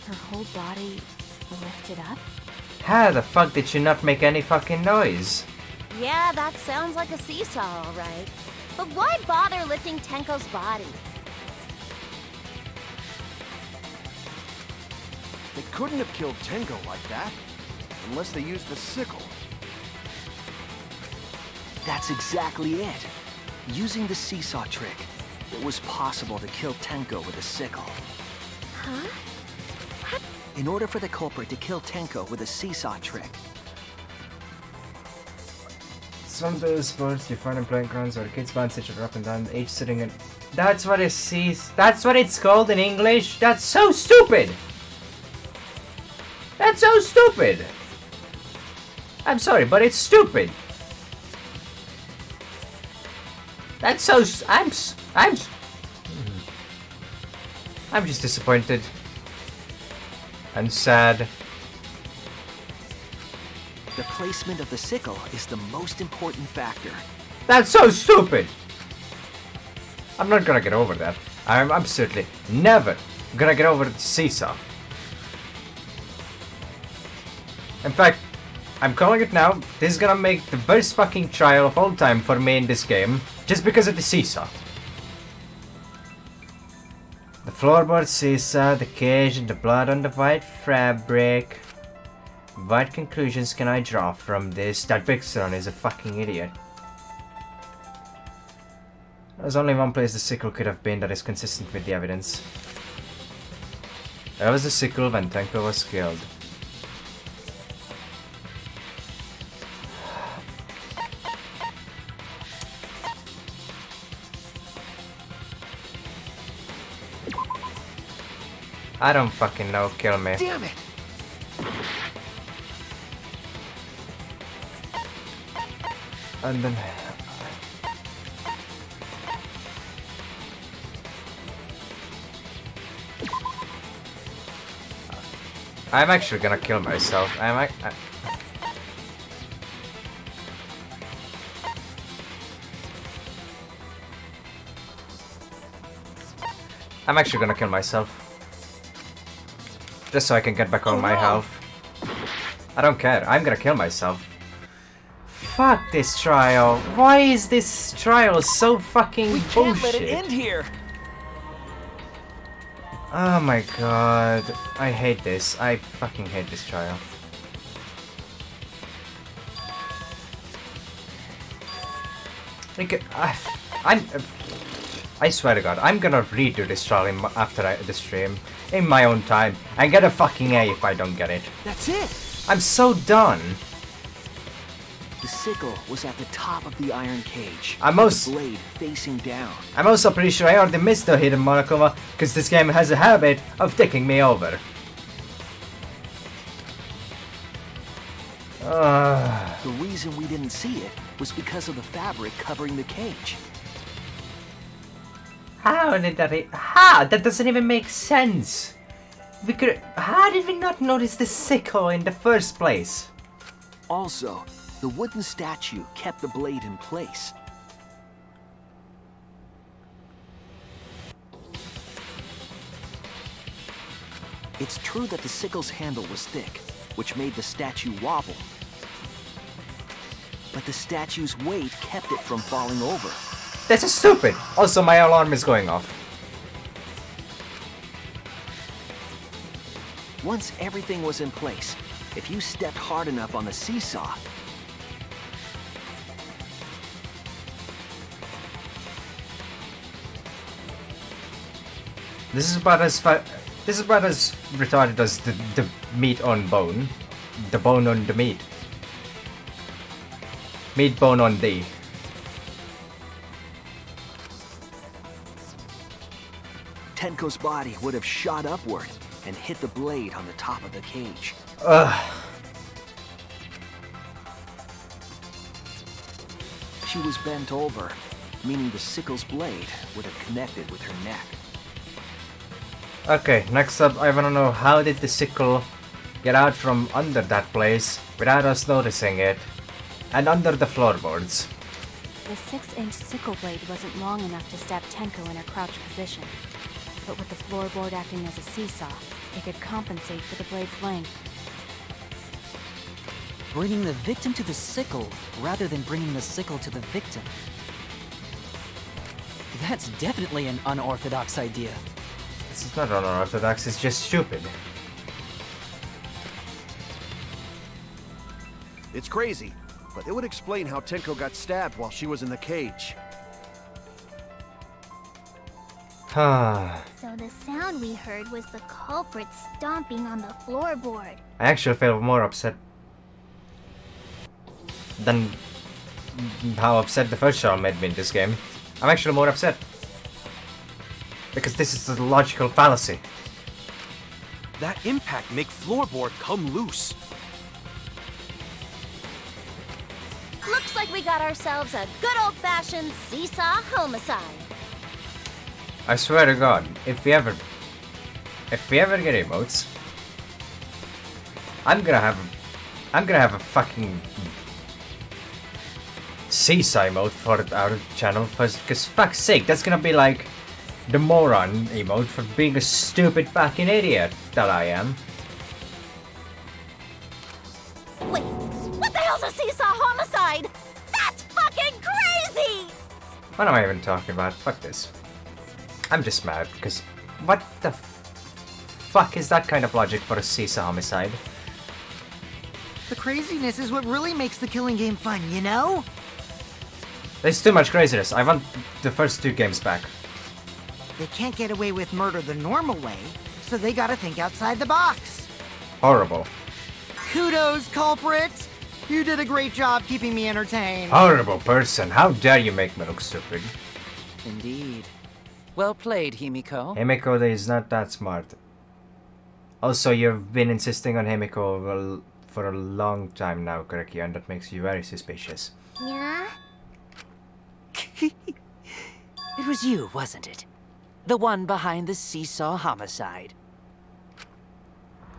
Her whole body lifted up? How the fuck did she not make any fucking noise? Yeah, that sounds like a seesaw, all right. But why bother lifting Tenko's body? They couldn't have killed Tenko like that, unless they used the sickle. That's exactly it. Using the seesaw trick, it was possible to kill Tenko with a sickle. Huh? In order for the culprit to kill Tenko with a seesaw trick, Some of those sports you find in playgrounds where kids bounce each other up and down, each sitting in... That's what it sees. That's what it's called in English? That's so stupid! That's so stupid! I'm sorry, but it's stupid! That's so... I'm just disappointed. And sad. the placement of the sickle is the most important factor. That's so stupid! I'm not gonna get over that. I'm absolutely never gonna get over the seesaw. In fact, I'm calling it now. This is gonna make the best fucking trial of all time for me in this game, just because of the seesaw. The floorboard, seesaw, the cage, and the blood on the white fabric. What conclusions can I draw from this? That Bixron is a fucking idiot. There's only one place the sickle could have been that is consistent with the evidence. There was the sickle when Tenko was killed. I don't fucking know, kill me. Damn it! And then... I'm actually gonna kill myself. I'm actually gonna kill myself. Just so I can get back on my health. I don't care. I'm gonna kill myself. Fuck this trial. Why is this trial so fucking bullshit? We can't let it end here. Oh my god. I hate this. I fucking hate this trial. I swear to god, I'm gonna redo this trial after the stream. In my own time. And get a fucking A if I don't get it. That's it! I'm so done. The sickle was at the top of the iron cage. The blade facing down. I'm also pretty sure I already missed the hidden Monokuma, because this game has a habit of taking me over. The reason we didn't see it was because of the fabric covering the cage. How did that... How? That doesn't even make sense. How did we not notice the sickle in the first place? Also, the wooden statue kept the blade in place. It's true that the sickle's handle was thick, which made the statue wobble. But the statue's weight kept it from falling over. This is stupid! Also, my alarm is going off. Once everything was in place, if you stepped hard enough on the seesaw, This is about as retarded as the meat on bone. The bone on the meat. Meat bone on thee. Tenko's body would have shot upward and hit the blade on the top of the cage. Ugh. She was bent over, meaning the sickle's blade would have connected with her neck. Okay, next up, I wanna know how did the sickle get out from under that place without us noticing it, and under the floorboards. The 6-inch sickle blade wasn't long enough to stab Tenko in her crouched position. But with the floorboard acting as a seesaw, it could compensate for the blade's length. Bringing the victim to the sickle, rather than bringing the sickle to the victim. That's definitely an unorthodox idea. It's not unorthodox, it's just stupid. It's crazy, but it would explain how Tenko got stabbed while she was in the cage. So the sound we heard was the culprit stomping on the floorboard. I actually feel more upset than how upset the first trial made me in this game. I'm actually more upset. Because this is a logical fallacy. That impact make floorboard come loose. Looks like we got ourselves a good old-fashioned seesaw homicide. I swear to God, if we ever get emotes, I'm gonna have a fucking seesaw emote for our channel, because fuck's sake, that's gonna be like the moron emote for being a stupid fucking idiot that I am. Wait, what the hell's a seesaw homicide? That's fucking crazy! What am I even talking about? Fuck this. I'm just mad, because what the fuck is that kind of logic for a seesaw homicide? The craziness is what really makes the killing game fun, you know? There's too much craziness. I want the first 2 games back. They can't get away with murder the normal way, so they gotta think outside the box. Horrible. Kudos, culprit! You did a great job keeping me entertained. Horrible person. How dare you make me look stupid? Indeed. Well played, Himiko. Himiko is not that smart. Also, you've been insisting on Himiko for a long time now, Kureki, and that makes you very suspicious. Yeah? It was you, wasn't it? The one behind the seesaw homicide.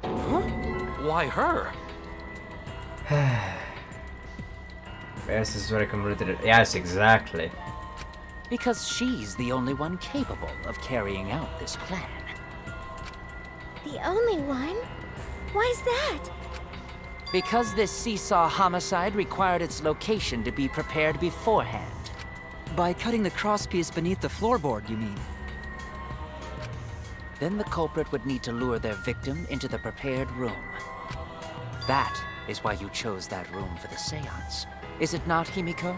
Huh? Why her? Yes, this is very convoluted. Yes, exactly. Because she's the only one capable of carrying out this plan. The only one? Why's that? Because this seesaw homicide required its location to be prepared beforehand. By cutting the crosspiece beneath the floorboard, you mean? Then the culprit would need to lure their victim into the prepared room. That is why you chose that room for the seance. Is it not, Himiko?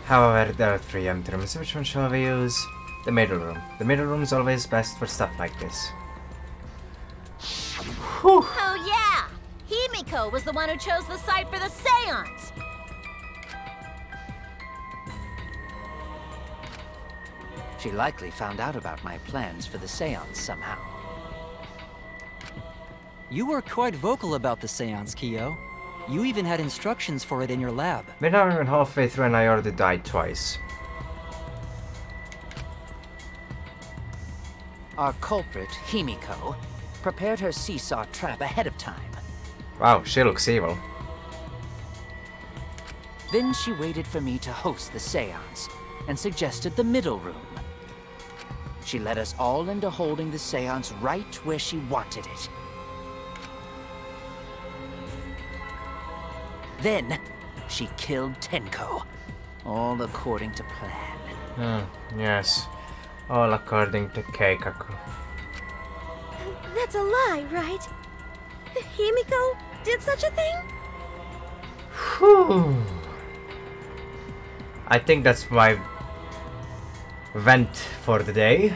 However, there are 3 empty rooms. Which one shall we use? The middle room. The middle room is always best for stuff like this. Whew. Oh yeah! Himiko was the one who chose the site for the seance! She likely found out about my plans for the seance somehow. You were quite vocal about the seance, Kyo. You even had instructions for it in your lab. We're not even halfway through and I already died twice. Our culprit, Himiko, prepared her seesaw trap ahead of time. Wow, she looks evil. Then she waited for me to host the seance and suggested the middle room. She led us all into holding the seance right where she wanted it. Then, she killed Tenko, all according to plan. Yes, all according to Keikaku. That's a lie, right? Himiko did such a thing? Whew. I think that's my vent for the day.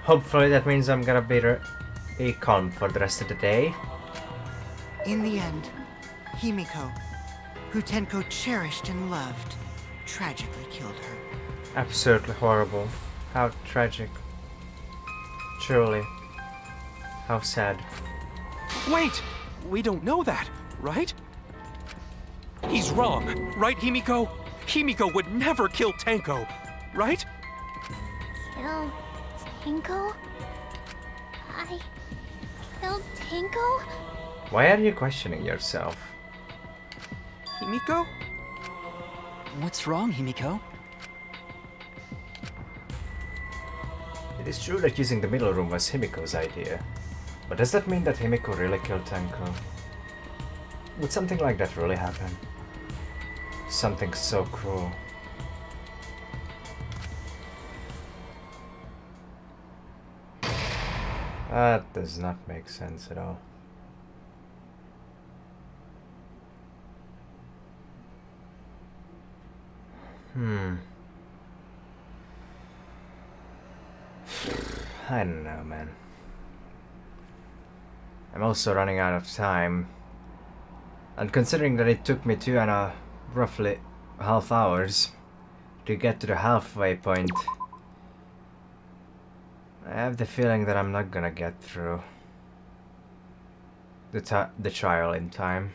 Hopefully that means I'm gonna be calm for the rest of the day. In the end, Himiko, who Tenko cherished and loved, tragically killed her. Absolutely horrible. How tragic. Truly. How sad. Wait! We don't know that, right? He's wrong, right, Himiko? Himiko would never kill Tenko, right? Kill Tenko? I killed Tenko? Why are you questioning yourself? Himiko? What's wrong, Himiko? It is true that using the middle room was Himiko's idea. But does that mean that Himiko really killed Tenko? Would something like that really happen? Something so cruel. That does not make sense at all. I don't know, man. I'm also running out of time. And considering that it took me roughly half hours to get to the halfway point, I have the feeling that I'm not gonna get through the trial in time.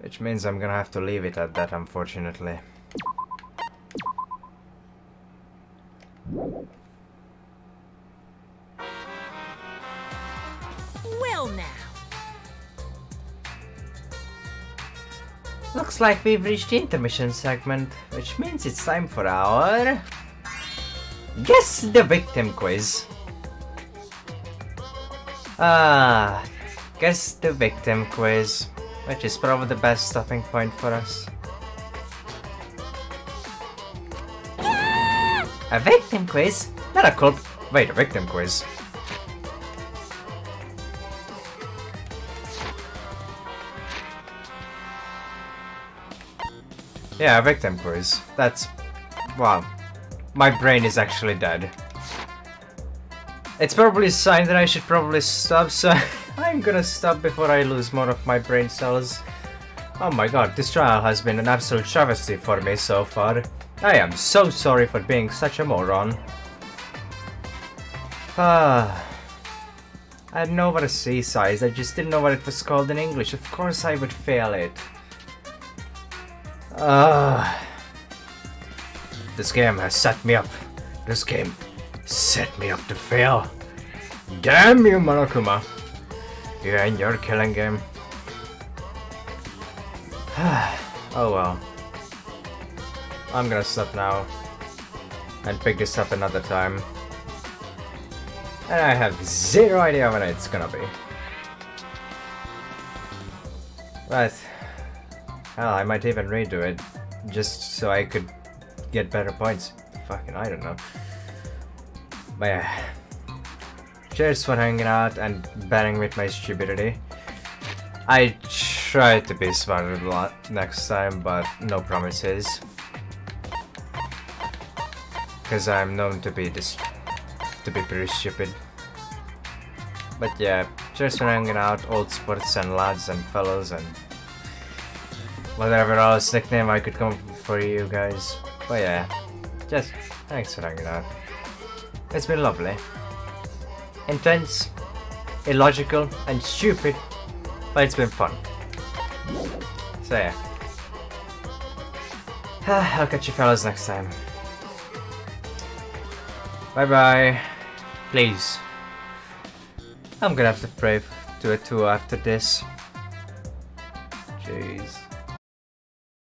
Which means I'm gonna have to leave it at that, unfortunately. Well now. Looks like we've reached the intermission segment, which means it's time for our Guess the Victim quiz. Guess the Victim quiz, which is probably the best stopping point for us. Yeah! A victim quiz? Not a wait, a victim quiz. Yeah, a victim quiz. That's... wow. My brain is actually dead. It's probably a sign that I should probably stop, so I'm gonna stop before I lose more of my brain cells. Oh my god, this trial has been an absolute travesty for me so far. I am so sorry for being such a moron. I didn't know what a C size, I just didn't know what it was called in English. Of course I would fail it. This game has set me up. This game set me up to fail. Damn you, Monokuma. You and your killing game. Oh well. I'm gonna stop now and pick this up another time. And I have zero idea when it's gonna be. But hell, I might even redo it just so I could get better points. Fucking, I don't know. But yeah. Cheers for hanging out and bearing with my stupidity. I try to be smarter next time, but no promises. Because I'm known to be pretty stupid. But yeah, cheers for hanging out, old sports and lads and fellows and whatever else nickname I could come up for you guys. But yeah, just thanks for hanging out. It's been lovely. Intense, illogical, and stupid, but it's been fun. So yeah. I'll catch you fellas next time. Bye bye. Please. I'm gonna have to pray to a 2 after this. Jeez.